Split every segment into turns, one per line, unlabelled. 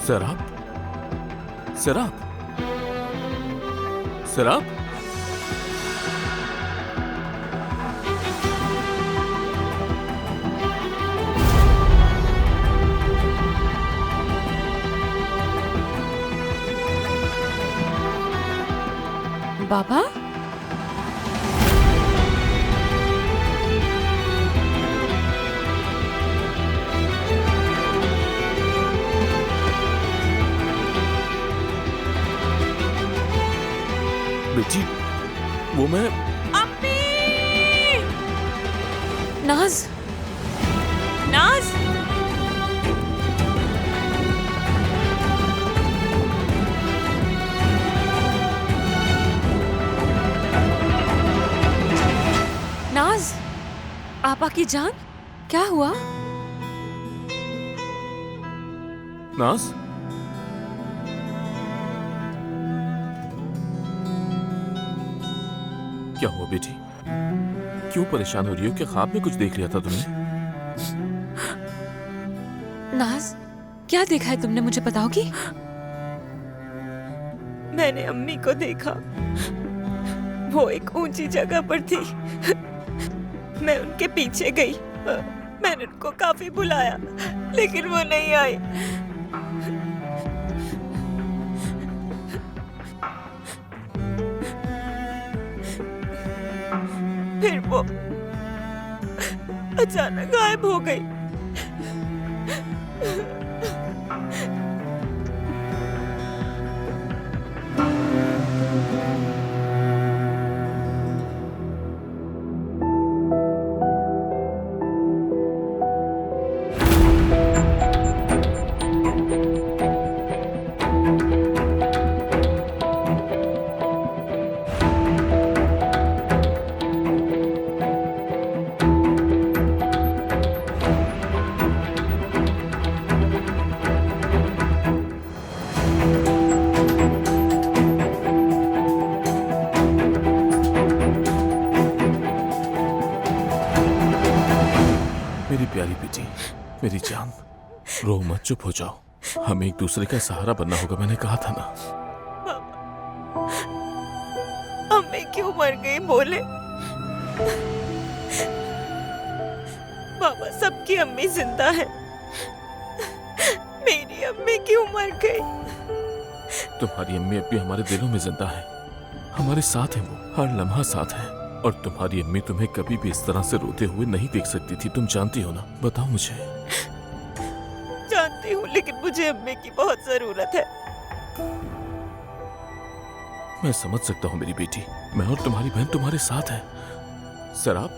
सैराब, सैराब, सैराब।
बाबा,
बेटी, वो मैं।
अम्मी! नाज, नाज! नाज, आपा की जान, क्या हुआ?
नाज, क्या हुआ बेटी? क्यों परेशान हो रही हो? क्या ख्वाब में कुछ देख लिया था तुमने?
नाज, क्या देखा है तुमने, मुझे बताओगी?
मैंने अम्मी को देखा। वो एक ऊंची जगह पर थी। मैं उनके पीछे गई। मैंने उनको काफी बुलाया, लेकिन वो नहीं आई। फिर वो अचानक गायब हो गई।
मेरी प्यारी बेटी, मेरी जान, रो मत, चुप हो जाओ। हमें एक दूसरे का सहारा बनना होगा, मैंने कहा था ना।
अम्मी क्यों मर गई बोले? बाबा, सबकी अम्मी जिंदा है। मेरी अम्मी क्यों मर गई?
तुम्हारी अम्मी अब भी हमारे दिलों में जिंदा है, हमारे साथ है, वो हर लम्हा साथ है। और तुम्हारी अम्मी तुम्हें कभी भी इस तरह से रोते हुए नहीं देख सकती थी, तुम जानती हो ना? बताओ मुझे।
जानती हूँ, लेकिन मुझे अम्मी की बहुत जरूरत है।
मैं समझ सकता हूँ मेरी बेटी, मैं और तुम्हारी बहन तुम्हारे साथ है। सैराब,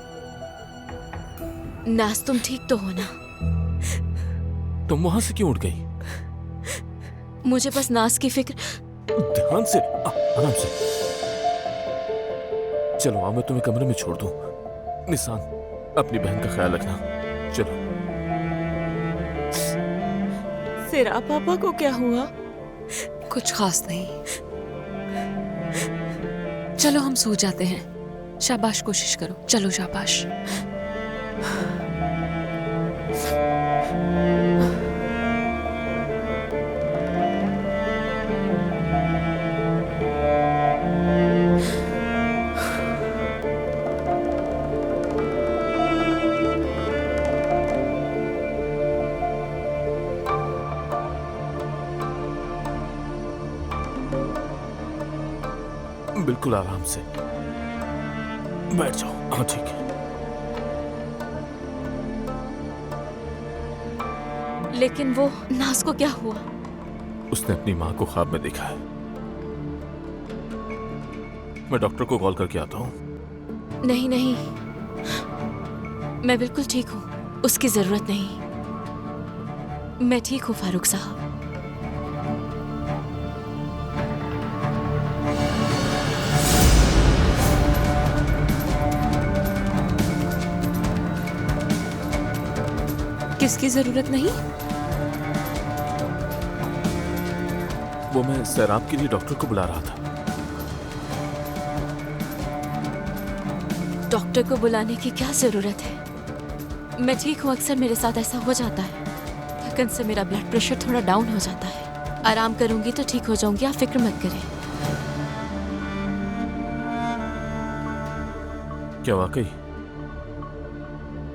नाज, तुम ठीक तो हो ना?
तुम वहां से क्यों उठ गई?
मुझे बस नाज की फिक्र।
ध्यान से, आराम से। चलो आओ, मैं तुम्हें कमरे में छोड़ दूं। निशान, अपनी बहन का ख्याल रखना। चलो।
सिरा पापा को क्या हुआ?
कुछ खास नहीं। चलो हम सो जाते हैं। शाबाश, कोशिश करो, चलो शाबाश।
बिल्कुल आराम से बैठ जाओ। हाँ ठीक है।
लेकिन वो नाज को क्या हुआ?
उसने अपनी माँ को ख्वाब में देखा है। मैं डॉक्टर को कॉल करके आता हूँ।
नहीं नहीं, मैं बिल्कुल ठीक हूँ, उसकी जरूरत नहीं। मैं ठीक हूँ फारूक साहब। किसकी जरूरत नहीं?
वो मैं सैराब के लिए डॉक्टर को बुला रहा था।
डॉक्टर को बुलाने की क्या जरूरत है? मैं ठीक हूँ, अक्सर मेरे साथ ऐसा हो जाता है। थकन से मेरा ब्लड प्रेशर थोड़ा डाउन हो जाता है। आराम करूंगी तो ठीक हो जाऊंगी, आप फिक्र मत करें।
क्या वाकई?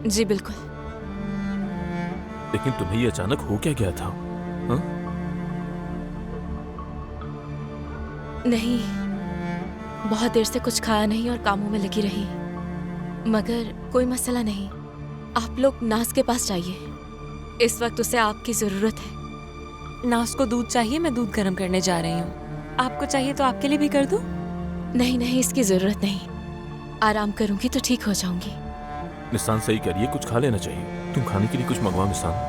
जी बिल्कुल।
लेकिन तुम्हें ये अचानक हो क्या गया था? हाँ?
नहीं, बहुत देर से कुछ खाया नहीं और कामों में लगी रही, मगर कोई मसला नहीं। आप लोग नाज के पास जाइए, इस वक्त उसे आपकी जरूरत है।
नाज को दूध चाहिए, मैं दूध गर्म करने जा रही हूँ। आपको चाहिए तो आपके लिए भी कर दूँ?
नहीं नहीं, इसकी जरूरत नहीं, आराम करूंगी तो ठीक हो जाऊंगी।
निशान सही करिए, कुछ खा लेना चाहिए। तुम खाने के लिए कुछ मंगवाओ निशान।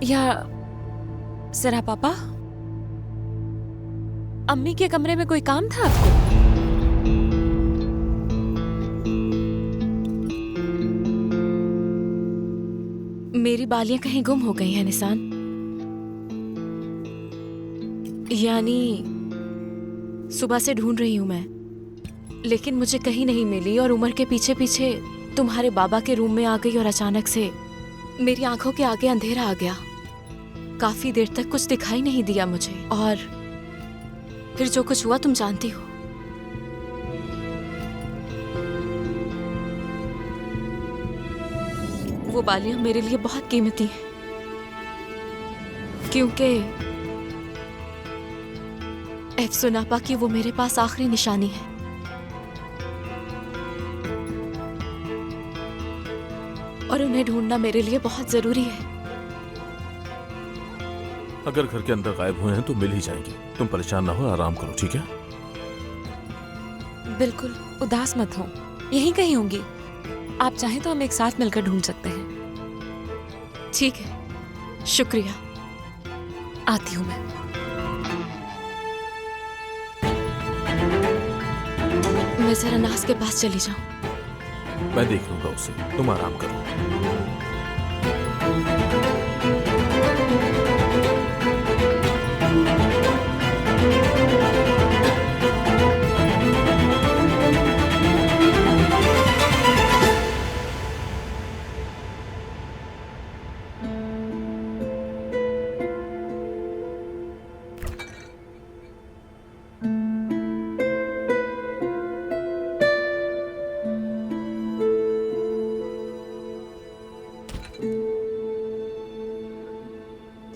या जरा पापा, अम्मी के कमरे में कोई काम था आपको?
मेरी बालियां कहीं गुम हो गई हैं निशान, यानी सुबह से ढूंढ रही हूं मैं, लेकिन मुझे कहीं नहीं मिली और उमर के पीछे पीछे तुम्हारे बाबा के रूम में आ गई और अचानक से मेरी आंखों के आगे अंधेरा आ गया। काफी देर तक कुछ दिखाई नहीं दिया मुझे और फिर जो कुछ हुआ तुम जानती हो। वो बालियां मेरे लिए बहुत कीमती हैं क्योंकि एफसुनापा की वो मेरे पास आखिरी निशानी है। और उन्हें ढूंढना मेरे लिए बहुत जरूरी है।
अगर घर के अंदर गायब हुए हैं तो मिल ही जाएंगे। तुम परेशान ना हो, आराम करो, ठीक है?
बिल्कुल उदास मत हो, यहीं कहीं होंगी। आप चाहें तो हम एक साथ मिलकर ढूंढ सकते हैं।
ठीक है, शुक्रिया।
आती हूँ मैं।
मैं जरा नाज के पास चली जाऊं।
मैं देख लूंगा उसे, तुम आराम करो।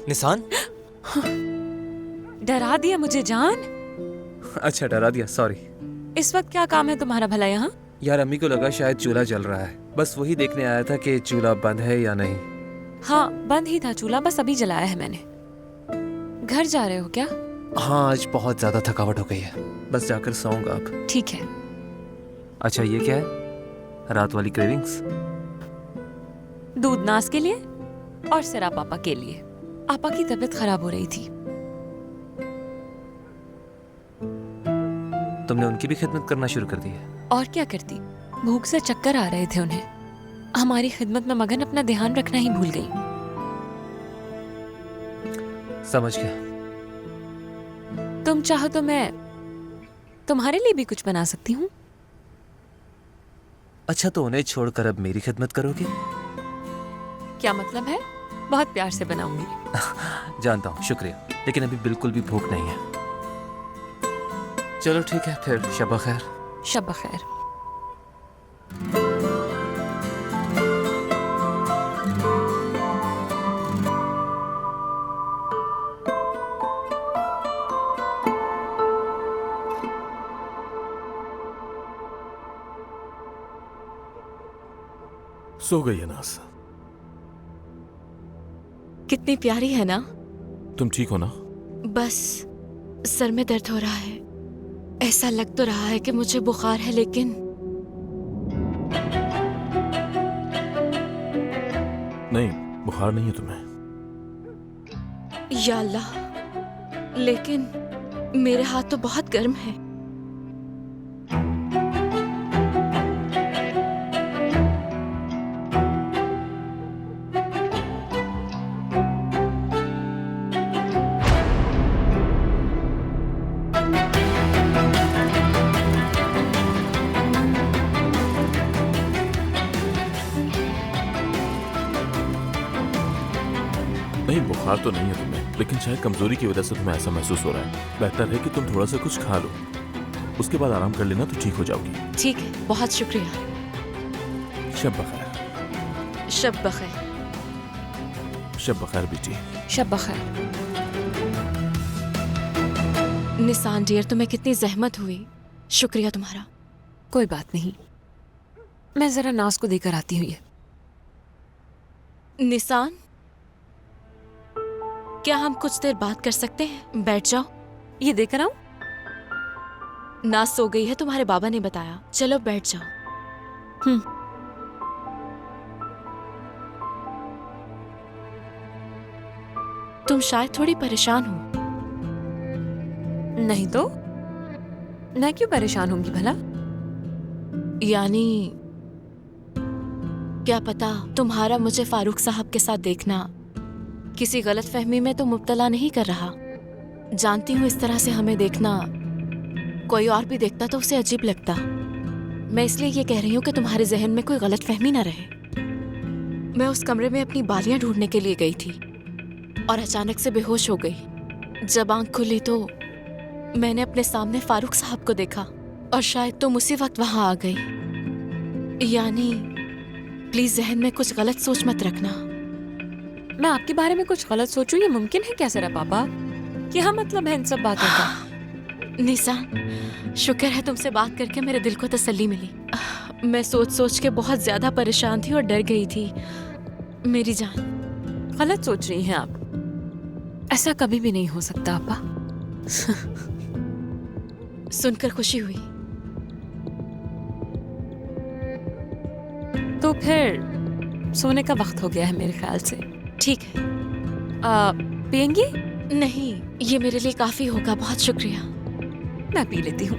निशान?
डरा दिया मुझे जान।
अच्छा, डरा दिया, सॉरी।
इस वक्त क्या काम है तुम्हारा भला यहाँ?
यार अम्मी को लगा शायद चूल्हा जल रहा है, बस वही देखने आया था कि चूल्हा बंद है या नहीं।
हाँ, बंद ही था चूल्हा, बस अभी जलाया है मैंने। घर जा रहे हो क्या?
हाँ, आज बहुत ज्यादा थकावट हो गई है, बस जाकर सोऊंगा अब।
ठीक है।
अच्छा, ये क्या है? रात वाली क्रेविंग्स?
दूध नाज के लिए और सिरा पापा के लिए। आपा की तबीयत खराब हो रही थी।
तुमने उनकी भी खिदमत करना शुरू कर दी है?
और क्या करती, भूख से चक्कर आ रहे थे उन्हें। हमारी खिदमत में मगन अपना ध्यान रखना ही भूल गई।
समझ गया।
तुम चाहो तो मैं तुम्हारे लिए भी कुछ बना सकती हूँ।
अच्छा, तो उन्हें छोड़कर अब मेरी खिदमत करोगे?
क्या मतलब है? बहुत प्यार से बनाऊंगी।
जानता हूँ, शुक्रिया, लेकिन अभी बिल्कुल भी भूख नहीं है। चलो ठीक है, फिर शब खैर।
शब खैर।
सो गई है नाज?
कितनी प्यारी है ना।
तुम ठीक हो ना?
बस सर में दर्द हो रहा है। ऐसा लग तो रहा है कि मुझे बुखार है, लेकिन
नहीं, बुखार नहीं है तुम्हें।
या अल्लाह, लेकिन मेरे हाथ तो बहुत गर्म है।
नहीं, बुखार तो नहीं है तुम्हें, लेकिन शायद कमजोरी की वजह से तुम्हें ऐसा महसूस हो रहा है। बेहतर है कि तुम थोड़ा सा कुछ खा लो, उसके बाद आराम कर लेना तो ठीक हो जाओगी।
ठीक है, बहुत शुक्रिया।
शब बखैर।
शब बखैर।
शब बखैर बेटी।
शब बखैर।
निसान डियर, तुम्हें कितनी जहमत हुई, शुक्रिया तुम्हारा।
कोई बात नहीं, मैं जरा नाज को देकर आती हूँ। ये
निसान, क्या हम कुछ देर बात कर सकते हैं? बैठ जाओ।
ये देकर आऊं?
नाज सो गई है, तुम्हारे बाबा ने बताया। चलो बैठ जाओ। तुम शायद थोड़ी परेशान हो।
नहीं तो मैं क्यों परेशान होंगी भला?
यानी क्या पता तुम्हारा मुझे फारूक साहब के साथ देखना किसी गलत फहमी में तो मुब्तला नहीं कर रहा। जानती हूँ इस तरह से हमें देखना कोई और भी देखता तो उसे अजीब लगता। मैं इसलिए ये कह रही हूँ कि तुम्हारे जहन में कोई गलत फहमी ना रहे। मैं उस कमरे में अपनी बालियां ढूंढने के लिए गई थी और अचानक से बेहोश हो गई। जब आंख खुली तो मैंने अपने सामने फारूक साहब को देखा और शायद तुम उसी वक्त वहां आ गई। यानी प्लीज जहन में कुछ गलत सोच मत रखना।
मैं आपके बारे में कुछ गलत सोचूं, ये मुमकिन है क्या जरा पापा? क्या मतलब है इन सब बातों का?
निसान, शुक्र है तुमसे बात करके मेरे दिल को तसल्ली मिली। मैं सोच सोच के बहुत ज्यादा परेशान थी और डर गई थी। मेरी जान,
गलत सोच रही हैं आप। ऐसा कभी भी नहीं हो सकता आपा।
सुनकर खुशी हुई।
तो फिर सोने का वक्त हो गया है मेरे ख्याल से।
ठीक है।
पियेंगी?
नहीं, ये मेरे लिए काफी होगा, बहुत शुक्रिया।
मैं पी लेती हूँ।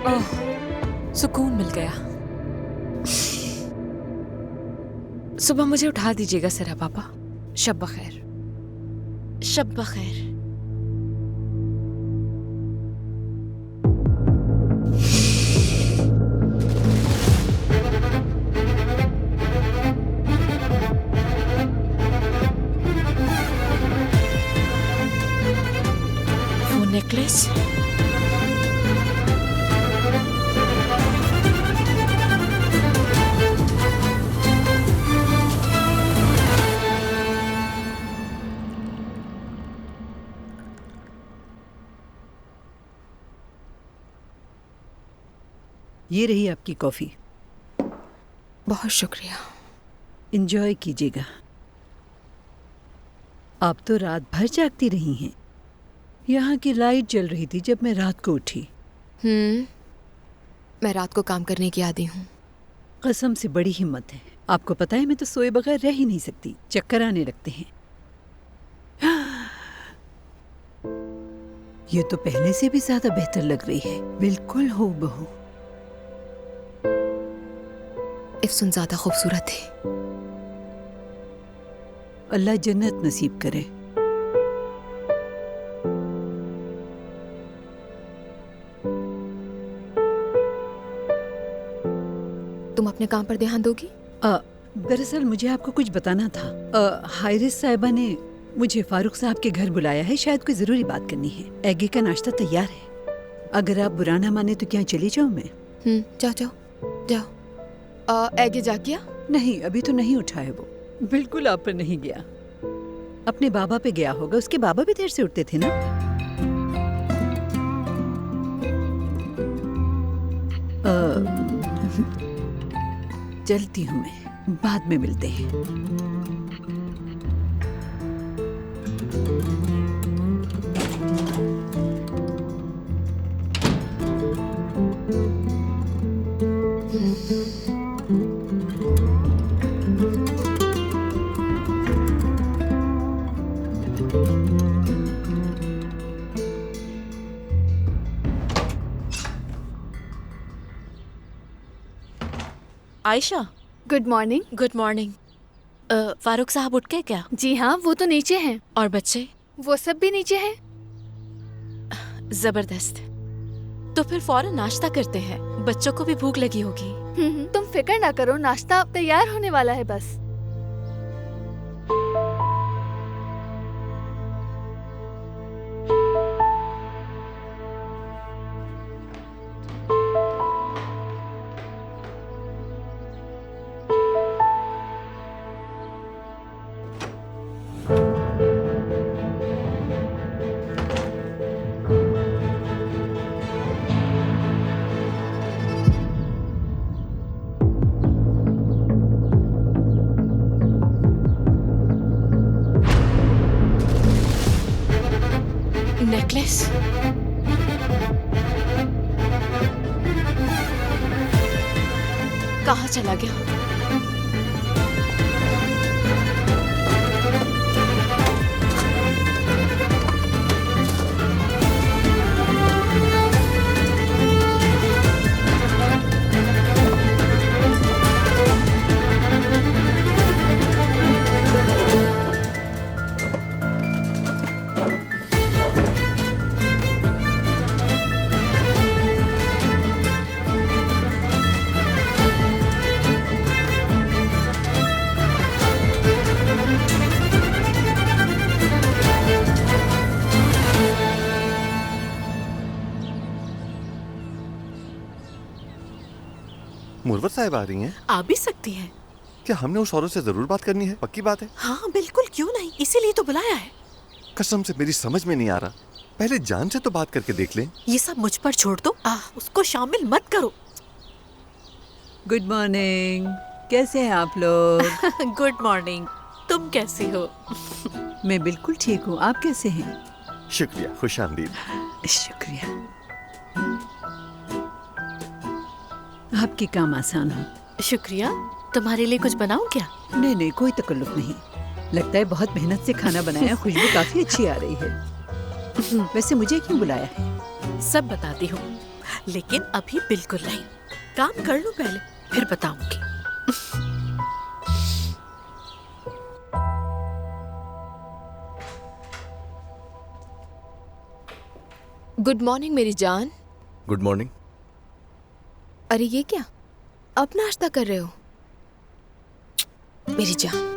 ओह, सुकून मिल गया। सुबह मुझे उठा दीजिएगा जरा पापा। शब बखैर।
शब बखैर। वो नेकलेस,
ये रही आपकी कॉफ़ी,
बहुत शुक्रिया।
एंजॉय कीजिएगा। आप तो रात भर जागती रही हैं। यहाँ की लाइट जल रही थी जब मैं रात को उठी।
मैं रात को काम करने की आदी हूँ।
कसम से बड़ी हिम्मत है। आपको पता है मैं तो सोए बगैर रह ही नहीं सकती, चक्कर आने लगते हैं। ये तो पहले से भी ज्यादा बेहतर लग रही है, बिल्कुल हूबहू।
इफ्सुन ज्यादा खूबसूरत थी।
अल्लाह जन्नत नसीब करे।
तुम अपने काम पर ध्यान दोगी?
दरअसल मुझे आपको कुछ बताना था। हायरिस साहिबा ने मुझे फारूक साहब के घर बुलाया है, शायद कोई जरूरी बात करनी है। एगे का नाश्ता तैयार है, अगर आप बुरा ना माने तो क्या चली जाऊं मैं?
जाओ जाओ जाओ। एगे जाग गया?
नहीं, अभी तो नहीं उठा है वो। बिल्कुल आप पर नहीं गया, अपने बाबा पे गया होगा। उसके बाबा भी देर से उठते थे ना। चलती हूँ मैं, बाद में मिलते हैं।
Ayesha,
good morning.
Good morning. Farooq साहब उठ गए क्या?
जी हाँ, वो तो नीचे हैं।
और बच्चे?
वो सब भी नीचे हैं।
जबरदस्त। तो फिर फौरन नाश्ता करते हैं, बच्चों को भी भूख लगी होगी।
तुम फिक्र ना करो, नाश्ता तैयार होने वाला है बस।
नेकलेस? कहाँ चला गया?
मुरवत साहब आ रही हैं?
आ भी सकती है।
क्या हमने उस औरत से जरूर बात करनी है? पक्की बात है?
हाँ बिल्कुल, क्यों नहीं, इसीलिए तो बुलाया है।
कसम से मेरी समझ में नहीं आ रहा। पहले जान से तो बात करके देख लें।
ये सब मुझ पर छोड़ दो, उसको शामिल मत करो।
गुड मॉर्निंग, कैसे हैं आप लोग?
गुड मॉर्निंग, तुम कैसी हो?
मैं बिल्कुल ठीक हूँ, आप कैसे हैं?
शुक्रिया, खुशामदीद।
शुक्रिया। आपके काम आसान हो।
शुक्रिया। तुम्हारे लिए कुछ बनाऊं क्या?
नहीं नहीं, कोई तकल्लुफ नहीं। लगता है बहुत मेहनत से खाना बनाया, खुशबू काफी अच्छी आ रही है। वैसे मुझे क्यों बुलाया है?
सब बताती हूँ, लेकिन अभी बिल्कुल नहीं। काम कर लो पहले, फिर बताऊंगी।
गुड मॉर्निंग मेरी जान।
Good morning.
अरे ये क्या, अब नाश्ता कर रहे हो? मेरी जान,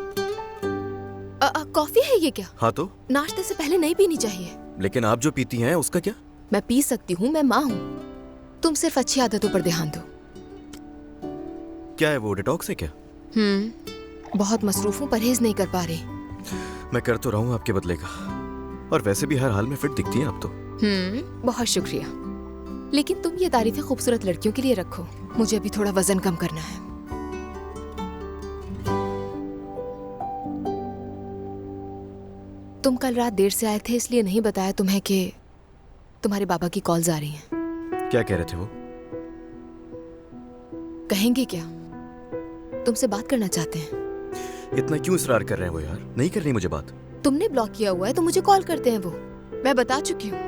कॉफी है ये क्या?
हाँ तो?
नाश्ते से पहले नहीं पीनी चाहिए।
लेकिन आप जो पीती हैं उसका क्या?
मैं पी सकती हूँ, मैं माँ हूँ। तुम सिर्फ अच्छी आदतों पर ध्यान दो।
क्या है वो, डिटॉक्स है क्या?
बहुत मसरूफ हूँ, परहेज नहीं कर पा रही।
मैं कर तो रहा हूँ आपके बदले का, और वैसे भी हर हाल में फिट दिखती हैं आप तो।
बहुत शुक्रिया, लेकिन तुम ये तारीफें खूबसूरत लड़कियों के लिए रखो। मुझे अभी थोड़ा वजन कम करना है। तुम कल रात देर से आए थे, इसलिए नहीं बताया तुम्हें कि तुम्हारे बाबा की कॉल्स आ रही हैं।
क्या कह रहे थे वो?
कहेंगे क्या, तुमसे बात करना चाहते हैं।
इतना क्यों इस्रार कर रहे हैं वो यार? नहीं करनी मुझे बात।
तुमने ब्लॉक किया हुआ है तो मुझे कॉल करते हैं वो। मैं बता चुकी हूँ।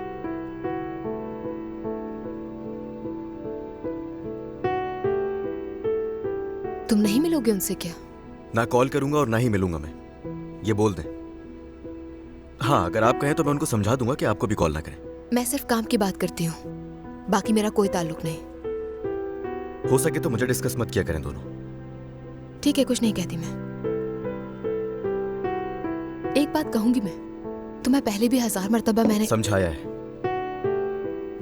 तुम नहीं मिलोगे उनसे क्या?
ना कॉल करूंगा और ना ही मिलूंगा मैं, ये बोल दें। हाँ, अगर आप कहें तो मैं उनको समझा दूंगा कि आपको भी कॉल ना करें।
मैं सिर्फ काम की बात करती हूँ, बाकी मेरा कोई ताल्लुक नहीं।
हो सके तो मुझे डिस्कस मत किया करें दोनों।
ठीक है, कुछ नहीं कहती मैं। एक बात कहूंगी मैं, तुम्हें पहले भी 1000 मर्तबा मैंने
समझाया है।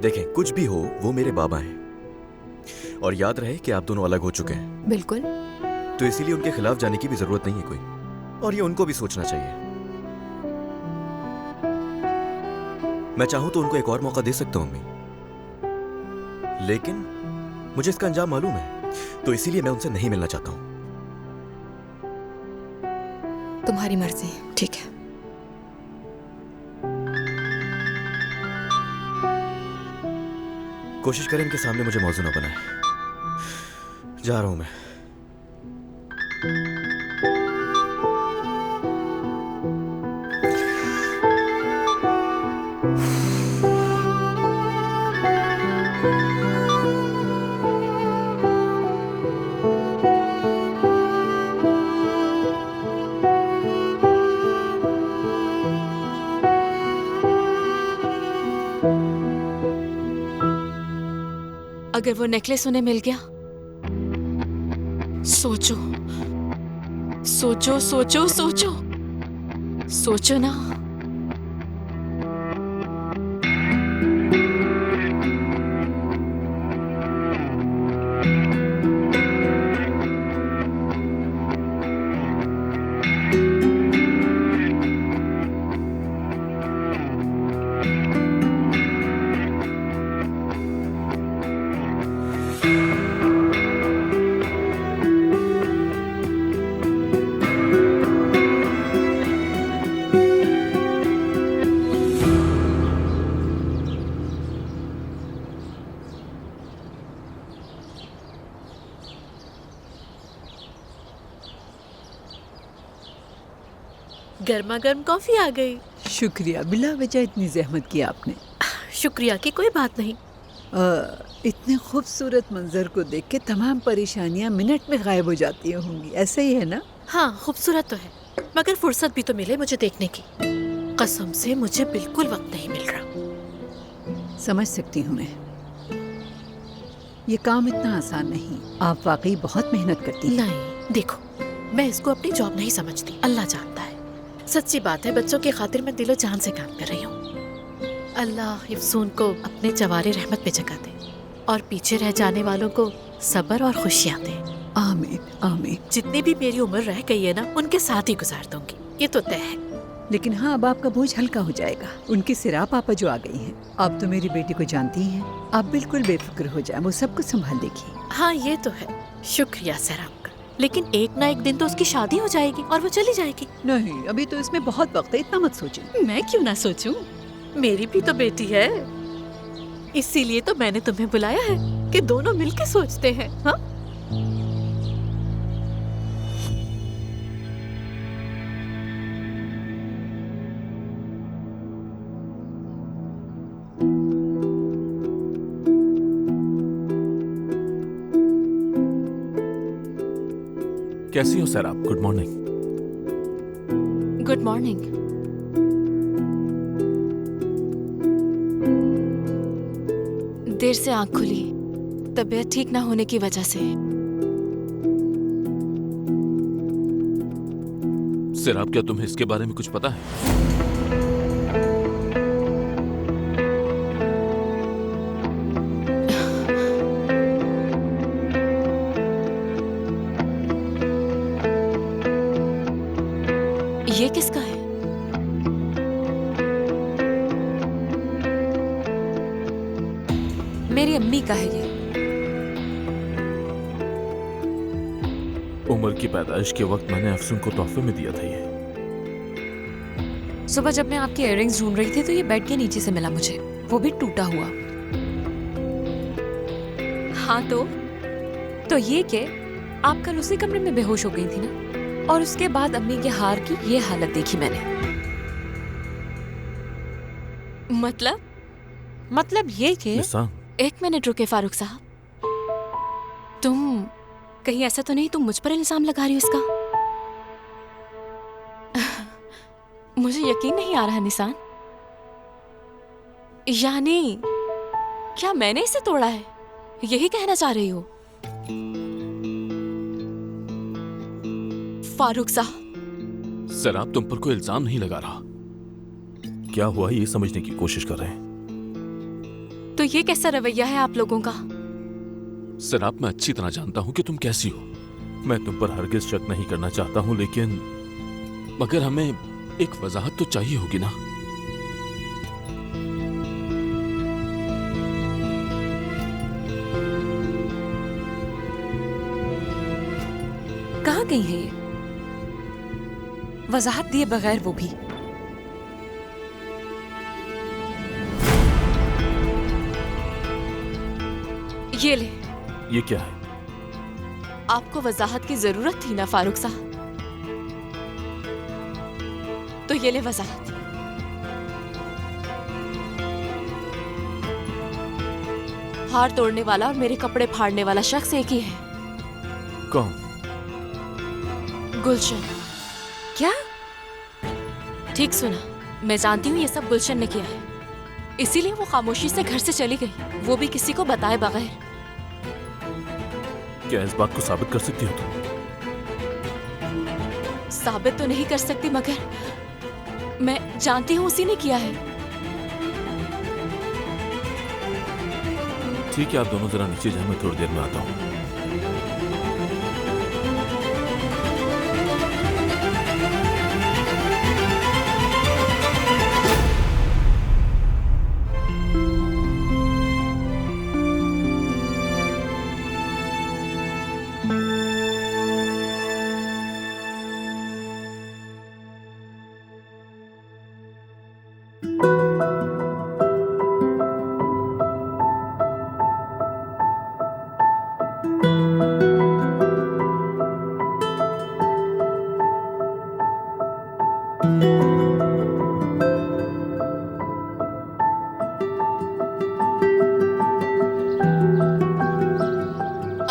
देखें, कुछ भी हो वो मेरे बाबा हैं, और याद रहे कि आप दोनों अलग हो चुके हैं।
बिल्कुल।
तो इसीलिए उनके खिलाफ जाने की भी जरूरत नहीं है कोई, और ये उनको भी सोचना चाहिए। मैं चाहूं तो उनको एक और मौका दे सकता हूं अम्मी, लेकिन मुझे इसका अंजाम मालूम है, तो इसीलिए मैं उनसे नहीं मिलना चाहता हूं।
तुम्हारी मर्जी, ठीक है।
कोशिश करें इनके सामने मुझे मौजू ना बनाए। जा रहा हूं मैं।
अगर वो नेकलेस उन्हें मिल गया सोचो सोचो सोचो सोचो सोचो ना।
गर्मा गर्म कॉफी आ गई।
शुक्रिया, बिला वजह इतनी जहमत की आपने।
शुक्रिया की कोई बात नहीं।
इतने खूबसूरत मंजर को देख के तमाम परेशानियां मिनट में गायब हो जाती होंगी, ऐसे ही है ना?
हाँ, खूबसूरत तो है, मगर फुर्सत भी तो मिले मुझे देखने की। कसम से मुझे बिल्कुल वक्त नहीं मिल रहा।
समझ सकती हूँ मैं, ये काम इतना आसान नहीं। आप वाकई बहुत मेहनत करती हैं।
नहीं, देखो, मैं इसको अपनी जॉब नहीं समझती, अल्लाह जानता है। सच्ची बात है, बच्चों की खातिर मैं दिलो जान से काम कर रही हूँ। अल्लाह हिफ्सून को अपने जवारे रहमत पे जगा दे और पीछे रह जाने वालों को सब्र और खुशियाँ दे।
आमीन आमीन।
जितनी भी मेरी उम्र रह गई है ना, उनके साथ ही गुजार दूंगी, ये तो तय है।
लेकिन हाँ, अब आपका बोझ हल्का हो जाएगा। उनकी सिरा पापा जो आ गई हैं, आप तो मेरी बेटी को जानती हैं। आप बिल्कुल बेफिक्र हो जाए, वो सब कुछ संभाल देगी।
हाँ, ये तो है। शुक्रिया सर आपका। लेकिन एक ना एक दिन तो उसकी शादी हो जाएगी और वो चली जाएगी।
नहीं, अभी तो इसमें बहुत वक्त है, इतना मत सोचें।
मैं क्यों ना सोचूं? मेरी भी तो बेटी है, इसीलिए तो मैंने तुम्हें बुलाया है कि दोनों मिलके सोचते हैं। हाँ,
कैसी हो सर आप? Good morning.
Good morning. देर से आंख खुली, तबीयत ठीक ना होने की वजह से।
सर आप, क्या तुम्हें इसके बारे में कुछ पता है?
ये किसका है?
मेरी अम्मी का है ये।
उमर की पैदाइश के वक्त मैंने अफसून को तोहफे में दिया था ये।
सुबह जब मैं आपके इयररिंग्स ढूंढ रही थी तो ये बेड के नीचे से मिला मुझे, वो भी टूटा हुआ।
हाँ
तो ये कि आप कल उसी कमरे में बेहोश हो गई थी ना, और उसके बाद अम्मी के हार की ये हालत देखी मैंने। मतलब ये कि
एक मिनट रुके फारूक साहब, तुम कहीं ऐसा तो नहीं तुम मुझ पर इल्जाम लगा रही हो इसका? मुझे यकीन नहीं आ रहा निसान। यानी क्या मैंने इसे तोड़ा है, यही कहना चाह रही हो? फारूक साहब,
सर आप तुम पर कोई इल्जाम नहीं लगा रहा। क्या हुआ ये समझने की कोशिश कर रहे हैं।
तो ये कैसा रवैया है आप लोगों का?
सर आप, मैं अच्छी तरह जानता हूं कि तुम कैसी हो। मैं तुम पर हरगिज शक नहीं करना चाहता हूं, लेकिन मगर हमें एक वजाहत तो चाहिए होगी ना।
कहाँ गई है ये? वजाहत दिए बगैर वो भी।
ये ले।
ये क्या है?
आपको वजाहत की जरूरत थी ना फारूक साहब, तो ये ले वजाहत। हार तोड़ने वाला और मेरे कपड़े फाड़ने वाला शख्स एक ही है।
कौन?
गुलशन।
क्या?
ठीक सुना, मैं जानती हूँ ये सब गुलशन ने किया है, इसीलिए वो खामोशी से घर से चली गई, वो भी किसी को बताए बगैर।
क्या इस बात को साबित कर सकती हो तुम?
साबित तो नहीं कर सकती, मगर मैं जानती हूँ उसी ने किया है।
ठीक है, आप दोनों जरा नीचे जाए, मैं थोड़ी देर में आता हूँ।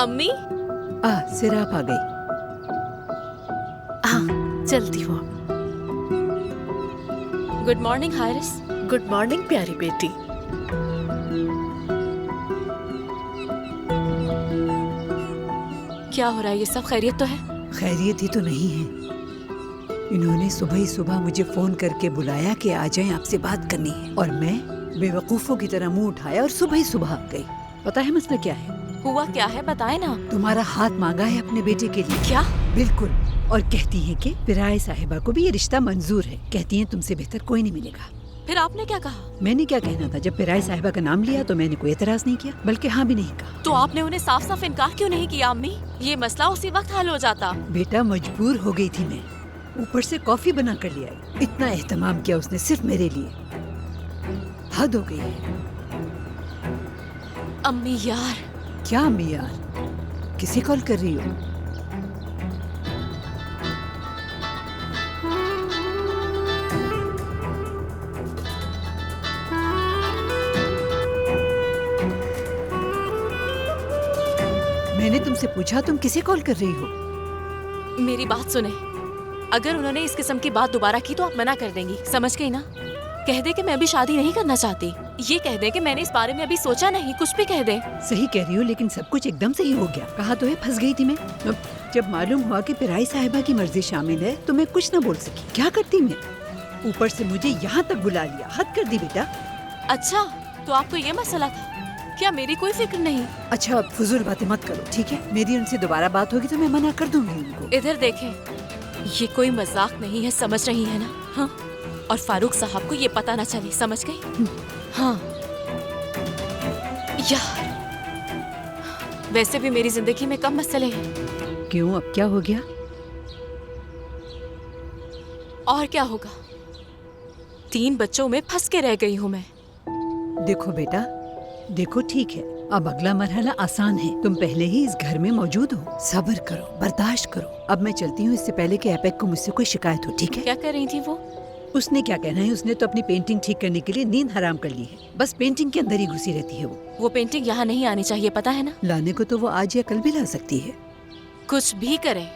अम्मी,
सिराप आ गई।
हाँ, चलती हूँ।
Good morning Haris.
Good morning प्यारी बेटी।
क्या हो रहा है? ये सब खैरियत तो है?
खैरियत ही तो नहीं है। इन्होंने सुबह ही सुबह मुझे फोन करके बुलाया कि आ जाएं, आपसे बात करनी है, और मैं बेवकूफों की तरह मुंह उठाया और सुबह ही सुबह आ गई। पता है मसला क्या है?
हुआ क्या है, बताए ना।
तुम्हारा हाथ मांगा है अपने बेटे के लिए।
क्या?
बिल्कुल, और कहती हैं कि पिराए साहिबा को भी ये रिश्ता मंजूर है। कहती हैं तुमसे बेहतर कोई नहीं मिलेगा।
फिर आपने क्या कहा?
मैंने क्या कहना था? जब पिराए साहिबा का नाम लिया तो मैंने कोई एतराज नहीं किया, बल्कि हाँ भी नहीं कहा।
तो आपने उन्हें साफ साफ इनकार क्यों नहीं किया अम्मी? ये मसला उसी वक्त हल हो जाता।
बेटा मजबूर हो गई थी मैं, ऊपर से कॉफी बना कर ले आई। इतना एहतमाम किया उसने सिर्फ मेरे लिए, हद हो गई है।
अम्मी यार।
क्या अम्मी यार? किसे कॉल कर रही हो? मैंने तुमसे पूछा तुम किसे कॉल कर रही हो?
मेरी बात सुने, अगर उन्होंने इस किस्म की बात दोबारा की तो आप मना कर देंगी, समझ गई ना? कह दे कि मैं अभी शादी नहीं करना चाहती। ये कह दे कि मैंने इस बारे में अभी सोचा नहीं, कुछ भी कह दे।
सही कह रही हो, लेकिन सब कुछ एकदम से ही हो गया। कहा तो है फंस गई थी मैं। जब मालूम हुआ कि पिराई साहिबा की मर्जी शामिल है तो मैं कुछ न बोल सकी। क्या करती मैं? ऊपर से मुझे यहाँ तक बुला लिया, हद कर दी बेटा।
अच्छा, तो आपको ये मसला था? क्या मेरी कोई फिक्र नहीं?
अच्छा, फजूल बातें मत करो, ठीक है? मेरी उनसे दोबारा बात होगी तो मैं मना कर दूंगी उनको।
इधर देखें, ये कोई मजाक नहीं है, समझ रही है ना? हाँ, और फारूक साहब को ये पता ना चले, समझ गई? हाँ यार, वैसे भी मेरी जिंदगी में कम मसले हैं।
क्यों, अब क्या हो गया?
और क्या होगा, 3 बच्चों में फंस के रह गई हूँ मैं।
देखो बेटा, देखो ठीक है, अब अगला मरहला आसान है। तुम पहले ही इस घर में मौजूद हो, सब्र करो, बर्दाश्त करो। अब मैं चलती हूँ, इससे पहले कि एपेक को मुझसे कोई शिकायत हो, ठीक है?
क्या कर रही थी वो?
उसने क्या कहना है, उसने तो अपनी पेंटिंग ठीक करने के लिए नींद हराम कर ली है। बस पेंटिंग के अंदर ही घुसी रहती है वो।
पेंटिंग यहाँ नहीं आनी चाहिए, पता है ना?
लाने को तो वो आज या कल भी ला सकती है।
कुछ भी करे,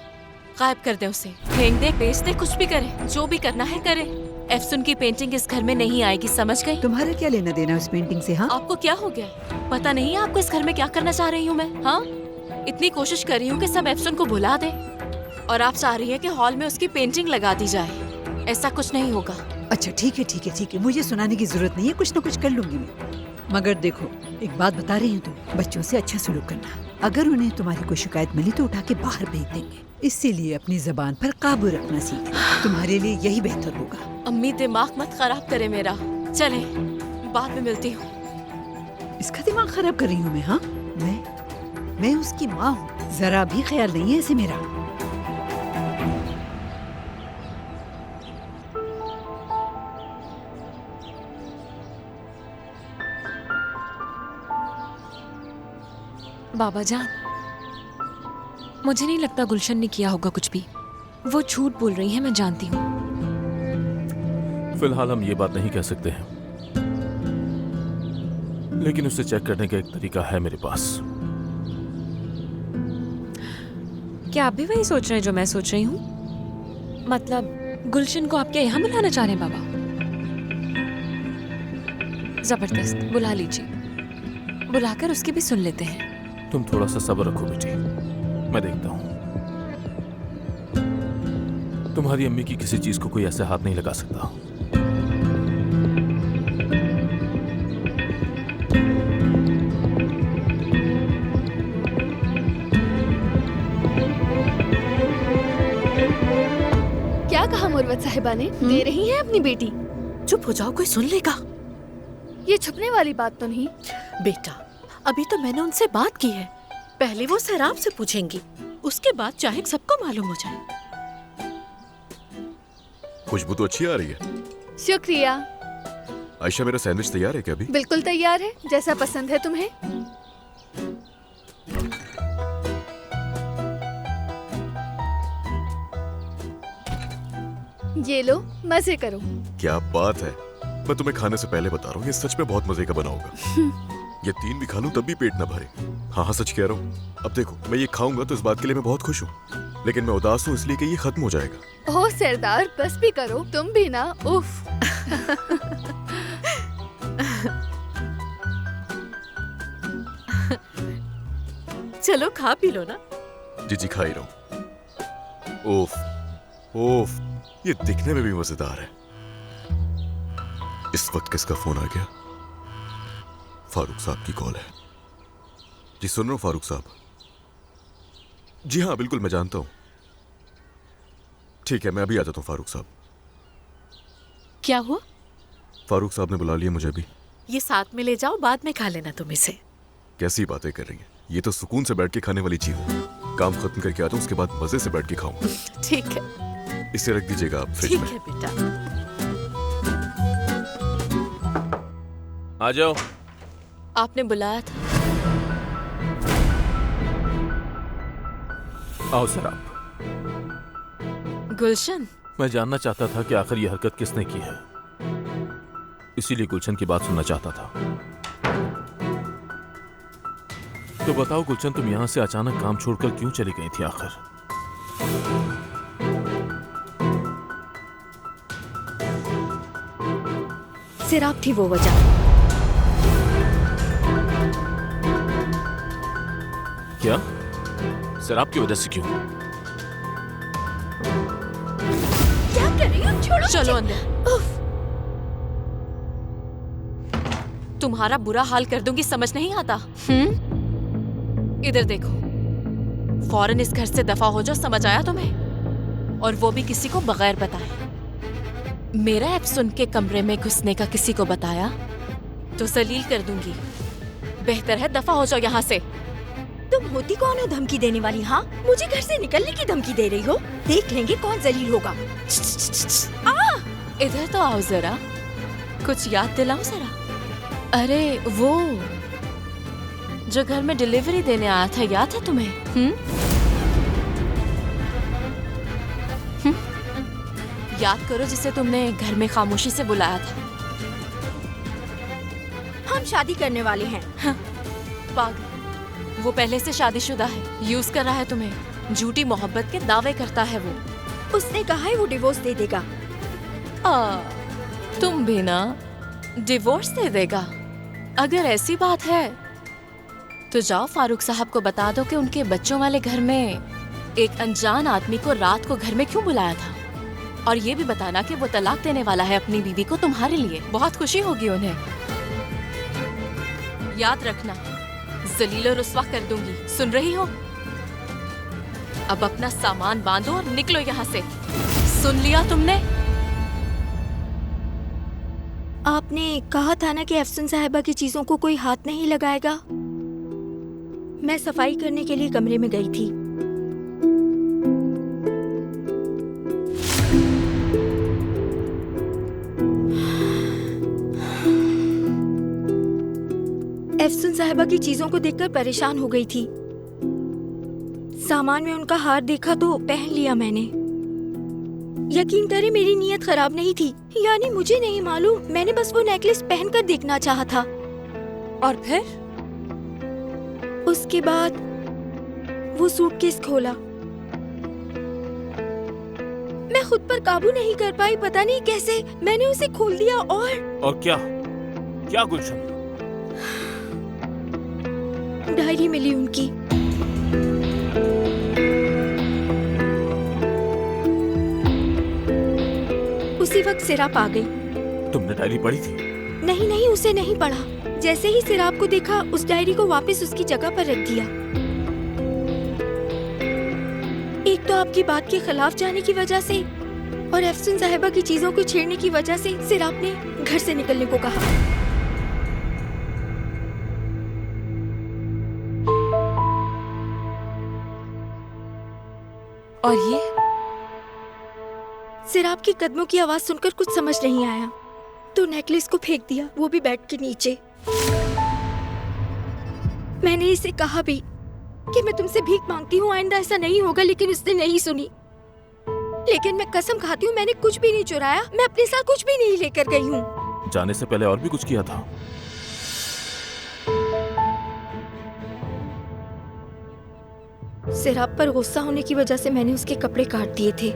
गायब कर दे उसे, फेंक दे, बेच दे, कुछ भी करे, जो भी करना है करे। एफसुन की पेंटिंग इस घर में नहीं आएगी, समझ गई?
तुम्हारा क्या लेना देना उस पेंटिंग से? हाँ,
आपको क्या हो गया? पता नहीं है आपको इस घर में क्या करना चाह रही हूँ मैं? हाँ, इतनी कोशिश कर रही हूँ कि सब एफसुन को भुला दे, और आप चाह रही हैं कि हॉल में उसकी पेंटिंग लगा दी जाए। ऐसा कुछ नहीं होगा।
अच्छा ठीक है, ठीक है, ठीक है, मुझे सुनाने की जरूरत नहीं है, कुछ न कुछ कर लूंगी मैं। मगर देखो, एक बात बता रही हूँ, तुम बच्चों से अच्छा सलूक करना। अगर उन्हें तुम्हारी कोई शिकायत मिली तो उठा के बाहर भेज देंगे। इसीलिए अपनी जबान पर काबू रखना सीख, तुम्हारे लिए यही बेहतर होगा।
अम्मी, दिमाग मत खराब करे मेरा। चले, बाद में मिलती हूँ।
इसका दिमाग खराब कर रही हूँ मैं? हाँ, मैं उसकी माँ हूँ, जरा भी ख्याल नहीं है इसे मेरा।
बाबा जान, मुझे नहीं लगता गुलशन ने किया होगा कुछ भी। वो झूठ बोल रही है, मैं जानती हूँ।
फिलहाल हम ये बात नहीं कह सकते हैं, लेकिन उसे चेक करने का एक तरीका है मेरे पास।
क्या आप भी वही सोच रहे हैं जो मैं सोच रही हूँ? मतलब गुलशन को आप क्या यहाँ बुलाना चाह रहे हैं बाबा? जबरदस्त, बुला लीजिए। बुलाकर उसकी भी सुन लेते हैं।
तुम थोड़ा सा सब्र रखो बेटी। मैं देखता हूँ। तुम्हारी अम्मी की किसी चीज को कोई ऐसे हाथ नहीं लगा सकता।
क्या कहा मुरवत साहिबा ने? दे रही है अपनी बेटी?
चुप हो जाओ, कोई सुन लेगा।
ये छुपने वाली बात तो नहीं।
बेटा, अभी तो मैंने उनसे बात की है। पहले वो सैराब से पूछेंगी, उसके बाद चाहे सबको मालूम हो जाए।
खुशबू तो अच्छी आ रही है।
शुक्रिया।
आयशा, मेरा सैंडविच तैयार है क्या अभी?
बिल्कुल तैयार है, जैसा पसंद है तुम्हें। ये लो, मजे करो।
क्या बात है। मैं तुम्हें खाने से पहले बता रहा हूँ, ये सच में बहुत मजे का बना होगा। ये 3 भी खा लूं तब भी पेट ना भरे। हाँ हाँ, सच कह रहा हूँ। अब देखो, मैं ये खाऊंगा तो इस बात के लिए मैं बहुत खुश हूँ, लेकिन मैं उदास हूँ इसलिए कि ये खत्म हो जाएगा।
ओह सरदार, बस भी करो, तुम भी ना। उफ।
चलो खा पी लो ना।
जी जी, खा ही रहा हूँ। ओफ ओफ, ये दिखने में भी मजेदार है। इस वक्त किसका फोन आ गया? फारूक साहब की कॉल है। जी सुन रहा हूँ फारूक साहब। जी हाँ बिल्कुल, मैं जानता हूँ। ठीक है, मैं अभी आ जाता हूँ फारूक साहब।
क्या हुआ?
फारूक साहब ने बुला लिया मुझे अभी।
ये साथ में ले जाओ, बाद में खा लेना तुम इसे।
कैसी बातें कर रही हैं? ये तो सुकून से बैठ के खाने वाली चीज है। काम खत्म करके आता हूँ, उसके बाद मजे से बैठ के खाऊंगा।
ठीक है।
इसे रख दीजिएगा आप फ्रिज
ठीक
में।
है बेटा।
आ जाओ।
आपने बुलाया था।
आओ सर आप।
गुलशन,
मैं जानना चाहता था कि आखिर ये हरकत किसने की है, इसीलिए गुलशन की बात सुनना चाहता था। तो बताओ गुलशन, तुम यहां से अचानक काम छोड़कर क्यों चली गई थी आखिर?
सिर्फ थी वो वजह।
क्या? शराब की वजह से क्यों?
क्या कर रही हो? छोड़ो
चलो अंदर। तुम्हारा बुरा हाल कर दूंगी, समझ नहीं आता? इधर देखो, फौरन इस घर से दफा हो जाओ, समझ आया तुम्हें? और वो भी किसी को बगैर बताए। मेरा ऐप सुन के कमरे में घुसने का किसी को बताया तो जलील कर दूंगी। बेहतर है दफा हो जाओ यहाँ से।
तुम होती कौन हो धमकी देने वाली? हाँ, मुझे घर से निकलने की धमकी दे रही हो? देख लेंगे कौन जलील होगा।
इधर तो आओ जरा, कुछ याद दिलाओ जरा। अरे वो जो घर में डिलीवरी देने आया था, याद है तुम्हें? याद करो, जिसे तुमने घर में खामोशी से बुलाया था।
हम शादी करने वाले हैं।
पागल, वो पहले से शादीशुदा है, यूज कर रहा है तुम्हें। झूठी मोहब्बत के दावे करता है वो।
उसने कहा है वो डिवोर्स दे देगा।
तुम भी ना डिवोर्स दे देगा? अगर ऐसी बात है तो जाओ फारूक साहब को बता दो कि उनके बच्चों वाले घर में एक अनजान आदमी को रात को घर में क्यों बुलाया था। और ये भी बताना कि वो तलाक देने वाला है अपनी बीवी को तुम्हारे लिए। बहुत खुशी होगी उन्हें। याद रखना, जलील और रुस्वा कर दूंगी, सुन रही हो? अब अपना सामान बांधो और निकलो यहाँ से। सुन लिया तुमने?
आपने कहा था ना कि अफसन साहिबा की चीजों को कोई हाथ नहीं लगाएगा। मैं सफाई करने के लिए कमरे में गई थी। अफसन साहिबा की चीजों को देखकर परेशान हो गई थी। सामान में उनका हार देखा तो पहन लिया मैंने। यकीन करें मेरी नीयत खराब नहीं थी, यानी मुझे नहीं मालूम, मैंने बस वो नेकलेस पहनकर देखना चाहा था।
और फिर?
उसके बाद वो सूटकेस खोला। मैं खुद पर काबू नहीं कर पाई, पता नहीं कैसे मैंने उसे खोल दिया। और
क्या क्या गुलशन?
डायरी मिली उनकी।
उसी वक्त सिराप आ गई।
तुमने डायरी पढ़ी थी?
नहीं नहीं, उसे नहीं पढ़ा। जैसे ही सिराप को देखा, उस डायरी को वापस उसकी जगह पर रख दिया। एक तो आपकी बात के खिलाफ जाने की वजह से और अफसून साहिबा की चीजों को छेड़ने की वजह से सिराप ने घर से निकलने को कहा।
और ये
सिराप की कदमों की आवाज सुनकर कुछ समझ नहीं आया तो नेकलेस को फेंक दिया, वो भी बेड के नीचे। मैंने इसे कहा भी कि मैं तुमसे भीख मांगती हूँ, आइंदा ऐसा नहीं होगा, लेकिन उसने नहीं सुनी। लेकिन मैं कसम खाती हूँ, मैंने कुछ भी नहीं चुराया, मैं अपने साथ कुछ भी नहीं लेकर गई हूँ।
जाने से पहले और भी कुछ किया था?
सिराप पर गुस्सा होने की वजह से मैंने उसके कपड़े काट दिए थे।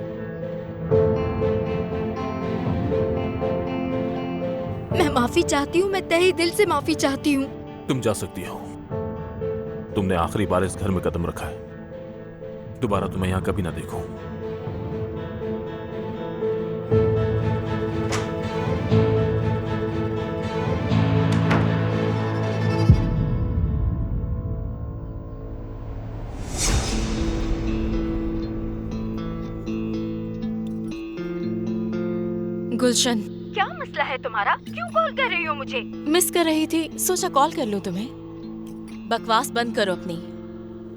मैं माफी चाहती हूँ, मैं तहे दिल से माफी चाहती हूँ।
तुम जा सकती हो। तुमने आखिरी बार इस घर में कदम रखा है, दोबारा तुम्हें यहाँ कभी ना देखूं।
गुलशन,
क्या मसला है तुम्हारा? क्यों कॉल कर रही हो मुझे?
मिस कर रही थी, सोचा कॉल कर लूं तुम्हें। बकवास बंद करो अपनी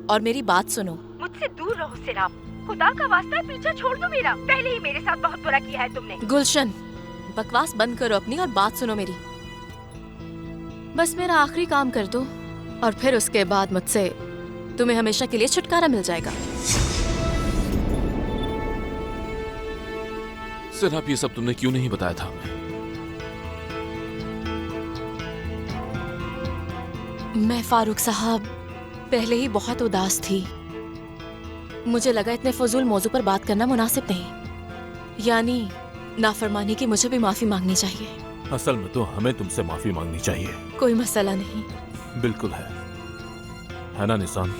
और मेरी बात सुनो।
मुझसे दूर रहो सिराप, खुदा का वास्ता है, पीछा छोड़ दो मेरा। पहले ही मेरे साथ बहुत बुरा किया है तुमने।
गुलशन, बकवास बंद करो अपनी और बात सुनो मेरी। बस मेरा आखिरी काम कर दो और फिर उसके बाद मुझसे तुम्हें हमेशा के लिए छुटकारा मिल जाएगा।
सिर्फ ये सब तुमने क्यों नहीं बताया था हमें?
मैं फारूक साहब पहले ही बहुत उदास थी। मुझे लगा इतने फजूल मौजू पर बात करना मुनासिब नहीं, यानी नाफरमानी की मुझे भी माफी मांगनी चाहिए।
असल में तो हमें तुमसे माफी मांगनी चाहिए।
कोई मसला नहीं।
बिल्कुल है ना निशान?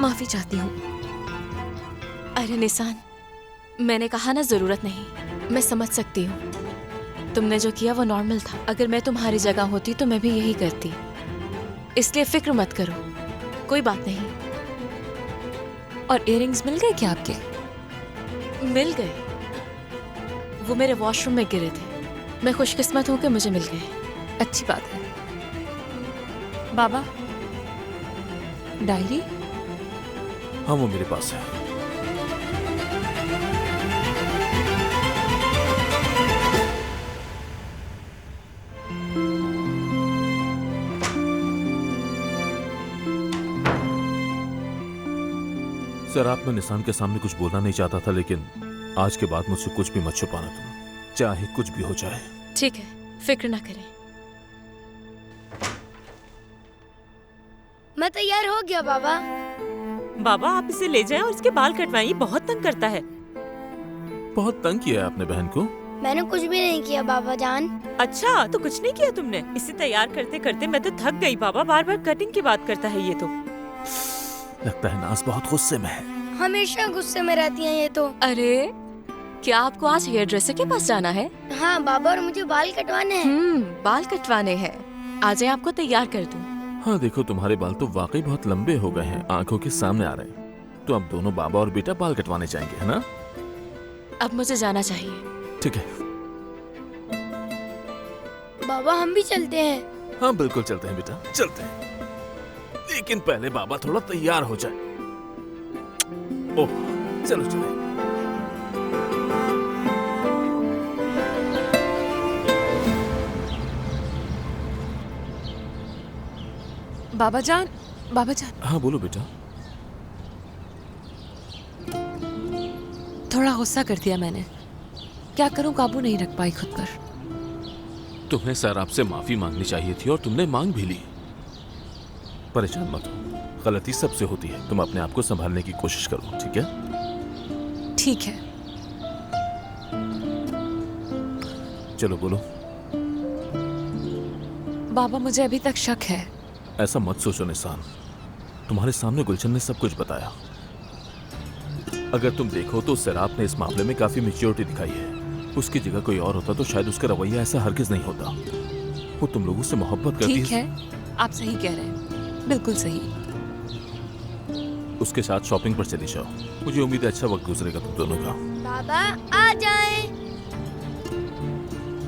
माफी चाहती हूँ। अरे निशान, मैंने कहा ना जरूरत नहीं। मैं समझ सकती हूँ, तुमने जो किया वो नॉर्मल था। अगर मैं तुम्हारी जगह होती तो मैं भी यही करती, इसलिए फिक्र मत करो, कोई बात नहीं।
और इयररिंग्स मिल गए क्या आपके?
मिल गए, वो मेरे वॉशरूम में गिरे थे। मैं खुशकिस्मत हूँ कि मुझे मिल गए।
अच्छी बात है। बाबा, डायरी?
हाँ, वो मेरे पास है। सर, आप मैं निशान के सामने कुछ बोलना नहीं चाहता था, लेकिन आज के बाद मुझसे कुछ भी मत छुपाना तुम, चाहे कुछ भी हो जाए।
ठीक है, फिक्र ना करें।
मैं तैयार हो गया बाबा।
बाबा, आप इसे ले जाएं और इसके बाल कटवाइए, बहुत तंग करता है।
बहुत तंग किया है आपने बहन को?
मैंने कुछ भी नहीं किया बाबा जान।
अच्छा, तो कुछ नहीं किया तुमने? इसे तैयार करते करते मैं तो थक गई बाबा, बार बार कटिंग की बात करता है ये तो।
लगता है नाज बहुत गुस्से में है।
हमेशा गुस्से में रहती हैं ये तो।
अरे, क्या आपको आज हेयर ड्रेसर के पास जाना है?
हाँ बाबा, और मुझे बाल कटवाने हैं।
बाल कटवाने हैं। आ जाए, आपको तैयार कर दूं।
हाँ देखो, तुम्हारे बाल तो वाकई बहुत लंबे हो गए हैं, आंखों के सामने आ रहे हैं। तो अब दोनों बाबा और बेटा बाल कटवाने जाएंगे, है ना?
अब मुझे जाना चाहिए।
ठीक है
बाबा, हम भी चलते हैं।
हाँ बिल्कुल चलते हैं बेटा, चलते हैं, लेकिन पहले बाबा थोड़ा तैयार हो जाए। ओह, चलो चलो।
बाबा जान, बाबा जान।
हाँ बोलो बेटा।
थोड़ा गुस्सा कर दिया मैंने, क्या करूं, काबू नहीं रख पाई खुद पर।
तुम्हें सर आपसे माफी मांगनी चाहिए थी और तुमने मांग भी ली। परेशान मत हो, गलती सबसे होती है। तुम अपने आप को संभालने की कोशिश करो, ठीक है?
ठीक है।
चलो बोलो।
बाबा, मुझे अभी तक शक है।
ऐसा मत सोचो निशान, तुम्हारे सामने गुलशन ने सब कुछ बताया। अगर तुम देखो तो सिराप ने इस मामले में काफी मैच्योरिटी दिखाई है। उसकी जगह कोई और होता तो शायद उसका रवैया ऐसा हरगिज नहीं होता। वो तुम लोगों से मोहब्बत करती
ठीक है, आप सही कह रहे हैं, बिल्कुल सही।
उसके साथ शॉपिंग पर चली जाओ। मुझे उम्मीद है अच्छा वक्त गुजरेगा तुम दोनों का।
बाबा आ जाए।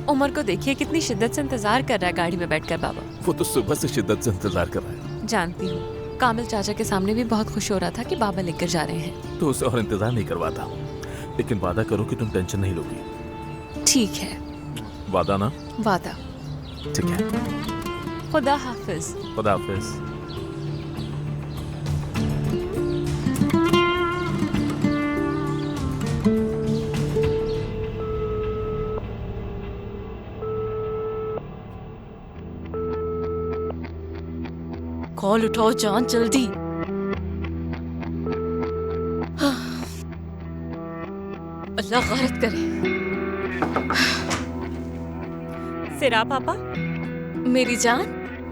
उमर को देखिए कितनी शिद्दत से इंतजार कर रहा है गाड़ी में बैठकर बाबा।
वो तो सुबह से शिद्दत से इंतजार कर रहा है।
जानती हूँ, कामिल चाचा के सामने भी बहुत खुश हो रहा था कि बाबा लेकर जा रहे हैं।
तो उसे और इंतजार नहीं करवाता, लेकिन वादा करो कि तुम टेंशन नहीं लोगी।
ठीक है,
वादा ना?
वादा।
ठीक है,
खुदा हाफिज।
खुदा हाफिज।
कॉल उठाओ जान, जल्दी। अल्लाह गलत करे।
सिरा पापा,
मेरी जान,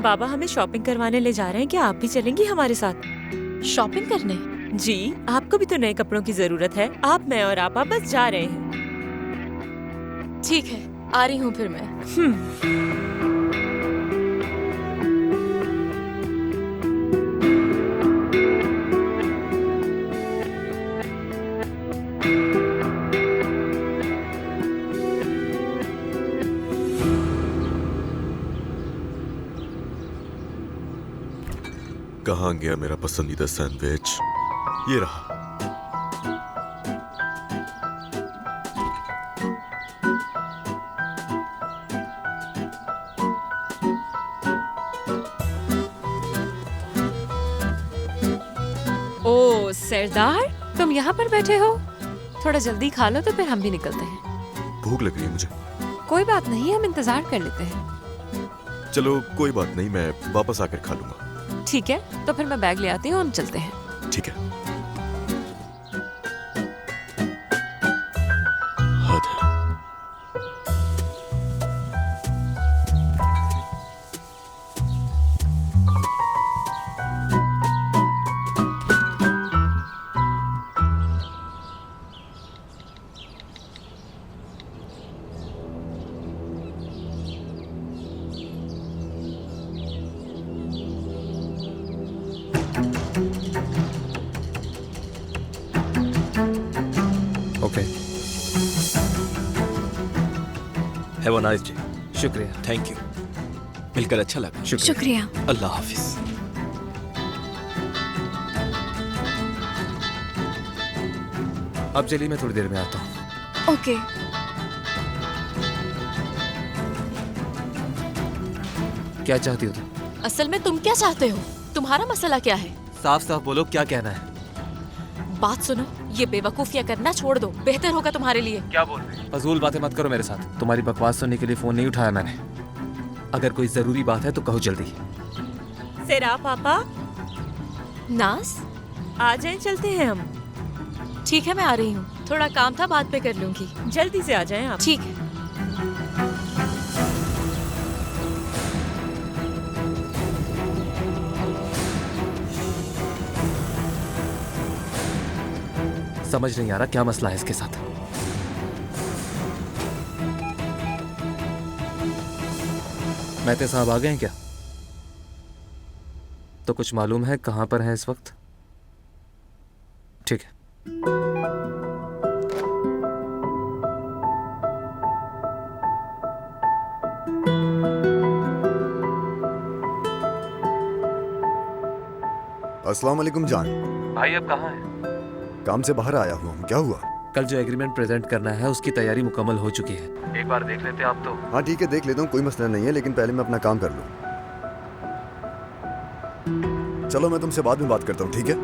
बाबा हमें शॉपिंग करवाने ले जा रहे हैं, क्या आप भी चलेंगी हमारे साथ?
शॉपिंग करने?
जी, आपको भी तो नए कपड़ों की जरूरत है। आप, मैं और आपा बस जा रहे हैं।
ठीक है, आ रही हूँ फिर मैं।
कहाँ गया मेरा पसंदीदा सैंडविच? ये रहा।
ओ सरदार, तुम यहाँ पर बैठे हो? थोड़ा जल्दी खा लो तो फिर हम भी निकलते हैं।
भूख लग रही है मुझे।
कोई बात नहीं, हम इंतजार कर लेते हैं।
चलो कोई बात नहीं, मैं वापस आकर खा लूंगा।
ठीक है, तो फिर मैं बैग ले आती हूँ, हम चलते हैं।
ठीक है।
हद है।
Okay, have a nice day. शुक्रिया।
थैंक यू, मिलकर अच्छा लगा।
शुक्रिया।
अल्लाह हाफिज।
अब चलिए, मैं थोड़ी देर में आता हूँ।
ओके।
क्या चाहती हो तुम?
असल में तुम क्या चाहते हो? तुम्हारा मसला क्या है?
साफ साफ बोलो, क्या कहना है?
बात सुनो, ये बेवकूफियां करना छोड़ दो, बेहतर होगा तुम्हारे लिए।
क्या बोल रहे? फजूल बातें मत करो मेरे साथ। तुम्हारी बकवास सुनने के लिए फोन नहीं उठाया मैंने। अगर कोई जरूरी बात है तो कहो जल्दी।
सिरा पापा,
नाज,
आ जाएं, चलते हैं हम।
ठीक है, मैं आ रही हूँ। थोड़ा काम था, बाद में कर लूंगी।
जल्दी से आ जाएं आप।
ठीक है।
समझ नहीं आ रहा क्या मसला है इसके साथ। मेहते साहब आ गए हैं क्या? तो कुछ मालूम है कहां पर हैं इस वक्त? ठीक है।
अस्सलाम वालेकुम जान।
भाई अब कहाँ हैं?
काम से बाहर आया हूँ। क्या हुआ?
कल जो एग्रीमेंट प्रेजेंट करना है उसकी तैयारी मुकम्मल हो चुकी है। एक बार देख लेते आप तो।
हाँ ठीक है, देख लेता हूँ, कोई मसला नहीं है, लेकिन पहले मैं अपना काम कर लूँ। चलो मैं तुमसे बाद में बात करता हूँ, ठीक है?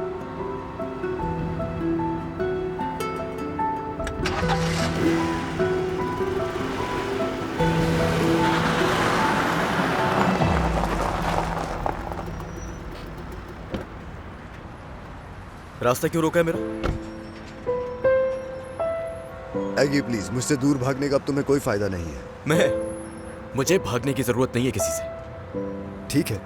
रास्ता क्यों रोका है मेरा?
एगी प्लीज, मुझसे दूर भागने का अब तुम्हें कोई फायदा नहीं है।
मुझे भागने की जरूरत नहीं है किसी से।
ठीक है,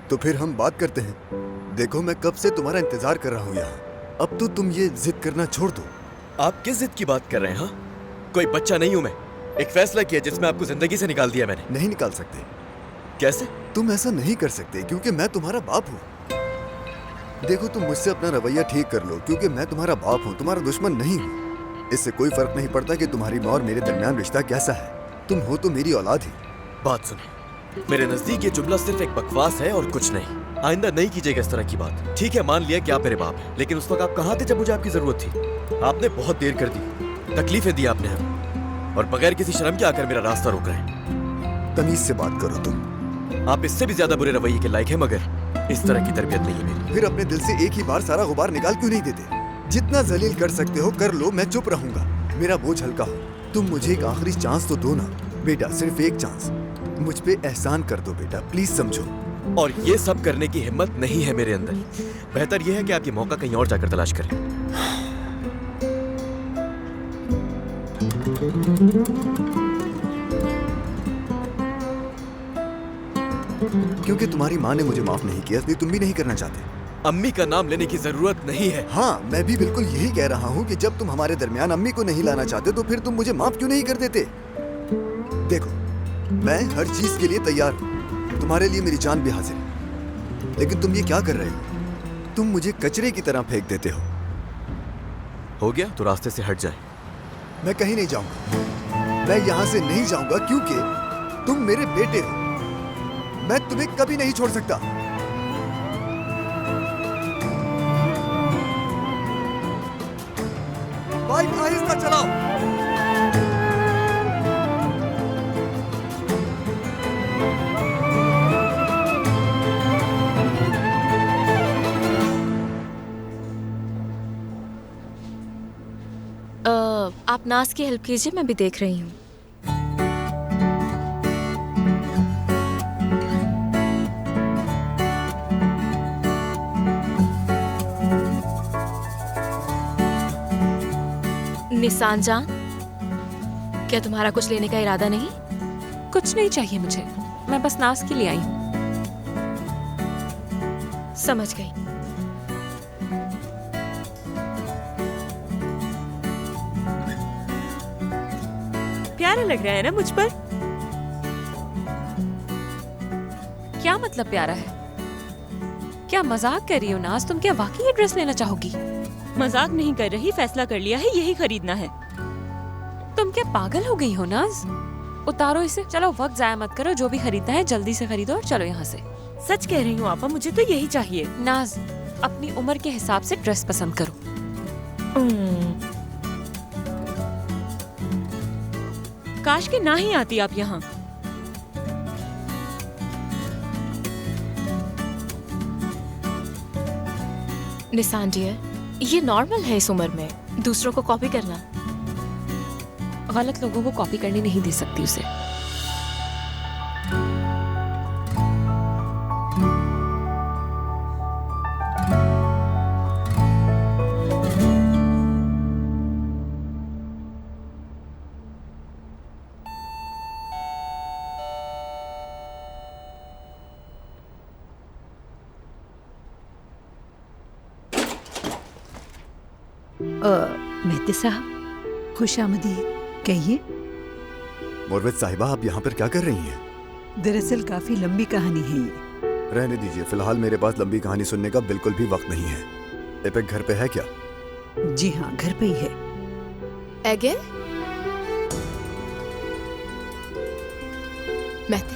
तो फिर हम बात करते हैं।
देखो मैं कब से तुम्हारा इंतजार कर रहा हूँ यहाँ। अब तो तुम ये जिद करना छोड़ दो।
आप किस जिद की बात कर रहे हैं? हाँ, कोई बच्चा नहीं हूं मैं। एक फैसला किया जिसमें आपको जिंदगी से निकाल दिया मैंने।
नहीं निकाल सकते।
कैसे?
तुम ऐसा नहीं कर सकते क्योंकि मैं तुम्हारा बाप हूँ। देखो तुम मुझसे अपना रवैया ठीक कर लो क्योंकि मैं तुम्हारा बाप हूँ, तुम्हारा दुश्मन नहीं हूँ। इससे कोई फर्क नहीं पड़ता कि तुम्हारी माँ और मेरे दरमियान रिश्ता कैसा है। तुम हो तो मेरी औलाद ही।
बात सुनिए, मेरे नजदीक ये जुमला सिर्फ एक बकवास है और कुछ नहीं। आइंदा नहीं कीजिएगा इस तरह की बात। ठीक है, मान लिया कि आप मेरे बाप हैं, लेकिन उस वक्त आप कहाँ थे जब मुझे आपकी जरूरत थी? आपने बहुत देर कर दी, तकलीफें दी आपने हमें, और बगैर किसी शर्म के आकर मेरा रास्ता रोक रहे हैं।
तमीज से बात करो तुम।
आप इससे भी ज्यादा बुरे रवैये के लायक हैं, मगर इस तरह की तरबियत नहीं है मेरी।
फिर अपने दिल से एक ही बार सारा गुबार निकाल क्यों नहीं देते? जितना जलील कर सकते हो कर लो, मैं चुप रहूंगा। मेरा बोझ हल्का हो। तुम मुझे एक आखिरी चांस तो दो ना बेटा, सिर्फ एक चांस। मुझ पे एहसान कर दो बेटा, प्लीज समझो।
और ये सब करने की हिम्मत नहीं है मेरे अंदर। बेहतर यह है कि आप ये मौका कहीं और जाकर तलाश करें।
क्योंकि तुम्हारी माँ ने मुझे माफ नहीं किया, इसलिए तुम भी नहीं करना चाहते।
अम्मी का नाम लेने की जरूरत नहीं है।
हाँ, मैं भी बिल्कुल यही कह रहा हूँ कि जब तुम हमारे दरमियान अम्मी को नहीं लाना चाहते तो फिर तुम मुझे माफ क्यों नहीं कर देते? देखो, मैं हर चीज के लिए तैयार हूँ, तुम्हारे लिए मेरी जान भी हाजिर है। लेकिन तुम ये क्या कर रहे हो? तुम मुझे कचरे की तरह फेंक देते हो
गया तो रास्ते से हट जाए।
मैं कहीं नहीं जाऊंगा। मैं यहाँ से नहीं जाऊंगा क्योंकि तुम मेरे बेटे हो। मैं तुम्हें कभी नहीं छोड़ सकता। बाइक आहिस्ता चलाओ।
आप नाज की हेल्प कीजिए, मैं भी देख रही हूँ। निसान जान, क्या तुम्हारा कुछ लेने का इरादा नहीं?
कुछ नहीं चाहिए मुझे, मैं बस नाज के लिए आई हूँ।
समझ गई।
प्यारा लग रहा है ना मुझ पर?
क्या मतलब प्यारा है? क्या मजाक कर रही हो नाज? तुम क्या वाकई ये ड्रेस लेना चाहोगी?
मजाक नहीं कर रही, फैसला कर लिया है, यही खरीदना है।
तुम क्या पागल हो गई हो नाज? उतारो इसे, चलो वक्त जाया मत करो, जो भी खरीदना है जल्दी से खरीदो और चलो यहाँ से।
सच कह रही हूँ आपा, मुझे तो यही चाहिए।
नाज, अपनी उम्र के हिसाब से ड्रेस पसंद करो।
काश के ना ही आती आप यहाँ।
निसान डियर, ये नॉर्मल है इस उम्र में दूसरों को कॉपी करना।
गलत लोगों को कॉपी करने नहीं दे सकती उसे।
मेहते साहब, खुश आमदीद। कहिए।
मुर्वत साहिबा, आप यहाँ पर क्या कर रही हैं?
दरअसल काफी लंबी कहानी है ये।
रहने दीजिए, फिलहाल मेरे पास लंबी कहानी सुनने का बिल्कुल भी वक्त नहीं है। एपेक घर पे है क्या?
जी हाँ, घर पे ही है।
अगेन? महते,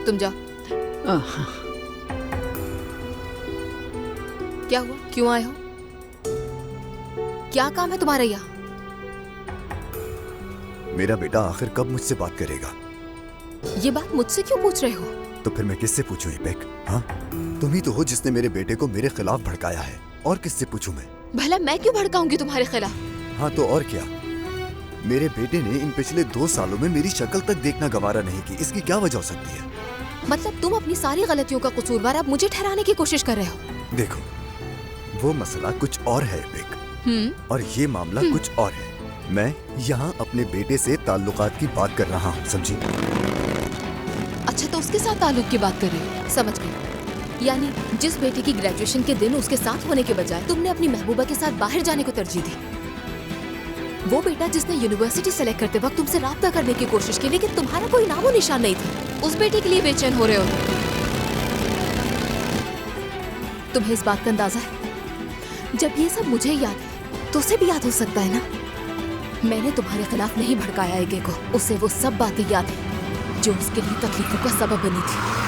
तुम जाओ। क्या हुआ? क्यों आए हो? क्या काम है तुम्हारा यहाँ?
मेरा बेटा आखिर कब मुझसे बात करेगा?
ये बात मुझसे क्यों पूछ रहे हो?
तो फिर मैं किससे पूछूं एपेक? हाँ, तुम ही तो हो जिसने मेरे बेटे को मेरे खिलाफ भड़काया है। और किससे पूछूं मैं?
भला मैं क्यों भड़काऊंगी तुम्हारे खिलाफ?
हाँ तो और क्या? मेरे बेटे ने इन पिछले 2 सालों में मेरी शक्ल तक देखना गवारा नहीं की। इसकी क्या वजह हो सकती है?
मतलब तुम अपनी सारी गलतियों का कसूरवार अब मुझे ठहराने की कोशिश कर रहे हो?
देखो, वो मसला कुछ और है एपेक, और ये मामला कुछ और है। मैं यहाँ अपने बेटे से ताल्लुकात की बात कर रहा हूँ, समझी?
अच्छा, तो उसके साथ ताल्लुक की बात कर रही हो? समझ गई। यानी जिस बेटे की ग्रेजुएशन के दिन उसके साथ होने के बजाय तुमने अपनी महबूबा के साथ बाहर जाने को तरजीह दी। वो बेटा जिसने यूनिवर्सिटी सेलेक्ट करते वक्त तुमसे राब्ता करने की कोशिश की, लेकिन तुम्हारा कोई नामो निशान नहीं था। उस बेटे के लिए बेचैन हो रहे हो। तुम्हें इस बात का अंदाजा है? जब ये सब मुझे याद है तो उसे भी याद हो सकता है ना। मैंने तुम्हारे खिलाफ नहीं भड़काया एगे को, उसे वो सब बातें याद है जो उसके लिए तकलीफों का सबब बनी थी।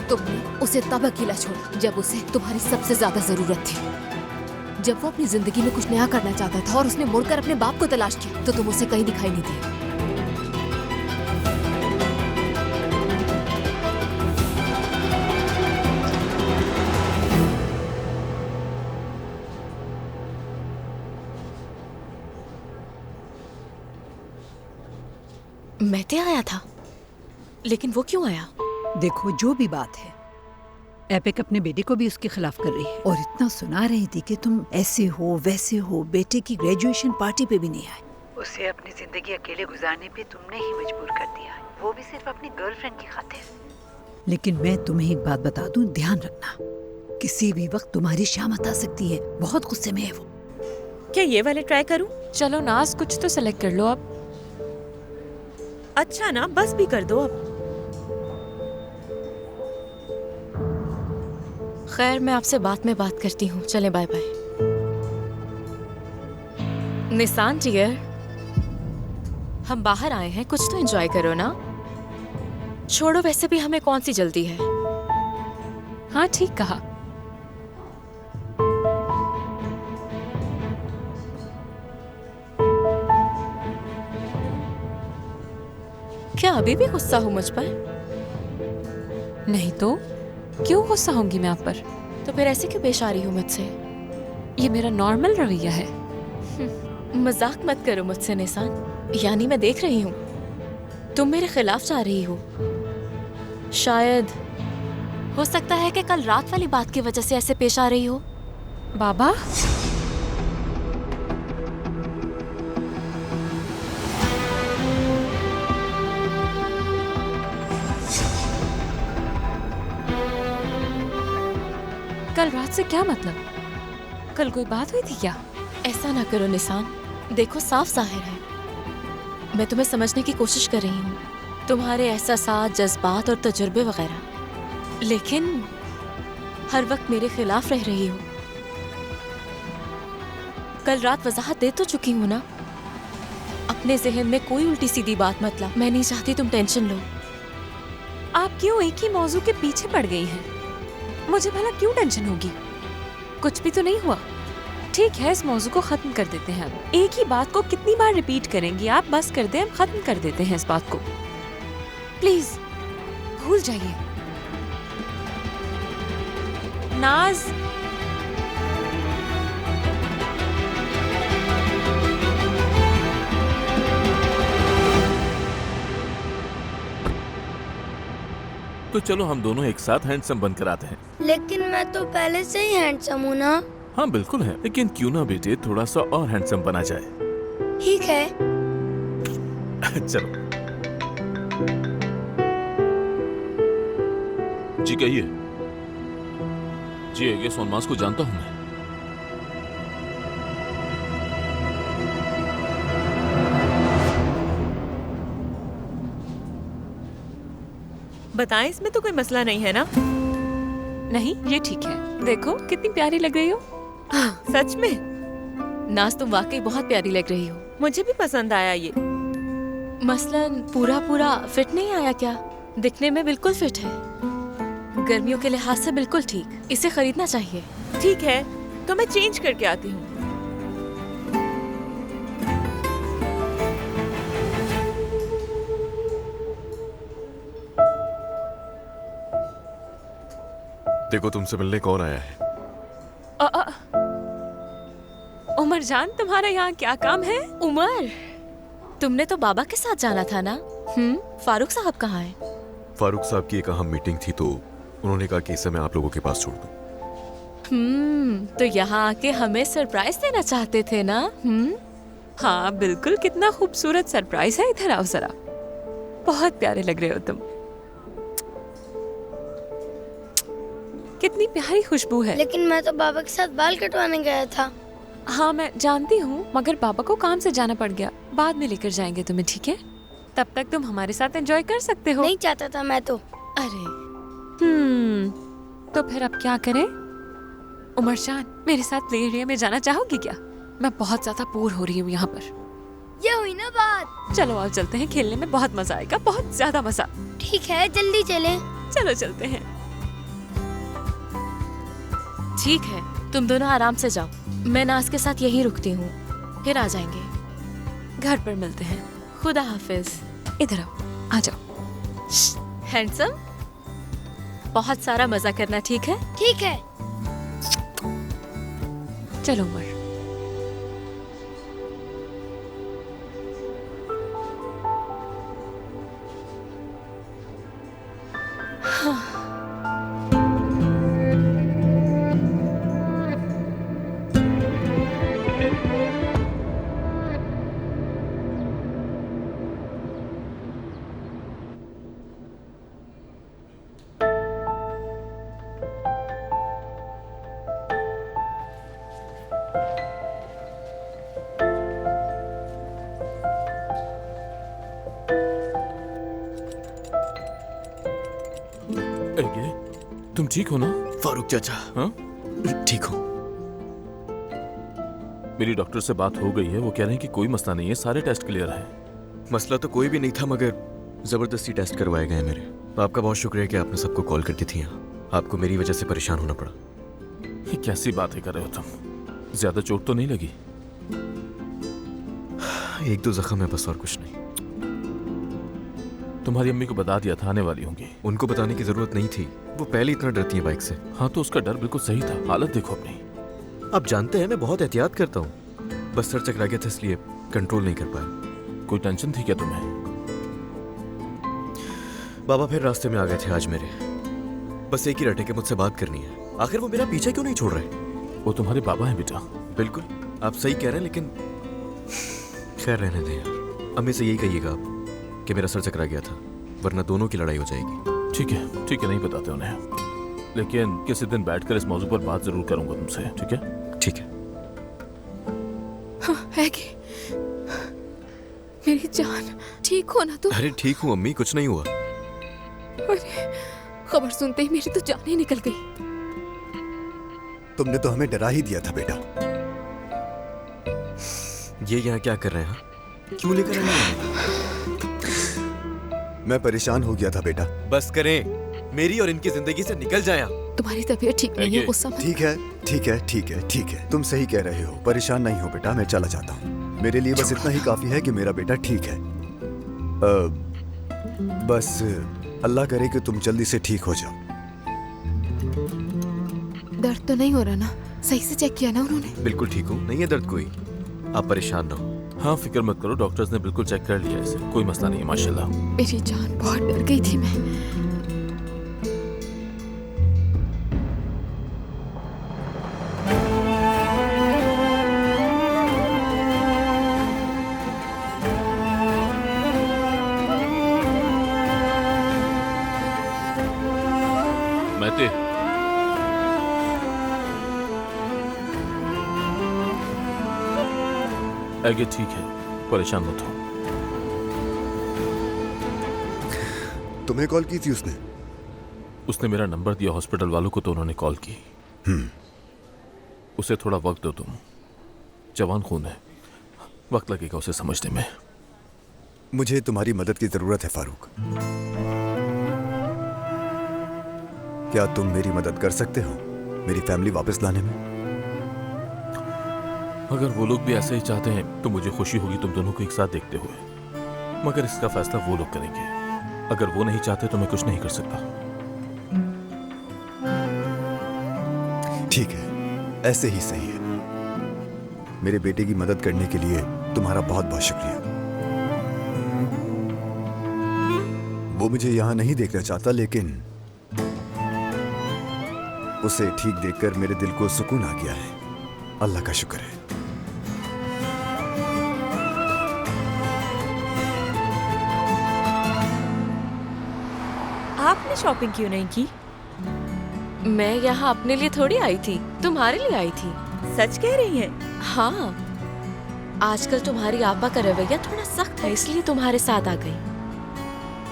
तुमने उसे तब अकेला छोड़ा जब उसे तुम्हारी सबसे ज्यादा जरूरत थी। जब वो अपनी जिंदगी में कुछ नया करना चाहता था और उसने मुड़कर अपने बाप को तलाश किया तो तुम उसे कहीं दिखाई नहीं दिए।
महते आया था, लेकिन वो क्यों आया?
देखो, जो भी बात है, एपिक अपने बेटे को भी उसके खिलाफ कर रही है और इतना सुना रही थी कि तुम ऐसे हो वैसे हो, बेटे की ग्रेजुएशन पार्टी पे भी नहीं आए। उसे अपनी जिंदगी अकेले गुजारने पे तुमने ही मजबूर कर दिया, वो भी सिर्फ अपनी गर्लफ्रेंड की खातिर। लेकिन मैं तुम्हें एक बात बता दूं, ध्यान रखना, किसी भी वक्त तुम्हारी शामत आ सकती है। बहुत गुस्से में है वो।
क्या ये वाले ट्राई करूं?
चलो नाज, कुछ तो सेलेक्ट कर लो अब।
अच्छा ना, बस भी कर दो अब।
खैर, मैं आपसे बाद में बात करती हूँ। चले, बाय बाय। निसान डियर, हम बाहर आए हैं, कुछ तो एंजॉय करो ना। छोड़ो, वैसे भी हमें कौन सी जल्दी है।
हाँ, ठीक कहा।
क्या अभी भी गुस्सा हो मुझ पर?
नहीं तो क्यों गुस्सा होंगी मैं आप पर?
तो फिर ऐसे क्यों पेश आ रही हूँ मुझसे?
ये मेरा नॉर्मल रवैया है।
मजाक मत करो मुझसे निसान। यानी मैं देख रही हूँ तुम मेरे खिलाफ जा रही हो। शायद हो सकता है कि कल रात वाली बात की वजह से ऐसे पेश आ रही हो।
बाबा, कल रात से क्या मतलब? कल कोई बात हुई थी क्या?
ऐसा ना करो निसान, देखो साफ जाहिर है मैं तुम्हें समझने की कोशिश कर रही हूँ, तुम्हारे एहसासात, जज्बात और तजुर्बे वगैरह, लेकिन हर वक्त मेरे खिलाफ रह रही हो। कल रात वजाहत दे तो चुकी हूँ ना। अपने जहन में कोई उल्टी सीधी बात मत ला, मैं नहीं चाहती तुम टेंशन लो।
आप क्यों एक ही मौजू के पीछे पड़ गई हैं? मुझे भला क्यों टेंशन होगी? कुछ भी तो नहीं हुआ। ठीक है, इस मौजू को खत्म कर देते हैं। हम एक ही बात को कितनी बार रिपीट करेंगी? आप बस कर दें, हम खत्म कर देते हैं इस बात को। प्लीज भूल जाइए। नाज,
तो चलो हम दोनों एक साथ हैंडसम बनकर आते हैं।
लेकिन मैं तो पहले से ही हैंडसम हूँ ना।
हाँ बिल्कुल है, लेकिन क्यों ना बेटे थोड़ा सा और हैंडसम बना जाए।
ठीक है।
चलो जी कहिए। जी ये सोनमास को जानता हूँ मैं।
बताएं, इसमें तो कोई मसला नहीं है ना?
नहीं, ये ठीक है। देखो कितनी प्यारी लग रही हो।
सच में?
नाज, तुम वाकई बहुत प्यारी लग रही हो।
मुझे भी पसंद आया ये।
मसलन पूरा फिट नहीं आया क्या? दिखने में बिल्कुल फिट है, गर्मियों के लिहाज से बिल्कुल ठीक। इसे खरीदना चाहिए।
ठीक है, तो मैं चेंज करके आती हूँ।
देखो तुमसे मिलने कौन आया है।
उमर जान, तुम्हारा यहाँ क्या काम है?
उमर, तुमने तो बाबा के साथ जाना था ना? फारूक साहब कहाँ हैं?
फारूक साहब की एक अहम मीटिंग थी तो उन्होंने कहा कि इसे मैं आप लोगों के पास छोड़ दूं।
तो यहाँ आके हमें सरप्राइज देना चाहते थे ना?
हाँ बिल्कुल, कितना खूबसूरत सरप्राइज है। इधर आओ जरा, बहुत प्यारे लग रहे हो तुम। कितनी प्यारी खुशबू है।
लेकिन मैं तो बाबा के साथ बाल कटवाने गया था।
हाँ मैं जानती हूँ, मगर पापा को काम से जाना पड़ गया। बाद में लेकर जाएंगे तुम्हें, ठीक है? तब तक तुम हमारे साथ एंजॉय कर सकते हो।
नहीं चाहता था मैं तो।
अरे
तो फिर अब क्या करें? उमर जान, मेरे साथ प्ले एरिया में जाना चाहोगी क्या? मैं बहुत ज्यादा बोर हो रही हूँ यहाँ पर।
ये हुई ना बात।
चलो आओ चलते हैं, खेलने में बहुत मजा आएगा, बहुत ज्यादा मजा।
ठीक है, जल्दी चलें।
चलो चलते हैं।
ठीक है, तुम दोनों आराम से जाओ, मैं नाज के साथ यहीं रुकती हूँ, फिर आ जाएंगे।
घर पर मिलते हैं।
खुदा हाफिज।
इधर आओ, आ जाओ।
हैंडसम, बहुत सारा मजा करना, ठीक है?
ठीक है।
चलो उमर।
तुम ठीक हो ना?
फारूक चाचा,
हाँ?
ठीक हो?
मेरी डॉक्टर से बात हो गई है, वो कह रहे हैं कि कोई मसला नहीं है, सारे टेस्ट क्लियर हैं।
मसला तो कोई भी नहीं था, मगर जबरदस्ती टेस्ट करवाए गए मेरे। तो आपका बहुत शुक्रिया कि आपने सबको कॉल कर दी थी। यहाँ आपको मेरी वजह से परेशान होना पड़ा।
ये कैसी बातें कर रहे हो तुम? ज्यादा चोट तो नहीं लगी?
एक दो जख्म है बस, और कुछ नहीं।
तुम्हारी अम्मी को बता दिया था, आने वाली होंगी।
उनको बताने की जरूरत नहीं थी, वो पहले इतना डरती है बाइक से।
हाँ तो उसका डर बिल्कुल सही था, हालत देखो अपनी।
आप जानते हैं मैं बहुत एहतियात करता हूँ, बस सर चकरा गया था इसलिए कंट्रोल नहीं कर पाया।
कोई टेंशन थी क्या तुम्हें?
बाबा फिर रास्ते में आ गए थे आज मेरे, बस एक ही रटे के मुझसे बात करनी है। आखिर वो मेरा पीछे क्यों नहीं छोड़ रहे?
वो तुम्हारे बाबा हैं बेटा।
बिल्कुल आप सही कह रहे हैं, लेकिन खैर रहने दें यार। अम्मी से यही कहिएगा आप कि मेरा सर चकरा गया था, वरना दोनों की लड़ाई हो जाएगी।
ठीक है, नहीं बताते उन्हें, लेकिन किसी दिन बैठकर इस मौजू पर बात जरूर करूंगा तुमसे, ठीक है?
ठीक है।
हाँ, है कि मेरी जान ठीक हो ना तुम?
अरे ठीक हूँ अम्मी, कुछ नहीं हुआ।
अरे खबर सुनते ही मेरी तो जान ही निकल गई।
तुमने तो हमें डरा ही दिया था बेटा।
ये यहाँ क्या कर रहे हैं? क्यों लेकर आए हैं?
मैं परेशान हो गया था बेटा।
बस करें, मेरी और इनकी जिंदगी से निकल जाए आप।
तुम्हारी तबीयत ठीक नहीं है, गुस्सा मत।
ठीक है, तुम सही कह रहे हो। परेशान नहीं हो बेटा, मैं चला जाता हूँ। मेरे लिए बस इतना ही काफी है कि मेरा बेटा ठीक है। बस अल्लाह करे कि तुम जल्दी से ठीक हो जाओ।
दर्द तो नहीं हो रहा ना? सही से चेक किया ना उन्होंने?
बिल्कुल ठीक हूँ, नहीं है दर्द कोई, आप परेशान ना हो।
हाँ फिक्र मत करो, डॉक्टर्स ने बिल्कुल चेक कर लिया इसे, कोई मसला नहीं है माशाल्लाह।
मेरी जान, बहुत डर गई थी मैं।
मैते, आगे ठीक है, परेशान मत हो।
तुम्हें कॉल की थी उसने?
उसने मेरा नंबर दिया हॉस्पिटल वालों को, तो उन्होंने कॉल की। उसे थोड़ा वक्त दो तुम, जवान खून है, वक्त लगेगा उसे समझने में।
मुझे तुम्हारी मदद की जरूरत है फारूक। क्या तुम मेरी मदद कर सकते हो मेरी फैमिली वापस लाने में?
अगर वो लोग भी ऐसे ही चाहते हैं तो मुझे खुशी होगी तुम दोनों को एक साथ देखते हुए, मगर इसका फैसला वो लोग करेंगे। अगर वो नहीं चाहते तो मैं कुछ नहीं कर सकता।
ठीक है, ऐसे ही सही है। मेरे बेटे की मदद करने के लिए तुम्हारा बहुत बहुत शुक्रिया। वो मुझे यहाँ नहीं देखना चाहता, लेकिन उसे ठीक देखकर मेरे दिल को सुकून आ गया है। अल्लाह का शुक्र है।
आपने शॉपिंग क्यों नहीं की?
मैं यहाँ अपने लिए थोड़ी आई थी, तुम्हारे लिए आई थी।
सच कह रही हैं?
हाँ, आजकल तुम्हारी आपा का रवैया थोड़ा सख्त है, इसलिए तुम्हारे साथ आ गई।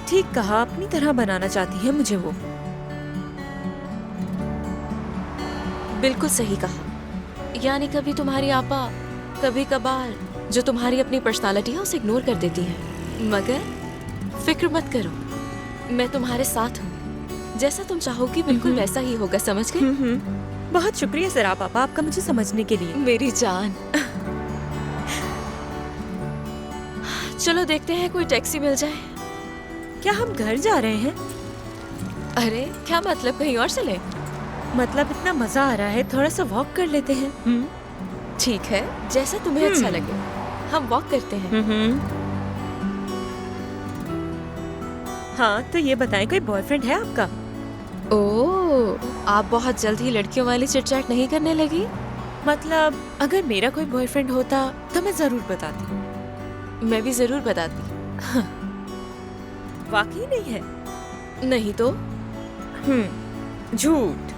ठीक कहा, अपनी तरह बनाना चाहती है मुझे वो।
बिल्कुल सही कहा। यानी कभी तुम्हारी आपा कभी कभार जो तुम्हारी अपनी पर्सनालिटी है उसे इग्नोर कर देती है, मगर फिक्र मत करो, मैं तुम्हारे साथ हूँ। जैसा तुम चाहोगी बिल्कुल वैसा ही होगा, समझ गई?
बहुत शुक्रिया सरा पापा आपका मुझे समझने के लिए।
मेरी जान। चलो देखते हैं कोई टैक्सी मिल जाए।
क्या हम घर जा रहे हैं?
अरे क्या मतलब, कहीं और चले?
मतलब इतना मजा आ रहा है, थोड़ा सा वॉक कर लेते हैं।
ठीक है, जैसा तुम्हें अच्छा लगे, हम वॉक करते हैं।
हाँ तो ये बताएं, कोई बॉयफ्रेंड है आपका?
ओह, आप बहुत जल्द ही लड़कियों वाली चिट-चैट नहीं करने लगी?
मतलब अगर मेरा कोई बॉयफ्रेंड होता तो मैं जरूर बताती।
मैं भी जरूर बताती।
वाकई नहीं है?
नहीं तो?
झूठ।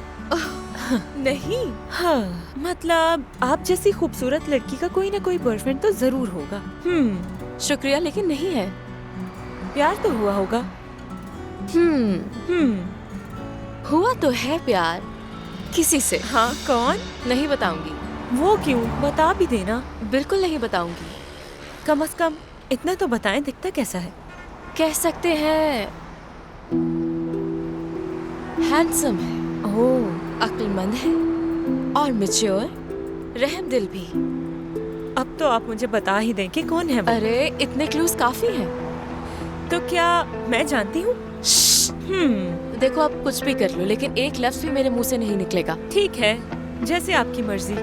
नहीं।
हाँ, मतलब आप जैसी खूबसूरत लड़की का कोई ना कोई बॉयफ्रेंड तो जरूर होगा।
शुक्रिया, लेकिन नहीं है।
प्यार तो हुआ होगा।
हुआ तो है प्यार, किसी से।
हाँ, कौन?
नहीं बताऊंगी।
वो क्यों? बता भी देना।
बिल्कुल नहीं बताऊंगी।
कम से कम इतना तो बताएं, दिखता कैसा है?
कह सकते हैं हैंडसम है, अक्लमंद है और मैच्योर, रहम दिल भी।
अब तो आप मुझे बता ही दें कि कौन है वो।
अरे इतने क्लूज काफी हैं।
तो क्या मैं जानती हूँ?
देखो आप कुछ भी कर लो, लेकिन एक लफ्ज भी मेरे मुंह से नहीं निकलेगा।
ठीक है, जैसे आपकी मर्जी।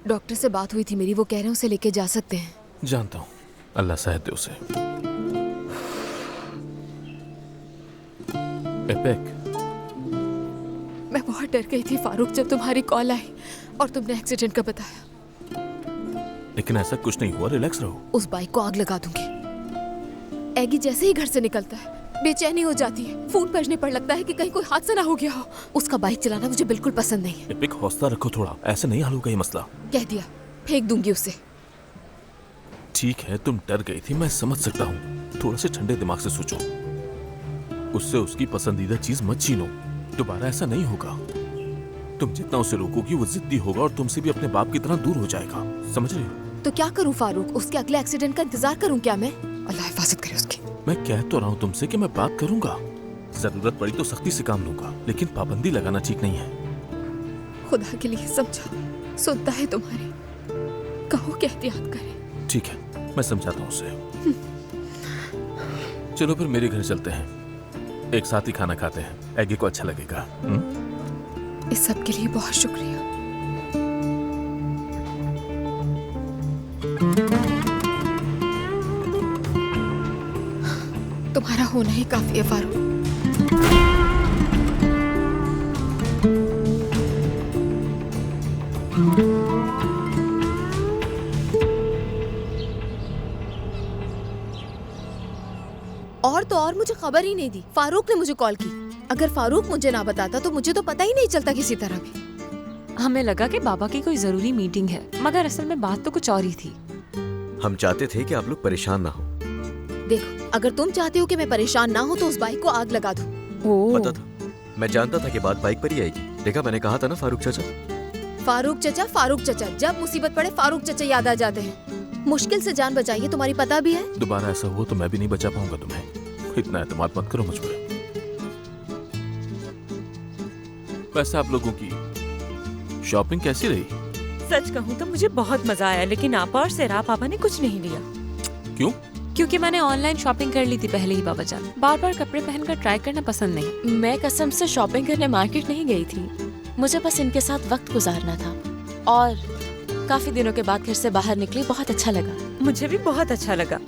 डॉक्टर से बात हुई थी मेरी, वो कह रहे हैं उसे लेके जा सकते हैं।
जानता हूँ, अल्लाह सेहत दे उसे। एपेक,
मैं बहुत डर गई थी फारूक जब तुम्हारी कॉल आई और तुमने एक्सीडेंट का बताया।
लेकिन ऐसा कुछ नहीं हुआ, रिलैक्स रहो।
उस बाइक को आग लगा दूंगी। एगी जैसे ही घर से निकलता है बेचैनी हो जाती है, फोन बजने पर लगता है कि कहीं कोई हादसा ना हो गया हो। उसका बाइक चलाना मुझे बिल्कुल पसंद नहीं है।
एपिक, हौसला रखो थोड़ा, ऐसे नहीं हल होगा ये मसला।
कह दिया, फेंक दूंगी उसे।
ठीक है, तुम डर गई थी, मैं समझ सकता हूँ। थोड़ा से ठंडे दिमाग से सोचो। उससे उसकी पसंदीदा चीज मत छीनो, दोबारा ऐसा नहीं होगा। तुम जितना उसे रोकोगी वो जिद्दी होगा और तुमसे भी अपने बाप की तरह दूर हो जाएगा, समझ रही हो?
तो क्या करूं फारूक, उसके अगले एक्सीडेंट का इंतजार करूं क्या मैं? अल्लाह हिफाजत करे उसकी।
मैं कह तो रहा हूँ तुमसे कि मैं बात करूंगा, जरूरत पड़ी तो सख्ती से काम लूंगा, लेकिन पाबंदी लगाना ठीक नहीं है।
खुदा के लिए समझा, सुनता है तुम्हारी, कहो कि एहतियात करे।
ठीक है, मैं समझाता हूँ उसे। चलो फिर मेरे घर चलते हैं, एक साथ ही खाना खाते हैं, एगी को अच्छा लगेगा।
इस सब के लिए बहुत शुक्रिया। तुम्हारा होना ही काफी है फारूक। और तो और मुझे खबर ही नहीं दी, फारूक ने मुझे कॉल की। अगर फारूक मुझे ना बताता तो मुझे तो पता ही नहीं चलता किसी तरह भी।
हमें लगा कि बाबा की कोई जरूरी मीटिंग है, मगर असल में बात तो कुछ और ही थी।
हम चाहते थे कि आप लोग परेशान ना हो।
देखो, अगर तुम चाहते हो कि मैं परेशान ना हो तो उस बाइक को आग लगा दो।
पता था, मैं जानता था कि बात बाइक पर ही आएगी। देखा, मैंने कहा था ना फारूक चाचा।
फारूक चचा, फारूक चचा, जब मुसीबत पड़े फारूक चचा याद आ जाते हैं। मुश्किल से जान बचाई है, तुम्हारी पता भी है।
दोबारा ऐसा हुआ तो मैं भी नहीं बचा पाऊंगा तुम्हें। इतना एतमाद मत करो मुझ पर। वैसे आप लोगों की शॉपिंग कैसी रही?
सच कहूँ तो मुझे बहुत मजा आया, लेकिन आपा और सेरा पापा ने कुछ नहीं लिया।
क्यों?
क्योंकि मैंने ऑनलाइन शॉपिंग कर ली थी पहले ही बाबा जान। बार बार कपड़े पहनकर ट्राई करना पसंद नहीं।
मैं कसम से शॉपिंग करने मार्केट नहीं गई थी। मुझे बस इनके साथ वक्त गुजारना था और काफी दिनों के बाद घर से बाहर निकली, बहुत अच्छा लगा।
मुझे भी बहुत अच्छा लगा।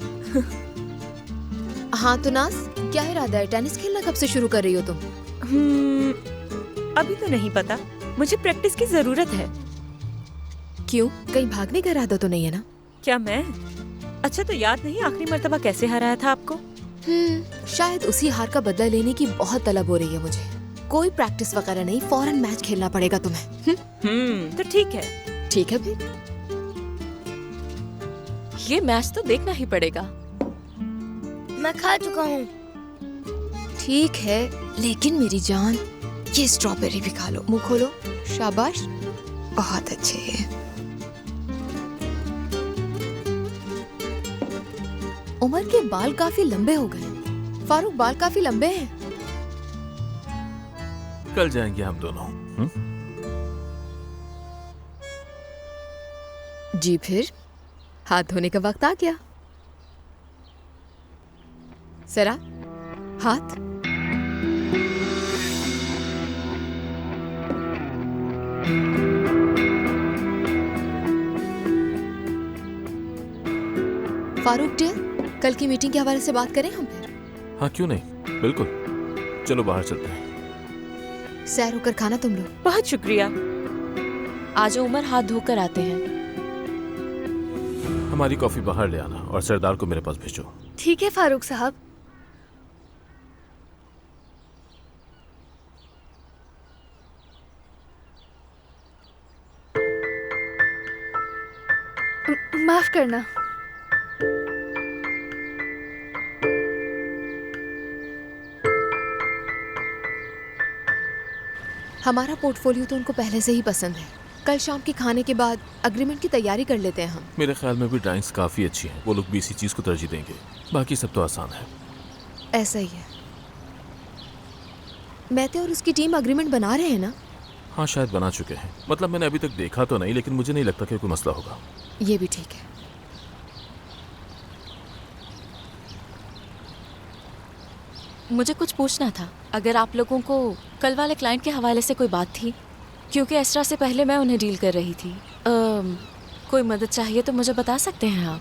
हाँ तो नाज, क्या इरादा है? टेनिस खेलना कब से शुरू कर रही हो तुम?
अभी तो नहीं पता, मुझे प्रैक्टिस की जरूरत है।
क्यों, कहीं भागने का इरादा तो नहीं है ना?
क्या मैं? अच्छा तो याद नहीं आखिरी मर्तबा कैसे हराया था आपको?
शायद उसी हार का बदला लेने की बहुत तलब हो रही है मुझे। कोई प्रैक्टिस वगैरह नहीं, फौरन मैच खेलना पड़ेगा तुम्हें।
तो ठीक है।
ठीक है फिर।
ये मैच तो देखना ही पड़ेगा।
मैं खा चुका हूँ।
ठीक है, लेकिन मेरी जान, ये स्ट्रॉबेरी भी खा लो। मुंह खोलो। शाबाश, बहुत अच्छे है। उमर के बाल काफी लंबे हो गए। फारूक, बाल काफी लंबे हैं।
कल जाएंगे हम दोनों।
जी फिर हाथ धोने का वक्त आ गया। सरा, हाथ। फारूक डियर, कल की मीटिंग के हवाले से बात करें हम फिर?
हाँ क्यों नहीं, बिल्कुल। चलो बाहर चलते हैं।
सैर होकर खाना तुम लोग।
बहुत शुक्रिया।
आज उमर, हाथ धोकर आते हैं।
हमारी कॉफी बाहर ले आना और सरदार को मेरे पास भेजो।
ठीक है फारूक साहब। माफ करना।
हमारा पोर्टफोलियो तो उनको पहले से ही पसंद है। कल शाम के खाने के बाद अग्रीमेंट की तैयारी कर लेते हैं हम।
मेरे ख्याल में भी ड्राइंग्स काफी अच्छी हैं। वो लोग भी इसी चीज को तरजीह देंगे, बाकी सब तो आसान है।
ऐसा ही है। मैते और उसकी टीम अग्रीमेंट बना रहे हैं ना?
हाँ शायद बना चुके हैं। मतलब मैंने अभी तक देखा तो नहीं, लेकिन मुझे नहीं लगता कि कोई मसला होगा।
ये भी ठीक है।
मुझे कुछ पूछना था, अगर आप लोगों को कल वाले क्लाइंट के हवाले से कोई बात थी, क्योंकि एस्ट्रा से पहले मैं उन्हें डील कर रही थी। कोई मदद चाहिए तो मुझे बता सकते हैं आप।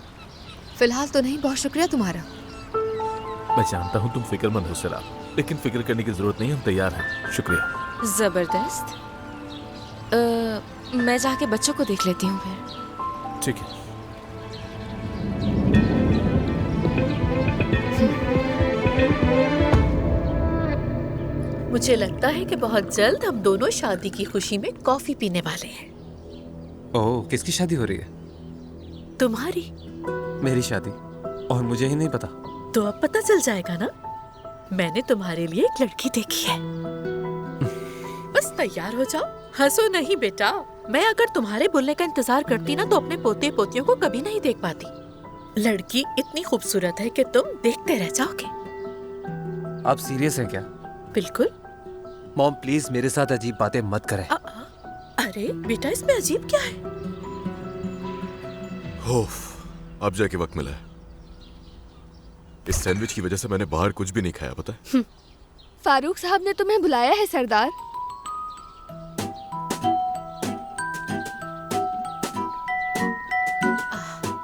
फिलहाल तो नहीं, बहुत शुक्रिया तुम्हारा।
मैं जानता हूँ तुम फिक्रमंद हो सरा, लेकिन फिक्र करने की जरूरत नहीं, हम तैयार हैं। शुक्रिया।
जबरदस्त। मैं जाके बच्चों को देख लेती हूँ फिर।
ठीक है।
मुझे लगता है कि बहुत जल्द हम दोनों शादी की खुशी में कॉफी पीने वाले हैं।
ओह, किसकी शादी हो रही है?
तुम्हारी।
मेरी शादी? और मुझे ही नहीं पता।
तो अब पता चल जाएगा ना। मैंने तुम्हारे लिए एक लड़की देखी है। बस तैयार हो जाओ। हंसो नहीं बेटा। मैं अगर तुम्हारे बोलने का इंतजार करती ना तो अपने पोते पोतियों को कभी नहीं देख पाती। लड़की इतनी खूबसूरत है कि तुम देखते रह जाओगे।
आप सीरियस हैं क्या?
बिल्कुल।
मॉम प्लीज मेरे साथ अजीब बातें मत करें।
अरे बेटा, इसमें अजीब क्या है?
ओफ, अब जाके वक्त मिला है। इस सैंडविच की वजह से मैंने बाहर कुछ भी नहीं खाया, पता है?
फारूक साहब ने तुम्हें बुलाया है सरदार।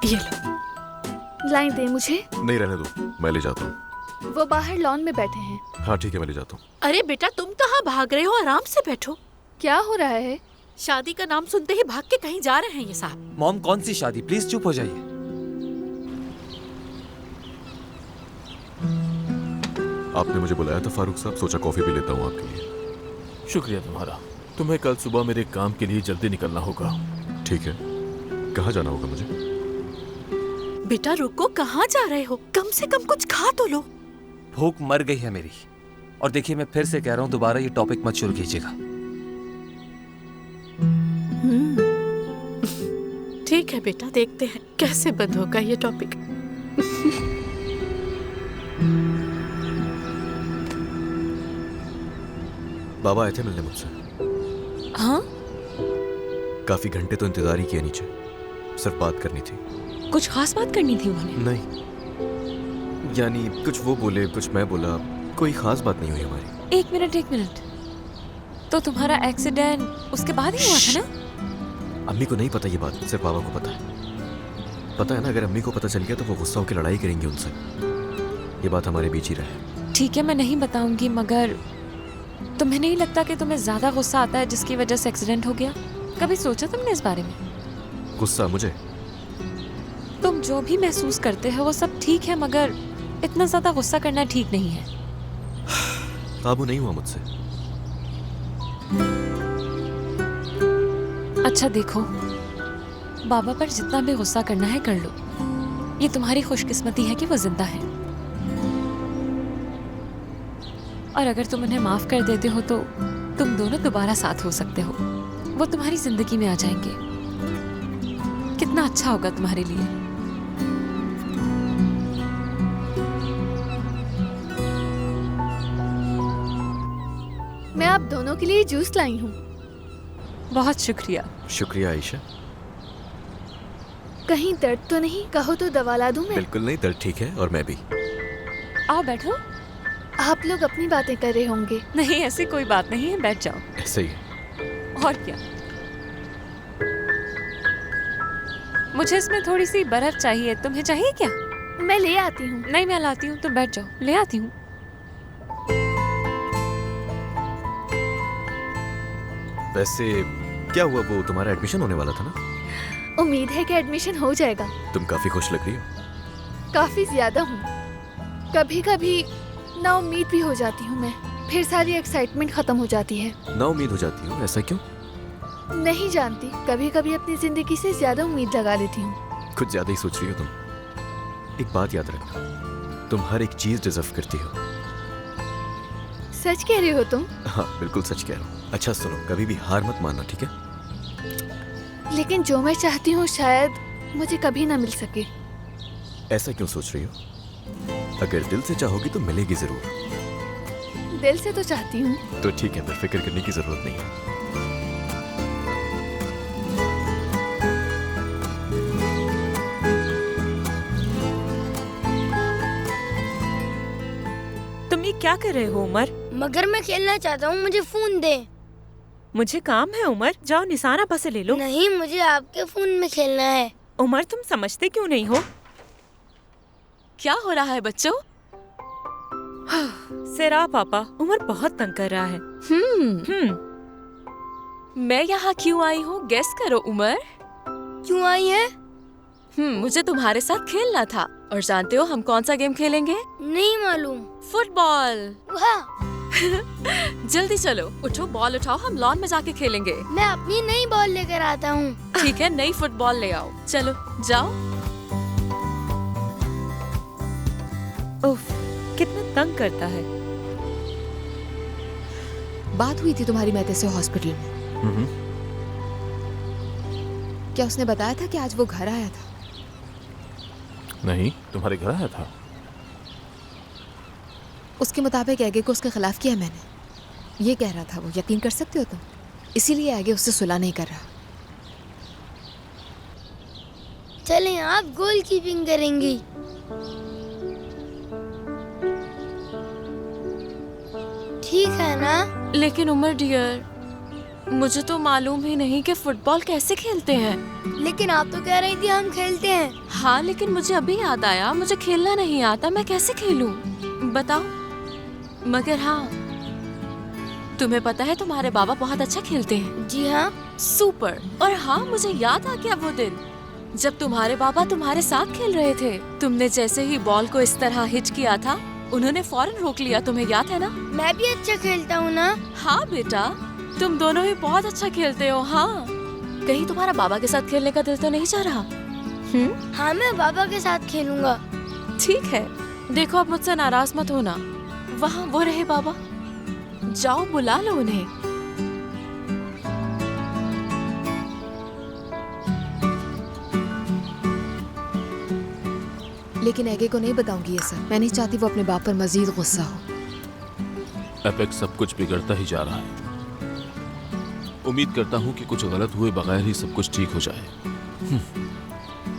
ये लो।
लाइन दे मुझे।
नहीं, रहने दो, मैं ले जाता हूँ।
वो बाहर लॉन में बैठे हैं।
हाँ ठीक है, मैं ले जाता हूँ।
अरे बेटा, तुम कहाँ भाग रहे हो? आराम से बैठो।
क्या हो रहा है?
शादी का नाम सुनते ही भाग के कहीं जा रहे हैं ये साहब।
मॉम कौन सी शादी? प्लीज चुप हो जाइए।
आपने मुझे बुलाया था फारूक साहब, सोचा कॉफी भी लेता हूँ आपके लिए।
शुक्रिया तुम्हारा। तुम्हें कल सुबह मेरे काम के लिए जल्दी निकलना होगा।
ठीक है, कहाँ जाना होगा मुझे?
बेटा रुको, कहाँ जा रहे हो? कम से कम कुछ खा तो लो।
भूख मर गई है मेरी। और देखिए, मैं फिर से कह रहा हूँ, दोबारा ये टॉपिक मत शुरू कीजिएगा।
ठीक है बेटा, देखते हैं कैसे बंद होगा ये टॉपिक।
बाबा आए थे मिलने मुझसे।
हाँ?
काफी घंटे तो इंतजार ही किया नीचे, सिर्फ बात करनी थी।
कुछ खास बात करनी थी उन्होंने?
नहीं, यानी कुछ वो बोले कुछ मैं बोला, कोई खास बात नहीं हुई हमारी।
एक मिनट, तो तुम्हारा एक्सीडेंट उसके बाद ही हुआ था ना?
अम्मी को नहीं पता ये बात, सिर्फ बाबा को पता है। पता है ना, अगर अम्मी को पता चल गया तो वो गुस्सा होकर लड़ाई करेंगी उनसे। ये बात हमारे बीच ही रहे।
ठीक है, मैं नहीं बताऊंगी, मगर तुम्हें नहीं लगता कि तुम्हें ज्यादा गुस्सा आता है जिसकी वजह से एक्सीडेंट हो गया? कभी सोचा तुमने इस बारे में?
गुस्सा मुझे?
तुम जो भी महसूस करते हो वो सब ठीक है, मगर इतना ज्यादा गुस्सा करना ठीक नहीं है।
काबू नहीं हुआ मुझसे।
अच्छा देखो, बाबा पर जितना भी गुस्सा करना है कर लो। ये तुम्हारी खुशकिस्मती है कि वो जिंदा है, और अगर तुम उन्हें माफ कर देते हो तो तुम दोनों दोबारा साथ हो सकते हो। वो तुम्हारी जिंदगी में आ जाएंगे। कितना अच्छा होगा तुम्हारे लिए।
मैं आप दोनों के लिए जूस लाई हूँ।
बहुत शुक्रिया।
शुक्रिया आयशा।
कहीं दर्द तो नहीं? कहो तो दवा ला दूं मैं?
बिल्कुल नहीं, दर्द ठीक है, और मैं भी।
आओ बैठो।
आप लोग अपनी बातें कर रहे होंगे।
नहीं, ऐसी कोई बात नहीं है, बैठ जाओ।
ऐसे ही।
और क्या, मुझे इसमें थोड़ी सी बर्फ चाहिए, तुम्हें चाहिए क्या?
मैं ले आती हूँ।
नहीं, मैं लाती हूँ, तुम बैठ जाओ, ले आती हूँ।
वैसे क्या हुआ, वो तुम्हारा एडमिशन होने वाला था ना?
उम्मीद है कि एडमिशन हो जाएगा।
तुम काफी खुश लग रही हो।
काफी ज्यादा हूँ। कभी कभी ना उम्मीद भी हो जाती हूँ मैं, फिर सारी एक्साइटमेंट खत्म हो जाती है।
ना उम्मीद हो जाती हो, ऐसा क्यों?
नहीं जानती, कभी कभी अपनी जिंदगी से ज्यादा उम्मीद लगा लेती हूँ।
कुछ ज्यादा ही सोच रही हो तुम। एक बात याद रखना, तुम हर एक चीज डिजर्व करती हो।
सच कह रहे हो तुम?
हाँ, बिल्कुल सच कह रहा हूँ। अच्छा सुनो, कभी भी हार मत मानना, ठीक है?
लेकिन जो मैं चाहती हूँ शायद मुझे कभी ना मिल सके।
ऐसा क्यों सोच रही हो? अगर दिल से चाहोगी तो मिलेगी जरूर।
दिल से तो चाहती हूँ।
तो ठीक है, फिर फिक्र करने की जरूरत नहीं है।
तुम ये क्या कर रहे हो उमर?
मगर मैं खेलना चाहता हूँ, मुझे फोन दे।
मुझे काम है उमर, जाओ निशाना पास से ले लो।
नहीं, मुझे आपके फोन में खेलना है।
उमर, तुम समझते क्यों नहीं हो?
क्या हो रहा है बच्चों?
सेरा पापा, उमर बहुत तंग कर रहा है।
मैं यहाँ क्यों आई हूँ, गेस करो उमर।
क्यों आई है?
मुझे तुम्हारे साथ खेलना था, और जानते हो हम कौन सा गेम खेलेंगे?
नहीं मालूम।
फुटबॉल।
वाह।
जल्दी चलो, उठो, बॉल उठाओ, हम लॉन में जाके खेलेंगे।
मैं अपनी नई बॉल लेकर आता हूँ।
ठीक है, नई फुटबॉल ले आओ। चलो जाओ।
उफ, कितना तंग करता है।
बात हुई थी तुम्हारी मैते से हॉस्पिटल में? क्या उसने बताया था कि आज वो घर आया था?
नहीं, तुम्हारे घर आया था।
उसके मुताबिक एगे को उसके खिलाफ किया मैंने, ये कह रहा था वो। यकीन कर सकते हो तुम? इसीलिए एगे उससे सुलह नहीं कर रहा।
चलें, आप गोल कीपिंग करेंगी। ठीक है ना?
लेकिन उमर डियर, मुझे तो मालूम ही नहीं कि फुटबॉल कैसे खेलते हैं।
लेकिन आप तो कह रही थी हम खेलते हैं।
हाँ, लेकिन मुझे अभी याद आया, मुझे खेलना नहीं आता, मैं कैसे खेलूं? बताओ। मगर हाँ, तुम्हें पता है तुम्हारे बाबा बहुत अच्छा खेलते हैं।
जी हाँ।
सुपर। और हाँ, मुझे याद आ गया वो दिन जब तुम्हारे बाबा तुम्हारे साथ खेल रहे थे। तुमने जैसे ही बॉल को इस तरह हिट किया था, उन्होंने फौरन रोक लिया। तुम्हें याद है ना?
मैं भी अच्छा खेलता हूँ ना?
हाँ बेटा, तुम दोनों ही बहुत अच्छा खेलते हो। हाँ, कहीं तुम्हारा बाबा के साथ खेलने का दिल तो नहीं चाह रहा?
हाँ, मैं बाबा के साथ खेलूंगा।
ठीक है, देखो अब मुझसे नाराज मत होना। वहाँ वो रहे बाबा, जाओ बुला लो उन्हें।
लेकिन एगे को नहीं बताऊंगी ये सब। मैं नहीं चाहती वो अपने बाप पर मजीद गुस्सा हो।
एपेक्स सब कुछ बिगड़ता ही जा रहा है। उम्मीद करता हूँ कि कुछ गलत हुए बगैर ही सब कुछ ठीक हो जाए।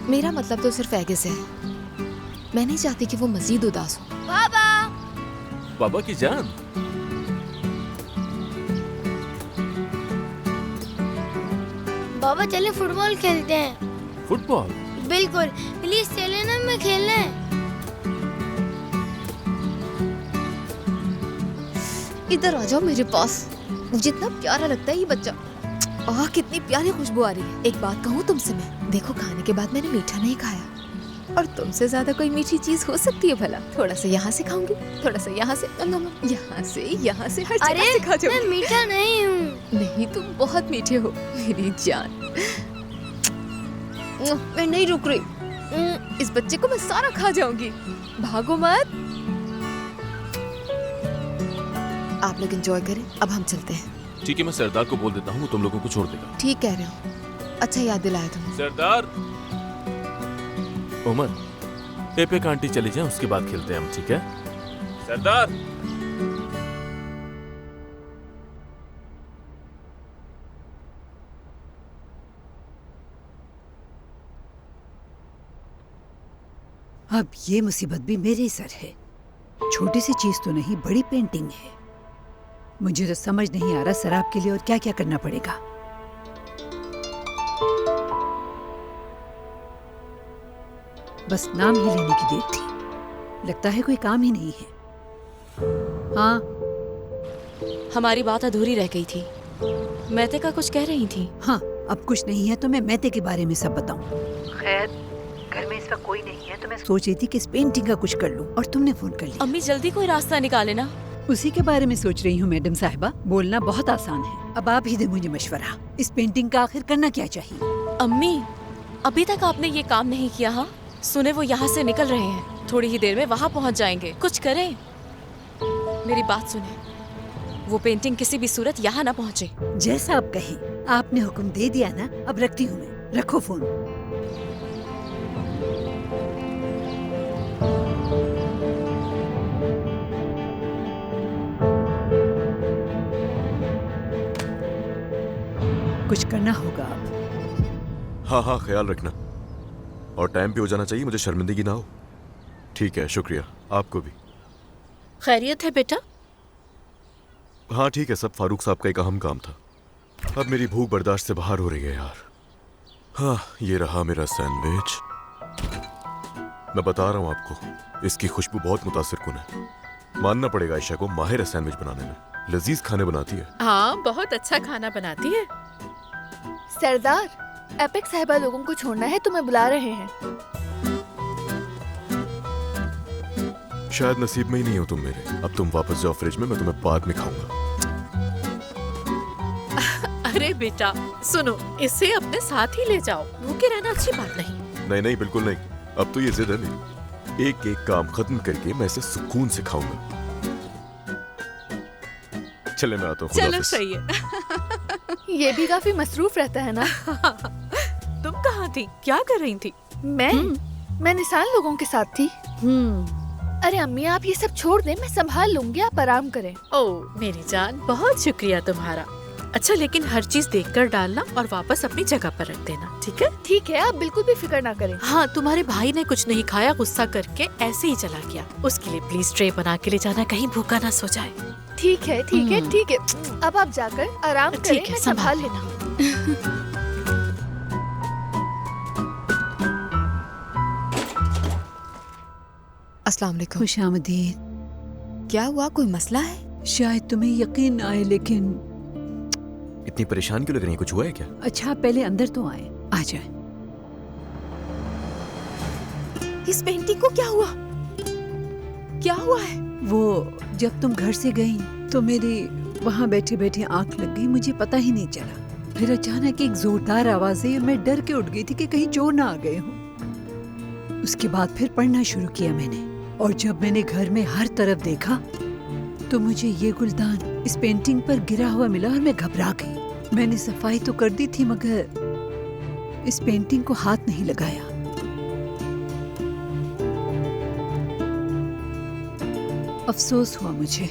मेरा मतलब तो सिर्फ एगे से है। मैं नहीं चाहती कि वो मजीद उदास हो।
बाबा
बाबा की जान।
बाबा चले फुटबॉल खेलते हैं।
फुटबॉल?
बिल्कुल, प्लीज चले ना, मैं खेलना है।
इधर आ जाओ मेरे पास। जितना प्यारा लगता है ये बच्चा। आह, कितनी प्यारी खुशबू आ रही है। एक बात कहूँ तुमसे मैं, देखो खाने के बाद मैंने मीठा नहीं खाया, और तुमसे ज्यादा कोई मीठी चीज हो सकती है भला? थोड़ा सा यहाँ से खाऊंगी, थोड़ा सा यहाँ से, यहाँ से हर जगह से खा जाऊंगी।
मैं मीठा नहीं हूँ।
नहीं, तुम बहुत मीठे हो मेरी जान। मैं नहीं रुक रही। इस बच्चे को मैं सारा खा जाऊंगी। भागो मत। आप लोग एंजॉय करें, अब हम चलते हैं।
ठीक है, मैं सरदार को बोल देता हूँ, तुम लोगों को छोड़ देगा।
ठीक कह रहे हो। अच्छा याद दिलाया तुम।
सरदार। उमर, एपेक आंटी चली जाए, उसके बाद खेलते हैं हम, ठीक है? सरदार।
अब ये मुसीबत भी मेरे सर है। छोटी सी चीज तो नहीं, बड़ी पेंटिंग है। मुझे तो समझ नहीं आ रहा सराब के लिए और क्या क्या करना पड़ेगा। बस नाम ही लेने की देर थी। लगता है कोई काम ही नहीं है। हाँ,
हमारी बात अधूरी रह गई थी। मैते का कुछ कह रही थी।
हाँ, अब कुछ नहीं है तो मैं मैते के बारे में सब बताऊं। खैर, घर में इस वक्त कोई नहीं है तो मैं सोच रही थी कि इस पेंटिंग का कुछ कर लूं, और तुमने फोन कर लिया।
अम्मी जल्दी कोई रास्ता निकाले ना।
उसी के बारे में सोच रही हूँ मैडम साहिबा। बोलना बहुत आसान है, अब आप ही दे मुझे मशवरा। इस पेंटिंग का आखिर करना क्या चाहिए?
अम्मी, अभी तक आपने ये काम नहीं किया। हाँ, सुने वो यहाँ से निकल रहे हैं, थोड़ी ही देर में वहाँ पहुँच जाएंगे। कुछ करें। मेरी बात सुने, वो पेंटिंग किसी भी सूरत यहाँ ना पहुँचे।
जैसा आप कहें। आपने हुक्म दे दिया ना, अब रखती हूँ मैं। रखो फोन। कुछ करना होगा अब।
हाँ हाँ, ख्याल रखना, और टाइम पे हो जाना चाहिए, मुझे शर्मिंदगी ना हो। ठीक है, शुक्रिया। आपको भी।
खैरियत है बेटा?
हाँ ठीक है, सब फारूक साहब का एक अहम काम था। अब मेरी भूख बर्दाश्त से बाहर हो रही है यार। हाँ, ये रहा मेरा सैंडविच। मैं बता रहा हूँ आपको, इसकी खुशबू बहुत मुतासिर कुन है। मानना पड़ेगा आयशा को, माहिर है सैंडविच बनाने में। लजीज खाने बनाती है।
हाँ, बहुत अच्छा खाना बनाती है।
सरदार, एपेक साहिबा लोगों को छोड़ना है, तुम्हें बुला रहे हैं।
शायद नसीब में ही नहीं हो तुम मेरे। अब तुम वापस जाओ फ्रिज में, मैं तुम्हें बाद में खाऊंगा।
अरे बेटा सुनो, इसे अपने साथ ही ले जाओ। भूखे रहना अच्छी बात नहीं।
नहीं नहीं, बिल्कुल नहीं। अब तो ये जिद है मेरी। एक एक काम खत्म करके मैं इसे सुकून से खाऊंगा। चले, मैं आता हूँ।
चलो सही है।
ये भी काफी मसरूफ रहता है ना।
तुम कहाँ थी? क्या कर रही थी?
मैं निशान लोगों के साथ थी। अरे अम्मी, आप ये सब छोड़ दें, मैं संभाल लूंगी, आप आराम करें।
ओह मेरी जान, बहुत शुक्रिया तुम्हारा। अच्छा, लेकिन हर चीज देखकर डालना और वापस अपनी जगह पर रख देना, ठीक है?
ठीक है, आप बिल्कुल भी फिक्र ना करें।
हाँ, तुम्हारे भाई ने कुछ नहीं खाया, गुस्सा करके ऐसे ही चला गया। उसके लिए प्लीज ट्रे बना के ले जाना, कहीं भूखा ना सो जाए।
ठीक है ठीक है ठीक है। अब आप जाकर आराम करें,
ठीक है,
मैं संभाल लेना।
अस्सलाम वालेकुम।
खुशामदीद।
क्या हुआ, कोई मसला है?
शायद तुम्हें यकीन न आए, लेकिन
इतनी परेशान क्यों लग रही है? कुछ हुआ है क्या?
अच्छा, पहले अंदर तो आए। आ जाए।
इस पेंटिंग को क्या हुआ? क्या हुआ है?
वो जब तुम घर से गई तो मेरी वहाँ बैठे बैठे आंख लग गई, मुझे पता ही नहीं चला। फिर अचानक एक जोरदार आवाज आई और मैं डर के उठ गई थी कि कहीं चोर ना आ गए हों। उसके बाद फिर पढ़ना शुरू किया मैंने, और जब मैंने घर में हर तरफ देखा तो मुझे ये गुलदान इस पेंटिंग पर गिरा हुआ मिला और मैं घबरा गई। मैंने सफाई तो कर दी थी, मगर इस पेंटिंग को हाथ नहीं लगाया। अफसोस हुआ मुझे।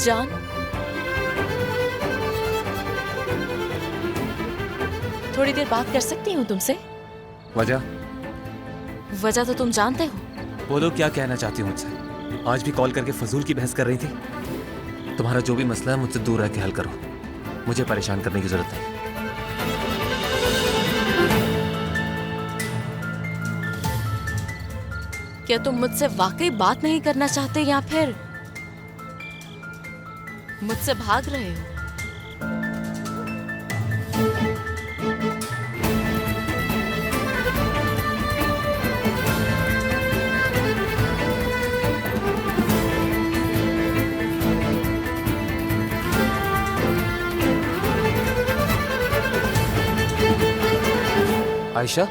जान, थोड़ी देर बात कर सकती हूँ तुमसे?
वजह?
वजह तो तुम जानते हो।
बोलो क्या कहना चाहती हो मुझसे? आज भी कॉल करके फजूल की बहस कर रही थी। तुम्हारा जो भी मसला है मुझसे दूर रह के हल करो, मुझे परेशान करने की जरूरत नहीं।
क्या तुम मुझसे वाकई बात नहीं करना चाहते या फिर मुझसे भाग रहे हो?
आयशा,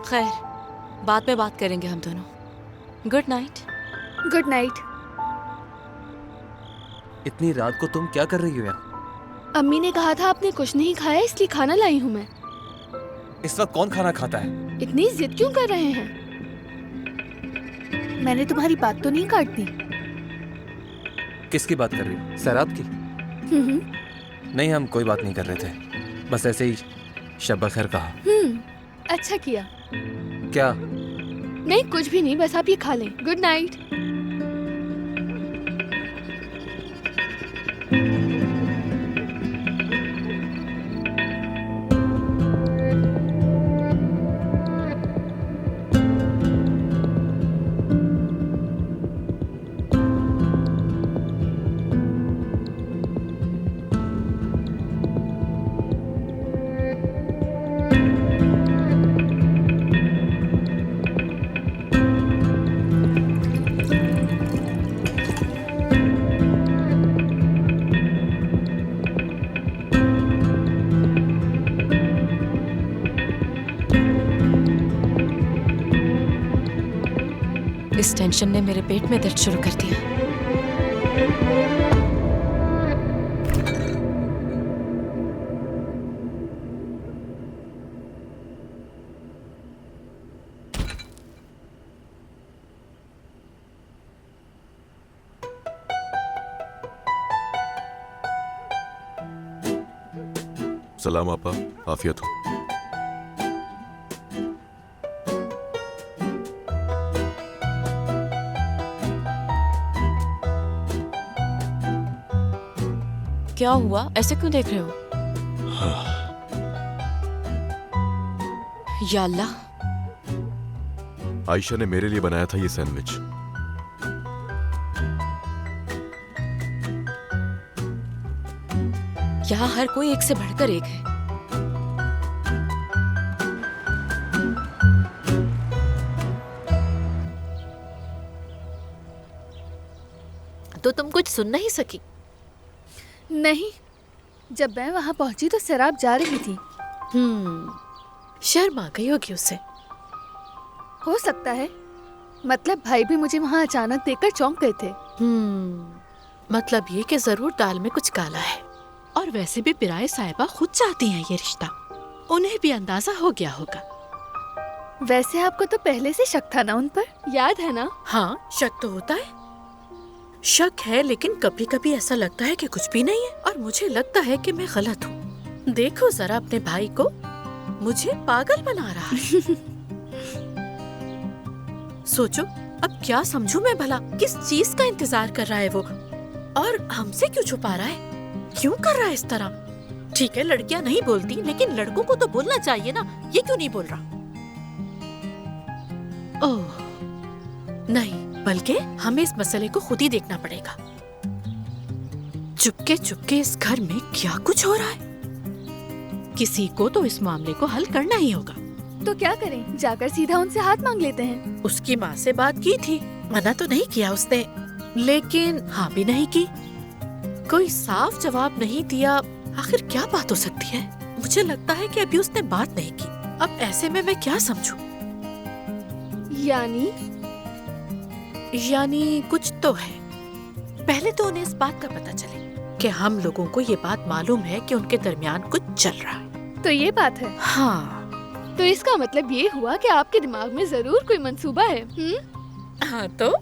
खैर, बाद में बात करेंगे हम दोनों। Good night.
Good night.
इतनी रात को तुम क्या कर रही हो यहाँ?
अम्मी ने कहा था आपने कुछ नहीं खाया इसलिए खाना लाई हूँ मैं।
इस वक्त कौन खाना खाता है?
इतनी जिद क्यों कर रहे हैं? मैंने तुम्हारी बात तो नहीं काट दी।
किसकी बात कर रही हो? सैराब की? नहीं, हम कोई बात नहीं कर रहे थे, बस ऐसे ही शब खैर कहा।
अच्छा किया।
क्या?
नहीं कुछ भी नहीं, बस आप ये खा लें। Good night.
इस टेंशन ने मेरे पेट में दर्द शुरू कर दिया।
सलाम आपा, आफियत हो।
क्या हुआ? ऐसे क्यों देख रहे हो? या अल्लाह,
आयशा ने मेरे लिए बनाया था ये सैंडविच।
यहाँ हर कोई एक से बढ़कर एक है।
तो तुम कुछ सुन नहीं सकी?
नहीं, जब मैं वहाँ पहुँची तो शराब जा रही थी।
शर्म आ गई होगी उसे।
हो सकता है, मतलब भाई भी मुझे वहाँ अचानक देखकर चौंक गए थे।
मतलब ये कि जरूर दाल में कुछ काला है। और वैसे भी पिराए साहिबा खुद चाहती हैं ये रिश्ता, उन्हें भी अंदाजा हो गया होगा।
वैसे आपको तो पहले से शक था ना उन पर, याद है ना?
हाँ, शक तो होता है, शक है, लेकिन कभी कभी ऐसा लगता है कि कुछ भी नहीं है और मुझे लगता है कि मैं गलत हूँ। देखो जरा अपने भाई को, मुझे पागल बना रहा है। सोचो अब क्या समझूं मैं भला, किस चीज का इंतजार कर रहा है वो, और हमसे क्यों छुपा रहा है, क्यों कर रहा है इस तरह? ठीक है लड़कियां नहीं बोलती, लेकिन लड़कों को तो बोलना चाहिए ना, ये क्यों नहीं बोल रहा? ओह नहीं, बल्कि हमें इस मसले को खुद ही देखना पड़ेगा। चुपके चुपके इस घर में क्या कुछ हो रहा है, किसी को तो इस मामले को हल करना ही होगा।
तो क्या करें, जाकर सीधा उनसे हाथ मांग लेते हैं।
उसकी माँ से बात की थी, मना तो नहीं किया उसने, लेकिन हाँ भी नहीं की, कोई साफ जवाब नहीं दिया। आखिर क्या बात हो सकती है? मुझे लगता है कि अभी उसने बात नहीं की। अब ऐसे में मैं क्या समझूं? यानी कुछ तो है। पहले तो उन्हें इस बात का पता चले कि हम लोगों को ये बात मालूम है कि उनके दरमियान कुछ चल रहा है।
तो ये बात है?
हाँ।
तो इसका मतलब ये हुआ कि आपके दिमाग में जरूर कोई मंसूबा है।
हाँ तो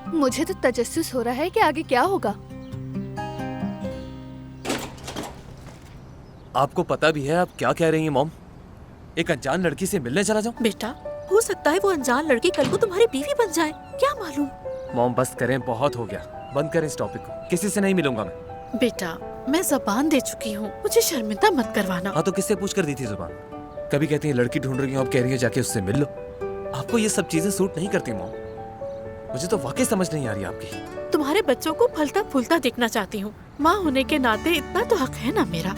मुझे तो तजस्सुस हो रहा है कि आगे क्या होगा।
आपको पता भी है आप क्या कह रही हैं मॉम? एक अनजान लड़की से मिलने चला जाऊं?
बेटा हो सकता है वो अनजान लड़की कल को तुम्हारी बीवी बन जाए, क्या मालूम।
मॉम बस करें, बहुत हो गया, बंद करें इस टॉपिक को, किसी से नहीं मिलूंगा मैं।
बेटा मैं ज़बान दे चुकी हूँ, मुझे शर्मिंदा मत करवाना।
हाँ तो किससे पूछ कर दी थी जुबान? कभी कहती है लड़की ढूंढ रही हूँ, अब कह रही है जाके उससे मिल लो। आपको ये सब चीजें सूट नहीं करती मॉम, मुझे तो वाकई समझ नहीं आ रही आपकी।
तुम्हारे बच्चों को फलता फूलता देखना चाहती हूँ, माँ होने के नाते इतना तो हक है ना मेरा।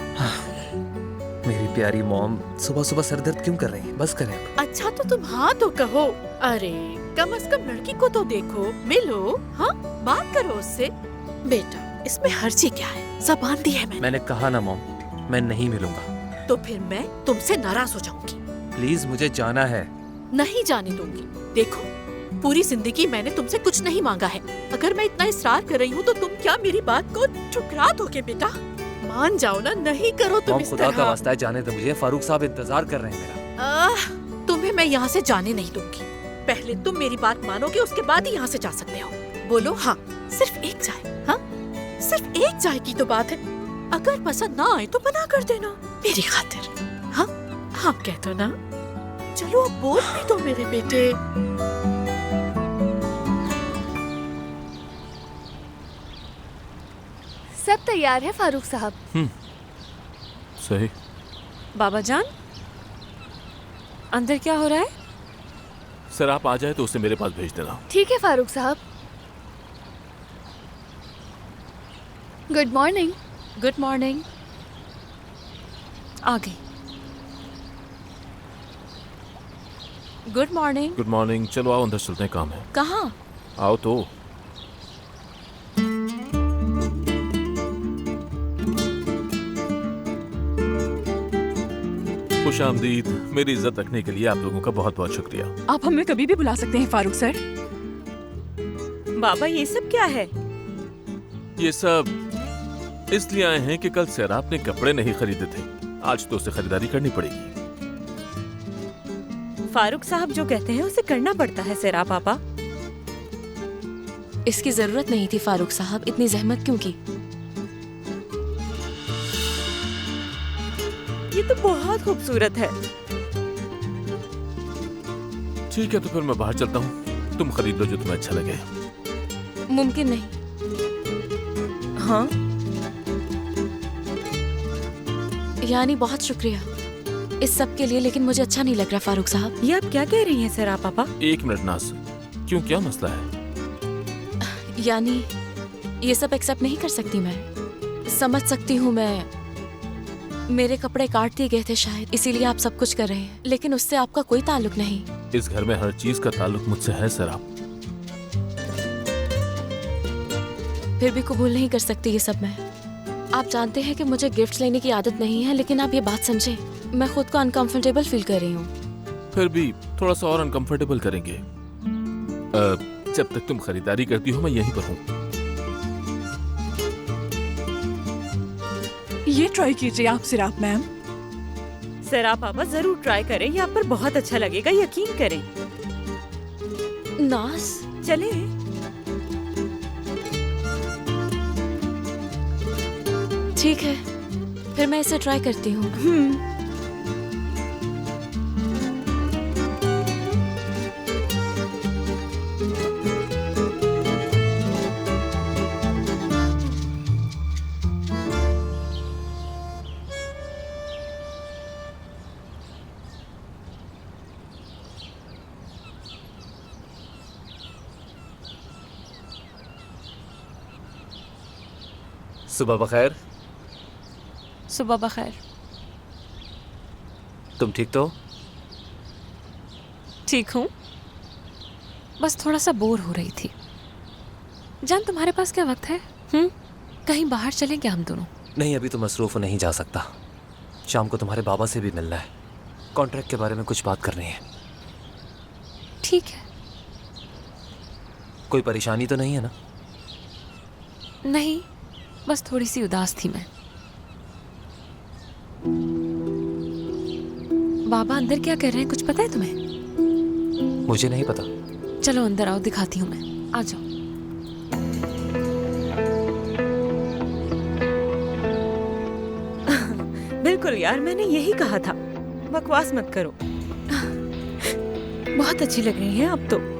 मेरी प्यारी मॉम, सुबह सुबह सर दर्द क्यों कर रही है? बस करें।
अच्छा तो तुम हाँ तो कहो। अरे कम से कम लड़की को तो देखो, मिलो, हाँ बात करो उससे। बेटा इसमें हर्जी क्या है, ज़बान दी है
मैंने कहा ना मॉम, मैं नहीं मिलूंगा।
तो फिर मैं तुमसे नाराज हो जाऊंगी।
प्लीज मुझे जाना है।
नहीं जाने दूंगी। देखो पूरी जिंदगी मैंने तुमसे कुछ नहीं मांगा है, अगर मैं इतना इसरार कर रही हूँ तो तुम क्या मेरी बात को ठुकरा दोगे? बेटा मान जाओ ना, नहीं करो तुम इस
खुदा
तरह।
का वास्ता है, जाने दो मुझे, फारूक साहब इंतजार कर रहे हैं मेरा।
तुम्हें मैं यहाँ से जाने नहीं दूंगी। पहले तुम मेरी बात मानोगे, उसके बाद ही यहाँ से जा सकते हो। बोलो हाँ, सिर्फ एक चाय। हाँ सिर्फ एक चाय की तो बात है, अगर पसंद ना आए तो मना कर देना मेरी खातिर। हाँ हाँ कह दो ना। चलो अब बोल भी दो मेरे बेटे।
सब तैयार है फारूक साहब।
सही।
बाबा जान अंदर क्या हो रहा है?
सर आप आ जाए तो उसे मेरे पास भेज देना।
ठीक है फारूक साहब। Good morning.
Good morning.
आ गई।
Good morning.
Good morning. चलो आओ अंदर चलते हैं, काम है।
कहाँ?
आओ तो। खुशामदीद। मेरी इज्जत रखने के लिए आप लोगों का बहुत बहुत शुक्रिया।
आप हमें कभी भी बुला सकते हैं फारूक सर।
बाबा ये सब क्या है?
ये सब इसलिए आए हैं कि कल सैराब ने कपड़े नहीं खरीदे थे, आज तो उसे खरीदारी करनी पड़ेगी।
फारूक साहब जो कहते हैं उसे करना पड़ता है सैराब पापा।
इसकी जरूरत नहीं थी फारूक साहब, इतनी जहमत क्यों की?
ये तो बहुत खूबसूरत है।
ठीक है तो फिर मैं बाहर चलता हूँ, तुम खरीद लो जो तुम्हें अच्छा लगे।
मुमकिन नहीं।
हाँ
यानी बहुत शुक्रिया इस सब के लिए, लेकिन मुझे अच्छा नहीं लग रहा फारूक साहब।
ये आप क्या कह रही हैं सैराब पापा?
एक मिनट नाज, क्यों क्या मसला है?
यानी ये सब एक्सेप्ट नहीं कर सकती मैं। समझ सकती हूँ मैं, मेरे कपड़े काट दिए गए थे शायद, इसीलिए आप सब कुछ कर रहे हैं, लेकिन उससे आपका कोई ताल्लुक नहीं।
इस घर में हर चीज का ताल्लुक मुझसे है सैराब।
फिर भी कबूल नहीं कर सकती ये सब मैं। आप जानते हैं कि मुझे गिफ्ट्स लेने की आदत नहीं है, लेकिन आप ये बात समझे, मैं खुद को अनकंफर्टेबल फील कर रही हूँ।
फिर भी थोड़ा सा और अनकंफर्टेबल करेंगे। जब तक तुम खरीदारी करती हो मैं यहीं पर हूँ।
ये ट्राई कीजिए आप सिराप मैम।
सैराब पापा जरूर ट्राई करें, ये आप पर बहुत अच्छा लगेगा, यकीन करें।
नाज
चले।
ठीक है, फिर मैं इसे ट्राई करती हूँ।
सुबह बखैर।
सुबह बखैर।
तुम ठीक तो?
ठीक हूँ, बस थोड़ा सा बोर हो रही थी। जान, तुम्हारे पास क्या वक्त है? कहीं बाहर चलें क्या हम दोनों?
नहीं, अभी तो मसरूफ नहीं जा सकता। शाम को तुम्हारे बाबा से भी मिलना है, कॉन्ट्रैक्ट के बारे में कुछ बात करनी है।
ठीक है।
कोई परेशानी तो नहीं है ना?
नहीं, बस थोड़ी सी उदास थी मैं। बाबा अंदर क्या कर रहे हैं, कुछ पता है तुम्हें?
मुझे नहीं पता।
चलो अंदर आओ, दिखाती हूँ मैं। आ जाओ।
बिल्कुल यार, मैंने यही कहा था, बकवास मत करो। बहुत अच्छी लग रही हैं अब तो।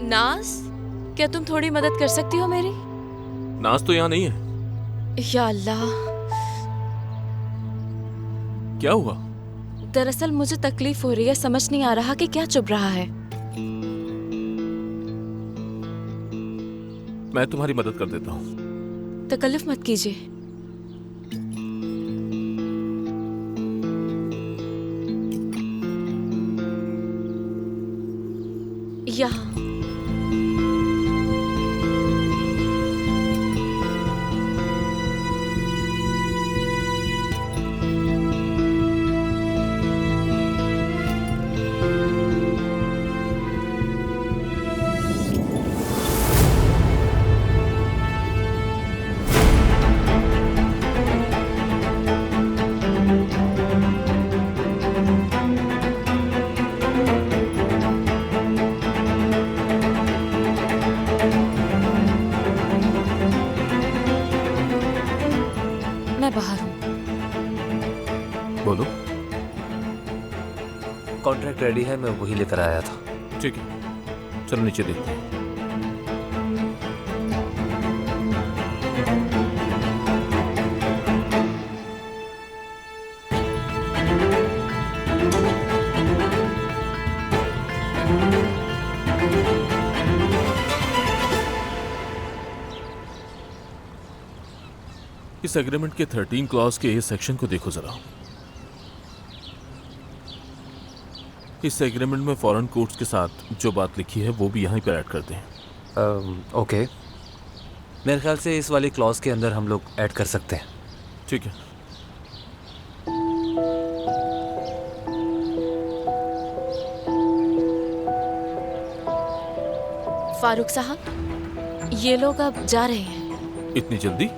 नाज, क्या तुम थोड़ी मदद कर सकती हो मेरी?
नाज तो यहाँ नहीं है।
या अल्लाह,
क्या हुआ?
दरअसल मुझे तकलीफ हो रही है, समझ नहीं आ रहा कि क्या चुभ रहा है।
मैं तुम्हारी मदद कर देता हूँ।
तकल्लुफ मत कीजिए। यहाँ
मैं बाहर हूँ।
बोलो।
कॉन्ट्रैक्ट रेडी है, मैं वही लेकर आया था।
ठीक है, चलो नीचे देखते हैं। इस एग्रीमेंट के 13 क्लॉज के ए सेक्शन को देखो जरा। इस एग्रीमेंट में फॉरेन कोर्ट्स के साथ जो बात लिखी है वो भी यहाँ पर ऐड करते हैं।
ओके, मेरे ख्याल से इस वाली क्लॉज के अंदर हम लोग ऐड कर सकते हैं।
ठीक है।
फारूक साहब, ये लोग अब जा रहे हैं।
इतनी जल्दी?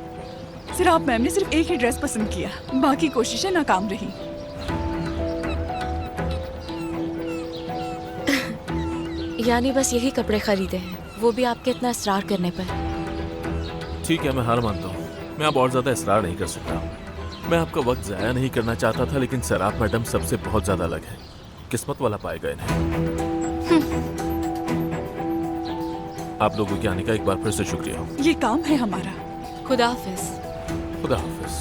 सिराप मैम ने सिर्फ एक ही ड्रेस पसंद किया, बाकी कोशिशें नाकाम रही।
यानी बस यही कपड़े खरीदे हैं, वो भी आपके इतना इसरार करने पर।
ठीक है, मैं हार मानता हूँ। मैं अब और ज्यादा इसरार नहीं कर सकता। मैं आपका वक्त जाया नहीं करना चाहता था, लेकिन सराफ मैडम सबसे बहुत ज्यादा अलग है। किस्मत वाला पाएगा इन्हें। आप लोगों के आने का एक बार फिर से शुक्रिया।
ये काम है हमारा।
खुदा हाफिज।
खुदा हाफिज।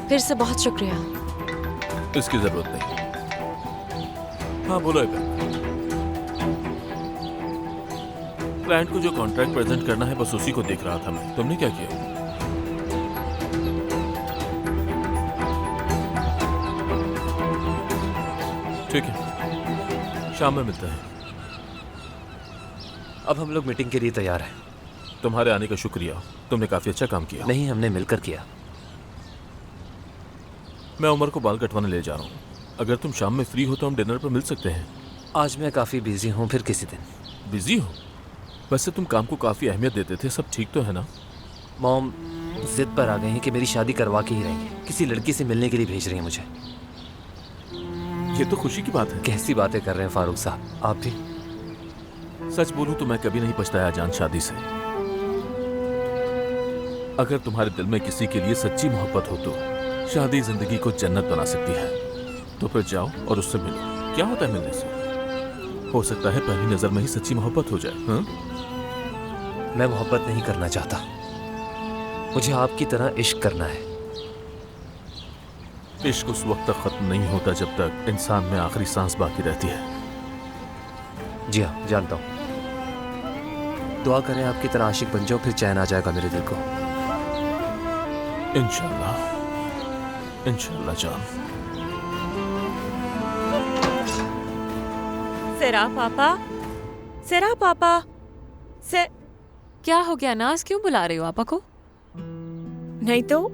फिर से बहुत शुक्रिया।
इसकी जरूरत नहीं। हाँ बोलो। क्लाइंट को जो कॉन्ट्रैक्ट प्रेजेंट करना है बस उसी को देख रहा था मैं। तुमने क्या किया? ठीक है, शाम में मिलते हैं।
अब हम लोग मीटिंग के लिए तैयार हैं।
तुम्हारे आने का शुक्रिया, तुमने काफी अच्छा काम किया।
नहीं, हमने मिलकर किया।
मैं उमर को बाल कटवाने ले जा रहा हूँ। अगर तुम शाम में फ्री हो तो हम डिनर पर मिल सकते हैं।
आज मैं काफी बिजी हूँ, फिर किसी दिन।
बिजी हो? वैसे तुम काम को काफी अहमियत देते थे, सब ठीक तो है ना?
मॉम जिद पर आ गई हैं कि मेरी शादी करवा के ही रहेंगे। किसी लड़की से मिलने के लिए भेज रही हैं मुझे।
ये तो खुशी की बात है।
कैसी बातें कर रहे हैं फारूक साहब, आप भी।
सच बोलूं तो मैं कभी नहीं पछताया जान शादी से। अगर तुम्हारे दिल में किसी के लिए सच्ची मोहब्बत हो तो शादी जिंदगी को जन्नत बना सकती है। तो फिर जाओ और उससे मिलो। क्या होता है मिलने से? हो सकता है पहली नजर में ही सच्ची मोहब्बत हो जाए। हाँ?
मैं मोहब्बत नहीं करना चाहता, मुझे आपकी तरह इश्क करना है।
इश्क उस वक्त तक खत्म नहीं होता जब तक इंसान में आखिरी सांस बाकी रहती है।
जी हाँ, जानता हूँ। दुआ करें आपकी तरह आशिक बन जाओ, फिर चैन आ जाएगा मेरे दिल को।
इंशाल्लाह, इंशाल्लाह जान।
सेरा पापा, सेरा पापा,
क्या हो गया नाज, क्यों बुला रहे हो आपा को?
नहीं तो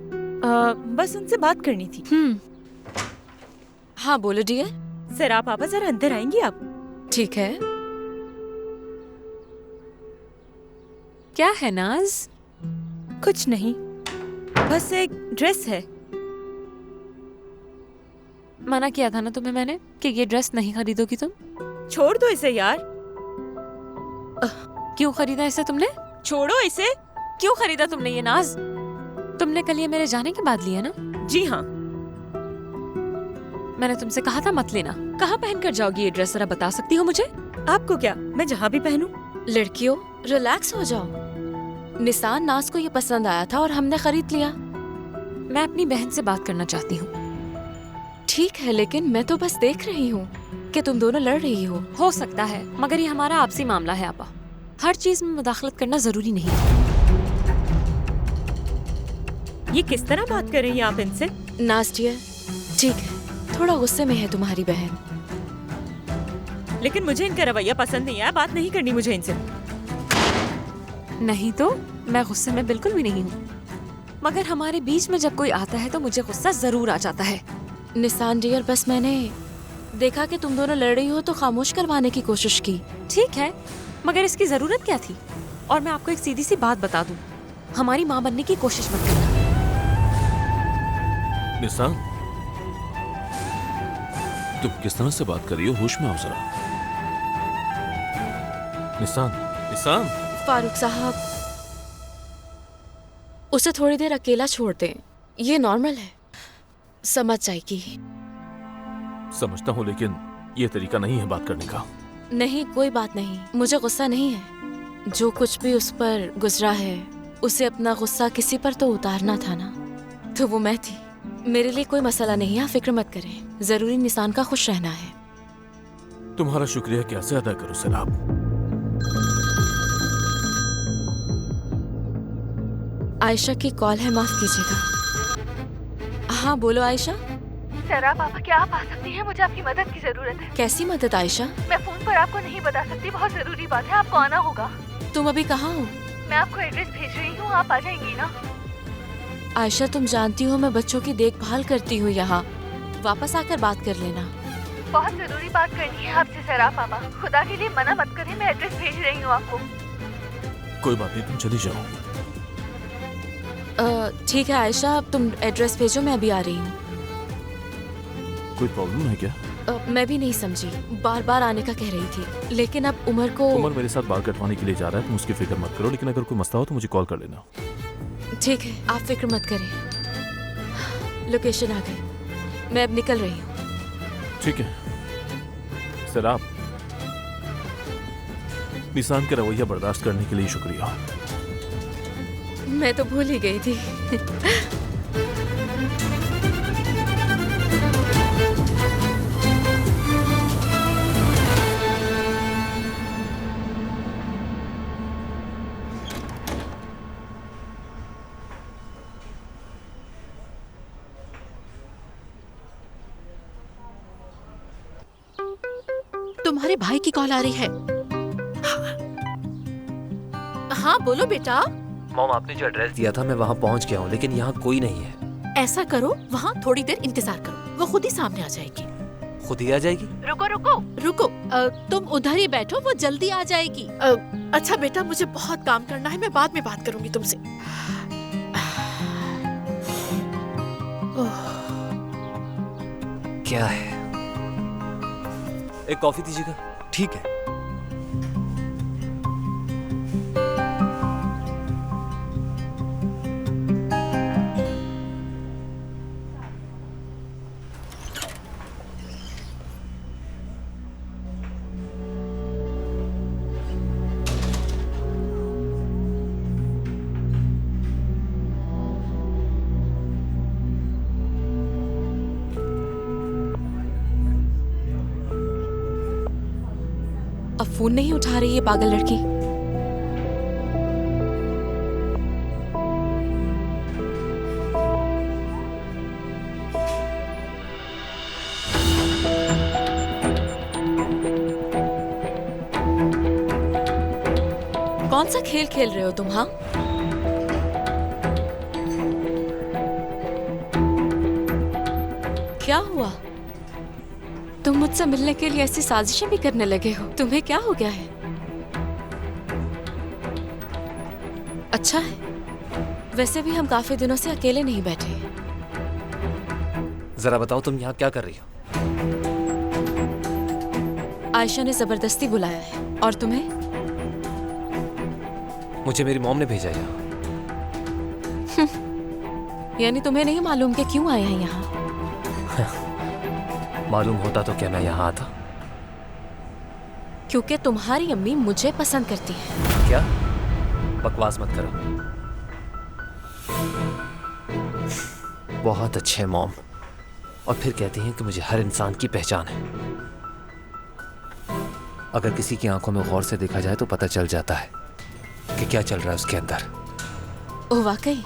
बस उनसे बात करनी थी।
हाँ बोलो डियर।
सेरा पापा जरा अंदर आएंगी आप?
ठीक है।
क्या है नाज?
कुछ नहीं, बस एक ड्रेस है।
मना किया था ना तुम्हें मैंने कि ये ड्रेस नहीं खरीदोगी तुम।
छोड़ दो इसे यार।
क्यों खरीदा इसे तुमने?
छोड़ो इसे।
क्यों खरीदा तुमने ये नाज? तुमने कल ये मेरे जाने के बाद लिया ना?
जी हाँ।
मैंने तुमसे कहा था मत लेना। कहाँ पहनकर जाओगी ये ड्रेस, जरा बता सकती हो मुझे?
आपको क्या, मैं जहाँ भी पहनूं।
लड़कियों रिलैक्स हो जाओ। निसान नाज को ये पसंद आया था और हमने खरीद लिया।
मैं अपनी बहन से बात करना चाहती हूँ।
ठीक है, लेकिन मैं तो बस देख रही हूँ कि तुम दोनों लड़ रही हो।
हो सकता है, मगर ये हमारा आपसी मामला है आपा। हर चीज में मुदाखलत करना जरूरी नहीं।
ये किस तरह बात कर रही हैं आप इनसे?
नाज़िया, ठीक है, थोड़ा गुस्से में है तुम्हारी बहन।
लेकिन मुझे इनका रवैया पसंद नहीं आया। बात नहीं करनी मुझे इनसे।
नहीं तो मैं गुस्से में बिल्कुल भी नहीं हूँ, मगर हमारे बीच में जब कोई आता है तो मुझे गुस्सा जरूर आ जाता है।
निसान डियर, बस मैंने देखा कि तुम दोनों लड़ रही हो तो खामोश करवाने की कोशिश की।
ठीक है, मगर इसकी जरूरत क्या थी? और मैं आपको एक सीधी सी बात बता दूं, हमारी माँ बनने की कोशिश मत करना।
निसान, तुम किस तरह से बात कर रही हो? होश में आओ जरा। Nissan, Nissan.
फारूक साहब, उसे थोड़ी देर अकेला छोड़ दें, ये नॉर्मल है, समझ जाएगी।
समझता हूँ, लेकिन ये तरीका नहीं है बात करने का।
नहीं, कोई बात नहीं, मुझे गुस्सा नहीं है। जो कुछ भी उस पर गुजरा है, उसे अपना गुस्सा किसी पर तो उतारना था ना, तो वो मैं थी। मेरे लिए कोई मसला नहीं है, फिक्र मत करें। जरूरी निसान का खुश रहना है।
तुम्हारा शुक्रिया कैसे अदा करूं सराब?
आयशा की कॉल है, माफ कीजिएगा। हाँ बोलो आयशा।
सरा पापा, क्या आप आ सकती हैं? मुझे आपकी मदद की जरूरत है।
कैसी मदद आयशा?
मैं फोन पर आपको नहीं बता सकती, बहुत जरूरी बात है, आपको आना होगा।
तुम अभी कहाँ हो?
मैं आपको एड्रेस भेज रही हूँ, आप आ जाएंगी ना?
आयशा, तुम जानती हो मैं बच्चों की देखभाल करती हूँ यहाँ, वापस आकर बात कर लेना।
बहुत जरूरी बात करनी है आपसे सरा पापा, खुदा के लिए मना मत करें, मैं एड्रेस भेज रही हूँ आपको।
कोई बात नहीं, तुम चली जाओ।
ठीक है आयशा, तुम एड्रेस भेजो, मैं अभी आ रही हूँ।
कोई प्रॉब्लम है क्या?
मैं भी नहीं समझी, बार बार आने का कह रही थी, लेकिन अब उमर को।
उमर मेरे साथ बाल कटवाने के लिए जा रहा है, तुम उसकी फिक्र मत करो, लेकिन अगर कोई मसला हो तो मुझे कॉल कर लेना।
ठीक है, आप फिक्र मत करें। लोकेशन आ गई, मैं अब निकल रही हूँ।
ठीक है सराब, निसान का रवैया बर्दाश्त करने के लिए शुक्रिया।
मैं तो भूल ही गई थी।
तुम्हारे भाई की कॉल आ रही है। हाँ बोलो बेटा।
मॉम, आपने जो एड्रेस दिया था मैं वहाँ पहुँच गया हूँ, लेकिन यहाँ कोई नहीं है।
ऐसा करो, वहाँ थोड़ी देर इंतजार करो, वो खुद ही सामने आ जाएगी।
खुद ही आ जाएगी?
रुको रुको रुको, तुम उधर ही बैठो, वो जल्दी आ जाएगी। अच्छा बेटा, मुझे बहुत काम करना है, मैं बाद में बात करूंगी तुमसे।
क्या है? एक कॉफी दीजिएगा।
ठीक है।
अब फोन नहीं उठा रही है पागल लड़की। कौन सा खेल खेल रहे हो तुम? हाँ, क्या हुआ? तुम मुझसे मिलने के लिए ऐसी साजिशें भी करने लगे हो? तुम्हें क्या हो गया है? अच्छा है, वैसे भी हम काफी दिनों से अकेले नहीं बैठे।
जरा बताओ तुम यहाँ क्या कर रही हो?
आयशा ने जबरदस्ती बुलाया है। और तुम्हें?
मुझे मेरी मॉम ने भेजा यहाँ।
यानी तुम्हें नहीं मालूम कि क्यों आए हैं यहाँ?
मालूम होता तो क्या मैं यहाँ आता?
क्योंकि तुम्हारी अम्मी मुझे पसंद करती है।
क्या? बकवास मत करो। बहुत अच्छे मॉम, और फिर कहती हैं कि मुझे हर इंसान की पहचान है। अगर किसी की आंखों में गौर से देखा जाए तो पता चल जाता है कि क्या चल रहा है उसके अंदर।
ओह वाकई?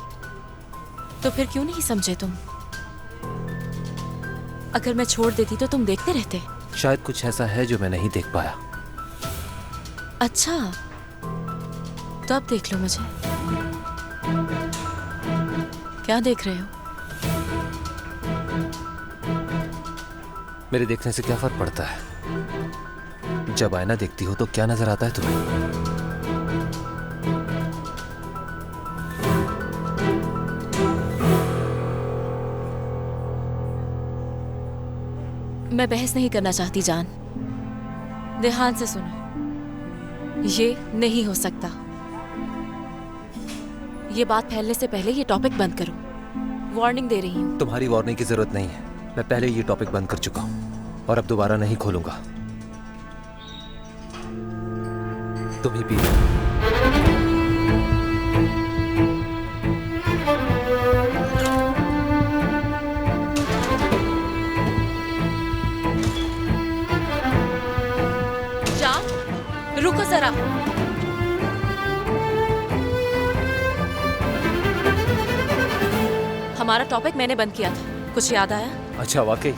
तो फिर क्यों नहीं समझे तुम? अगर मैं छोड़ देती तो तुम देखते रहते।
शायद कुछ ऐसा है जो मैं नहीं देख पाया।
अच्छा, तो अब देख लो मुझे। क्या देख रहे हो?
मेरे देखने से क्या फर्क पड़ता है? जब आईना देखती हो तो क्या नजर आता है तुम्हें?
मैं बहस नहीं करना चाहती जान। ध्यान से सुनो, ये नहीं हो सकता। ये बात फैलने से पहले ये टॉपिक बंद करो। वार्निंग दे रही हूँ।
तुम्हारी वार्निंग की जरूरत नहीं है। मैं पहले ये टॉपिक बंद कर चुका हूँ और अब दोबारा नहीं खोलूंगा। तुम ही पी लो।
रुको जरा। हमारा टॉपिक मैंने बंद किया था, कुछ याद आया?
अच्छा वाकई?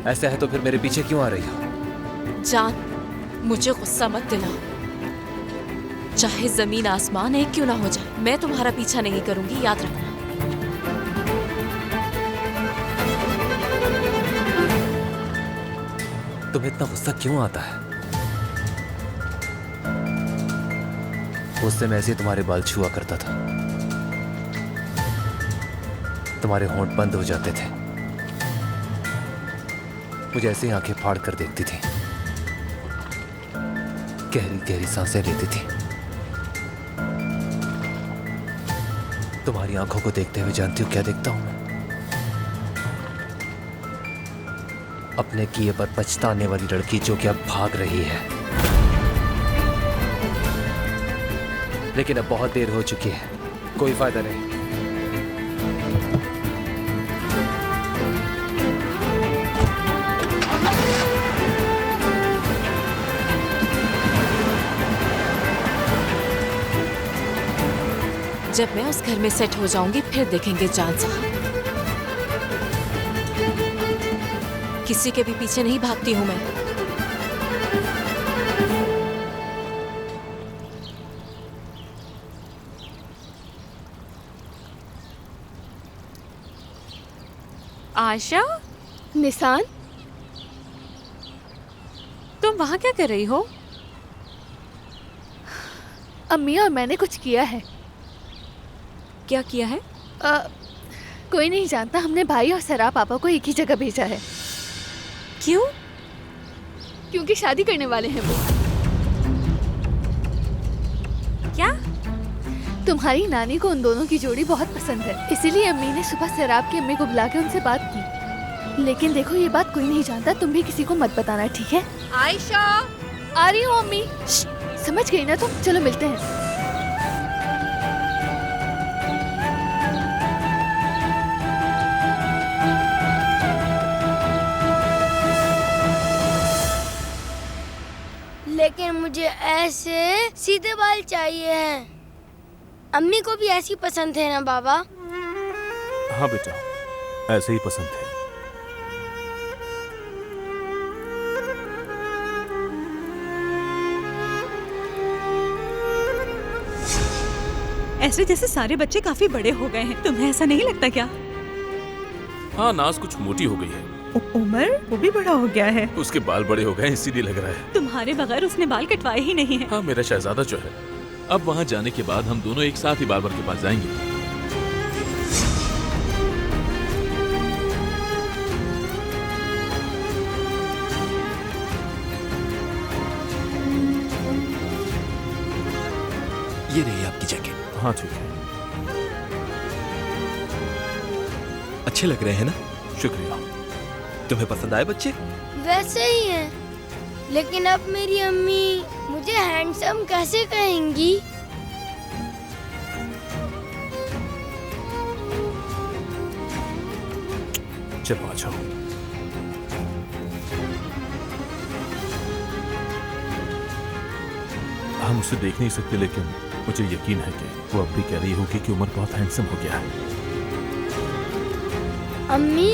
ऐसा है तो फिर मेरे पीछे क्यों आ रही हो?
जान, मुझे गुस्सा मत दिलाओ। चाहे जमीन आसमान एक क्यों ना हो जाए, मैं तुम्हारा पीछा नहीं करूंगी, याद रखना।
तुम्हें इतना गुस्सा क्यों आता है? गुस्से में ऐसे तुम्हारे बाल छुआ करता था, तुम्हारे होंठ बंद हो जाते थे, मुझे ऐसे ही आंखें फाड़ कर देखती थी, गहरी गहरी सांसें लेती थी। तुम्हारी आंखों को देखते हुए जानती हो क्या देखता हूं मैं? अपने किए पर पछताने वाली लड़की जो कि अब भाग रही है। लेकिन अब बहुत देर हो चुकी है, कोई फायदा नहीं।
जब मैं उस घर में सेट हो जाऊंगी फिर देखेंगे जान साहब। किसी के भी पीछे नहीं भागती हूं मैं।
आयशा,
निसान,
तुम वहाँ क्या कर रही हो?
अम्मी और मैंने कुछ किया है।
क्या किया है?
कोई नहीं जानता। हमने भाई और सरा पापा को एक ही जगह भेजा है।
क्यों?
क्योंकि शादी करने वाले हैं वो।
क्या?
तुम्हारी नानी को उन दोनों की जोड़ी बहुत पसंद है, इसीलिए अम्मी ने सुबह सराब की अम्मी को बुला के उनसे बात की। लेकिन देखो, ये बात कोई नहीं जानता, तुम भी किसी को मत बताना, ठीक है?
आयशा,
आ रही हूँ अम्मी। समझ गई ना तुम? चलो मिलते हैं।
लेकिन मुझे ऐसे सीधे बाल चाहिए हैं। अम्मी को भी ऐसी पसंद है ना बाबा?
हाँ बेटा, ऐसे ही पसंद है।
ऐसे जैसे सारे बच्चे काफी बड़े हो गए हैं। तुम्हें ऐसा नहीं लगता क्या?
हाँ, नाज कुछ मोटी हो गई है।
उमर वो भी बड़ा हो गया है।
उसके बाल बड़े हो गए इसीलिए लग रहा है।
तुम्हारे बगैर उसने बाल कटवाए ही नहीं है।
हाँ, मेरा शहजादा जो है। अब वहाँ जाने के बाद हम दोनों एक साथ ही बार्बर के पास जाएंगे।
ये रही आपकी जैकेट।
हाँ ठीक है।
अच्छे लग रहे हैं ना?
शुक्रिया।
तुम्हें पसंद आए बच्चे?
वैसे ही हैं। लेकिन अब मेरी अम्मी मुझे हैंडसम कैसे कहेंगी?
चलो आ जाओ। हम उसे देख नहीं सकते, लेकिन मुझे यकीन है कि वो अब भी कह रही होगी कि उमर बहुत हैंडसम हो गया है।
अम्मी,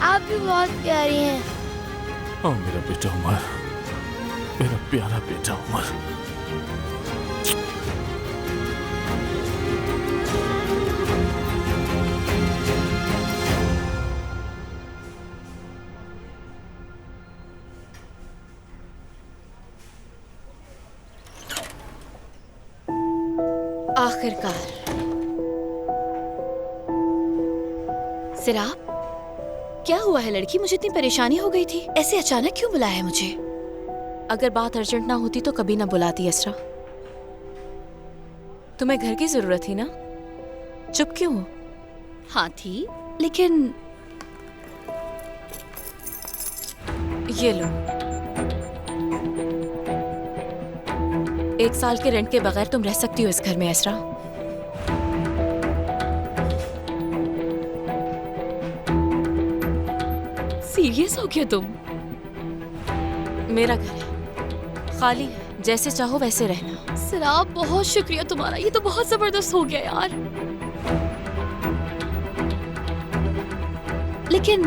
आप भी बहुत प्यारी हैं।
ओह मेरा बेटा उमर, मेरा प्यारा बेटा उमर।
आखिरकार सिराब, क्या हुआ है लड़की? मुझे इतनी परेशानी हो गई थी। ऐसे अचानक क्यों बुलाया है मुझे? अगर बात अर्जेंट ना होती तो कभी ना बुलाती असरा। तुम्हें घर की जरूरत थी ना? चुप क्यों हो? हाँ थी, लेकिन ये लो। 1 साल के रेंट के बगैर तुम रह सकती हो इस घर में असरा। सीरियस हो क्या तुम? मेरा घर है, खाली है, जैसे चाहो वैसे रहना।
सिराब, बहुत शुक्रिया तुम्हारा, ये तो बहुत जबरदस्त हो गया यार। लेकिन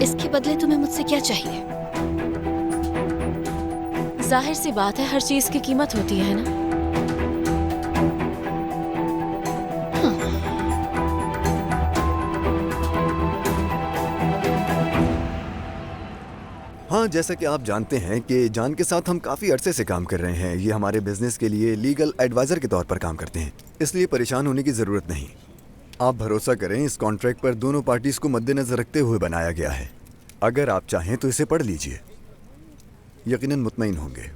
इसके बदले तुम्हें मुझसे क्या चाहिए?
जाहिर सी बात है, हर चीज की कीमत होती है ना।
हाँ, जैसा कि आप जानते हैं कि जान के साथ हम काफ़ी अरसे से काम कर रहे हैं। ये हमारे बिजनेस के लिए लीगल एडवाइज़र के तौर पर काम करते हैं, इसलिए परेशान होने की ज़रूरत नहीं। आप भरोसा करें, इस कॉन्ट्रैक्ट पर दोनों पार्टीज को मद्देनजर रखते हुए बनाया गया है। अगर आप चाहें तो इसे पढ़ लीजिए, यकीनन मुतमईन होंगे।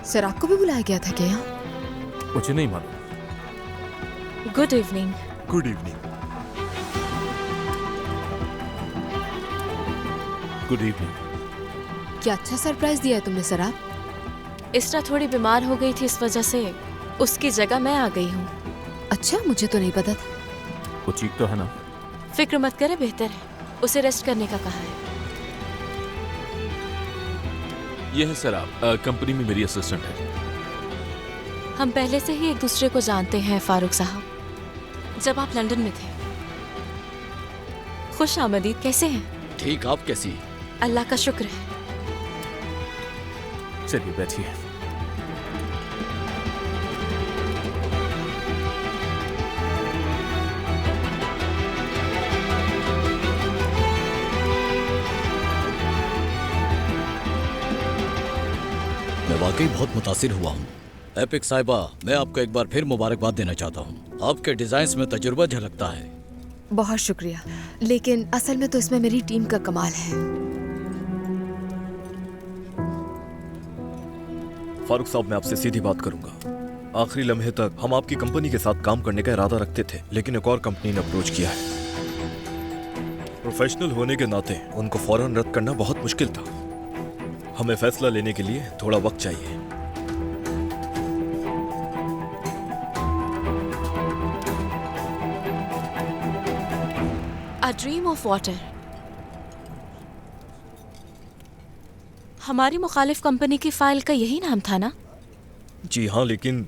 सर, आपको भी बुलाया गया था क्या यहाँ?
मुझे नहीं मालूम।
Good evening.
Good evening.
Good evening.
क्या अच्छा सरप्राइज दिया है तुमने सर आप?
इसरा थोड़ी बीमार हो गई थी, इस वजह से उसकी जगह मैं आ गई हूँ।
अच्छा, मुझे तो नहीं पता था।
वो ठीक तो है ना?
फिक्र मत करे, बेहतर है। उसे रेस्ट करने का कहा है।
ये है सैराब, कंपनी में मेरी असिस्टेंट है।
हम पहले से ही एक दूसरे को जानते हैं फारूक साहब, जब आप लंदन में थे। खुश आमदीद, कैसे हैं?
ठीक, आप कैसी?
अल्लाह का शुक्र है।
चलिए बैठिए।
मैं वाकई बहुत मुतासिर हुआ हूँ। एपिक साहिबा, मैं आपको एक बार फिर मुबारकबाद देना चाहता हूँ। आपके डिजाइन्स में तजुर्बा झलकता है।
बहुत शुक्रिया, लेकिन असल में तो इसमें मेरी टीम का कमाल है।
फारूक साहब, मैं आपसे सीधी बात करूंगा। आखिरी लम्हे तक हम आपकी कंपनी के साथ काम करने का इरादा रखते थे, लेकिन एक और कंपनी ने अप्रोच किया है। प्रोफेशनल होने के नाते उनको फौरन रद्द करना बहुत मुश्किल था। हमें फैसला लेने के लिए थोड़ा वक्त चाहिए।
A Dream of Water हमारी मुखालिफ कंपनी की फाइल का यही नाम था ना?
जी हाँ, लेकिन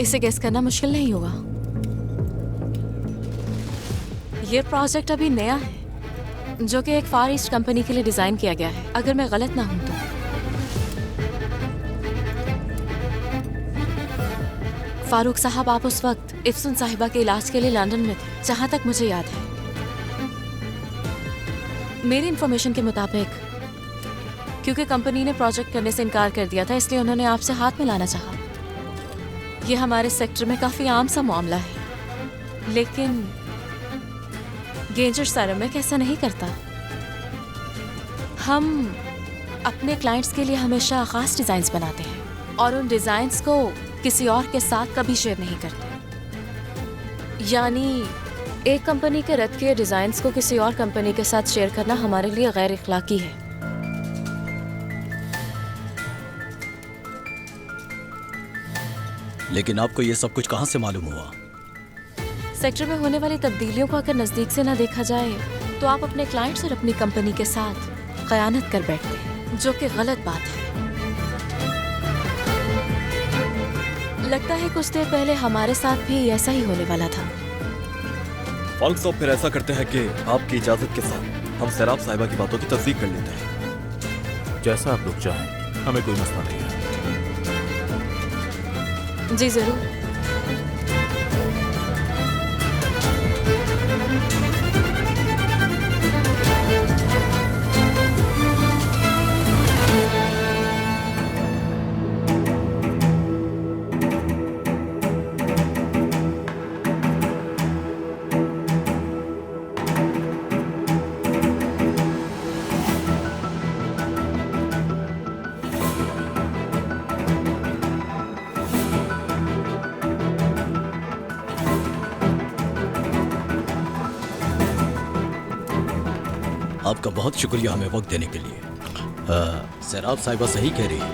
इसे गेस करना मुश्किल नहीं होगा। ये प्रोजेक्ट अभी नया है, जो कि एक फार ईस्ट कंपनी के लिए डिजाइन किया गया है, अगर मैं गलत ना हूं तो। फारूक साहब, आप उस वक्त इफ्सून साहिबा के इलाज के लिए लंदन में थे, जहां तक मुझे याद है। मेरी इंफॉर्मेशन के मुताबिक क्योंकि कंपनी ने प्रोजेक्ट करने से इनकार कर दिया था, इसलिए उन्होंने आपसे हाथ मिलाना चाहा। यह हमारे सेक्टर में काफी आम सा मामला है, लेकिन गेंजर सेरामिक ऐसा नहीं करता। हम अपने क्लाइंट्स के लिए हमेशा खास डिजाइन्स बनाते हैं और उन डिजाइन्स को किसी और के साथ कभी शेयर नहीं करते। यानी एक कंपनी के रद्द किए डिजाइन्स को किसी और कंपनी के साथ शेयर करना हमारे लिए गैर इखलाकी है।
लेकिन आपको ये सब कुछ कहाँ से मालूम हुआ?
सेक्टर में होने वाली तब्दीलियों को अगर नजदीक से ना देखा जाए तो आप अपने क्लाइंट्स और अपनी कंपनी के साथ खयानत कर बैठते हैं, जो कि गलत बात है। लगता है कुछ देर पहले हमारे साथ भी ऐसा ही होने वाला था।
फारूक साहब, फिर ऐसा करते हैं कि आपकी इजाजत के साथ हम सैराब साहिबा की बातों की तस्दीक कर लेते हैं।
जैसा आप लोग चाहें, हमें कोई मसला नहीं है।
जी जरूर।
आपका बहुत शुक्रिया हमें वक्त देने के लिए। सैराब साहिबा सही कह रही है।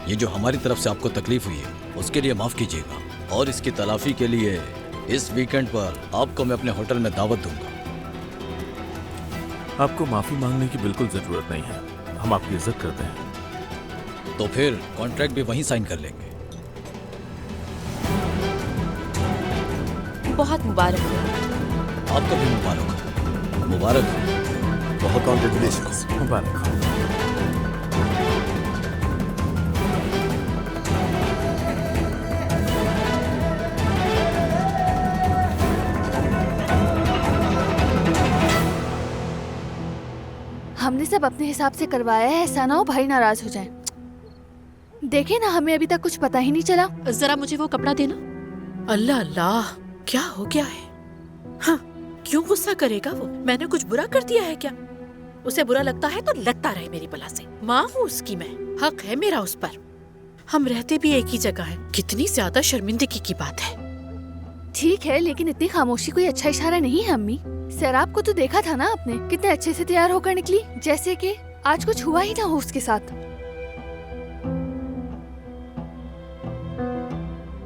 ये जो हमारी तरफ से आपको तकलीफ हुई है उसके लिए माफ़ कीजिएगा, और इसकी तलाफी के लिए इस वीकेंड पर आपको मैं अपने होटल में दावत दूंगा।
आपको माफ़ी मांगने की बिल्कुल ज़रूरत नहीं है, हम आपकी इज्जत करते हैं।
तो फिर कॉन्ट्रैक्ट भी वहीं साइन कर लेंगे।
बहुत मुबारक हो।
आपका भी मुबारक हो। मुबारक हो।
बहुत कॉन्ग्रेचुलेशंस।
मुबारक हो।
हमने सब अपने हिसाब से करवाया है, ऐसा ना हो भाई नाराज हो जाए। देखे ना, हमें अभी तक कुछ पता ही नहीं चला।
जरा मुझे वो कपड़ा देना। अल्लाह अल्लाह, क्या हो गया है? हाँ, क्यों गुस्सा करेगा वो? मैंने कुछ बुरा कर दिया है क्या? उसे बुरा लगता है तो लगता रहे मेरी बला से। माँ हूँ उसकी मैं, हक है मेरा उस पर। हम रहते भी एक ही जगह है, कितनी ज्यादा शर्मिंदगी की बात है।
ठीक है, लेकिन इतनी खामोशी कोई अच्छा इशारा नहीं है अम्मी। सैराब को तो देखा था ना आपने, कितने अच्छे से तैयार होकर निकली, जैसे कि आज कुछ हुआ ही ना हो उसके साथ।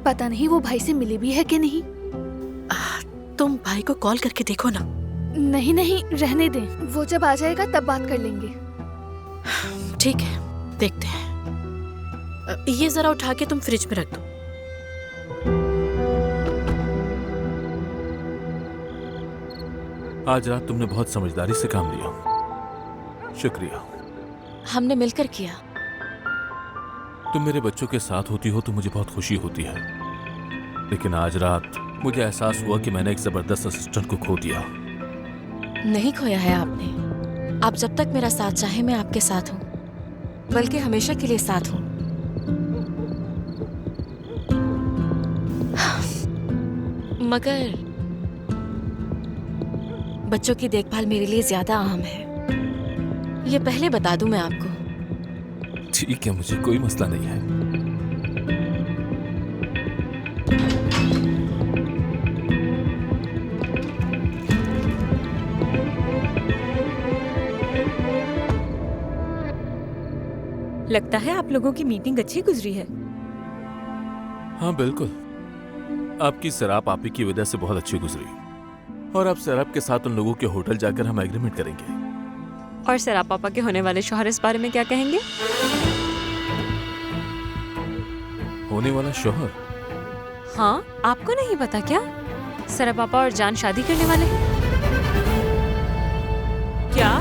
पता नहीं वो भाई से मिली भी है कि नहीं।
तुम भाई को कॉल करके देखो ना,
नहीं नहीं, रहने दें, वो जब आ जाएगा तब बात कर लेंगे।
ठीक है, देखते हैं। ये जरा उठा के तुम फ्रिज में रख दो।
आज रात तुमने बहुत समझदारी से काम लिया, शुक्रिया।
हमने मिलकर किया।
तुम मेरे बच्चों के साथ होती हो तो मुझे बहुत खुशी होती है, लेकिन आज रात मुझे एहसास हुआ कि मैंने एक जबरदस्त असिस्टेंट को खो दिया।
नहीं खोया है आपने। आप जब तक मेरा साथ चाहे मैं आपके साथ हूँ, बल्कि हमेशा के लिए साथ हूँ। मगर बच्चों की देखभाल मेरे लिए ज्यादा अहम है, ये पहले बता दूं मैं आपको।
ठीक है, मुझे कोई मसला नहीं है।
लगता है आप लोगों की मीटिंग अच्छी गुजरी है।
हाँ बिल्कुल, आपकी सराप आपी की वजह से बहुत अच्छी गुजरी। और अब सराप के साथ उन लोगों के होटल जाकर हम एग्रीमेंट करेंगे।
और सराप पापा के होने वाले शौहर इस बारे में क्या कहेंगे?
होने वाला शौहर?
हाँ, आपको नहीं पता क्या? सराप पापा और जान शादी करने वाले।
क्या?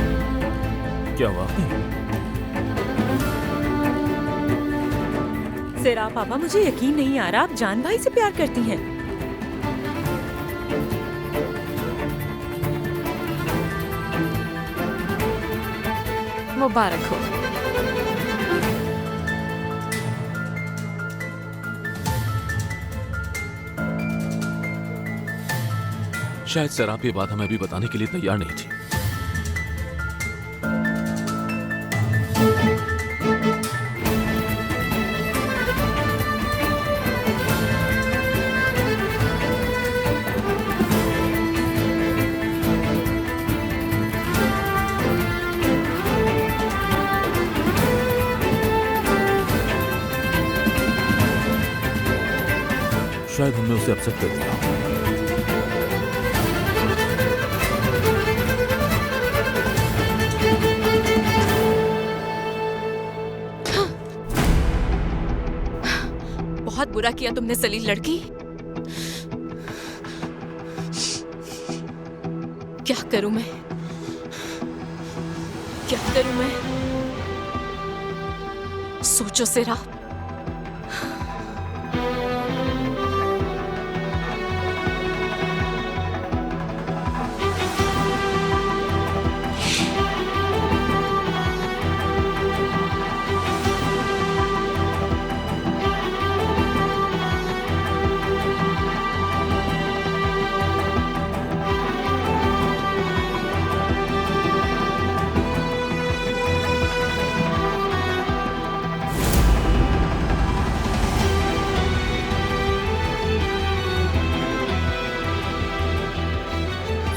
क्या वाकई?
सराप पापा, मुझे यकीन नहीं आ रहा आप जान भाई से प्यार करती हैं।
मुबारक हो।
शायद सराप ये बात हमें अभी बताने के लिए तैयार नहीं थी। शायद हमने उसे अपसेट कर दिया।
बहुत बुरा किया तुमने सलील लड़की। क्या करूं मैं, क्या करूं मैं? सोचो सिरा,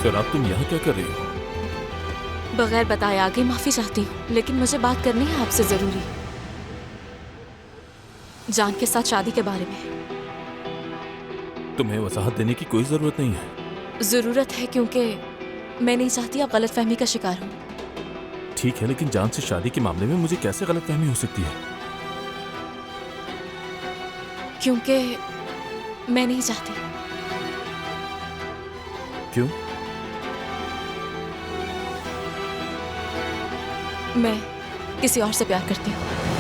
सराप तुम यहाँ क्या कर रही हो?
बगैर बताए आगे माफी चाहती हूँ, लेकिन मुझे बात करनी है आपसे जरूरी, जान के साथ शादी के बारे में।
तुम्हें वजाहत देने की कोई जरूरत नहीं है।
जरूरत है क्योंकि मैं नहीं चाहती आप गलतफहमी का शिकार हो।
ठीक है, लेकिन जान से शादी के मामले में मुझे कैसे गलतफहमी हो सकती है?
क्योंकि मैं नहीं चाहती।
क्यों?
मैं किसी और से प्यार करती हूँ।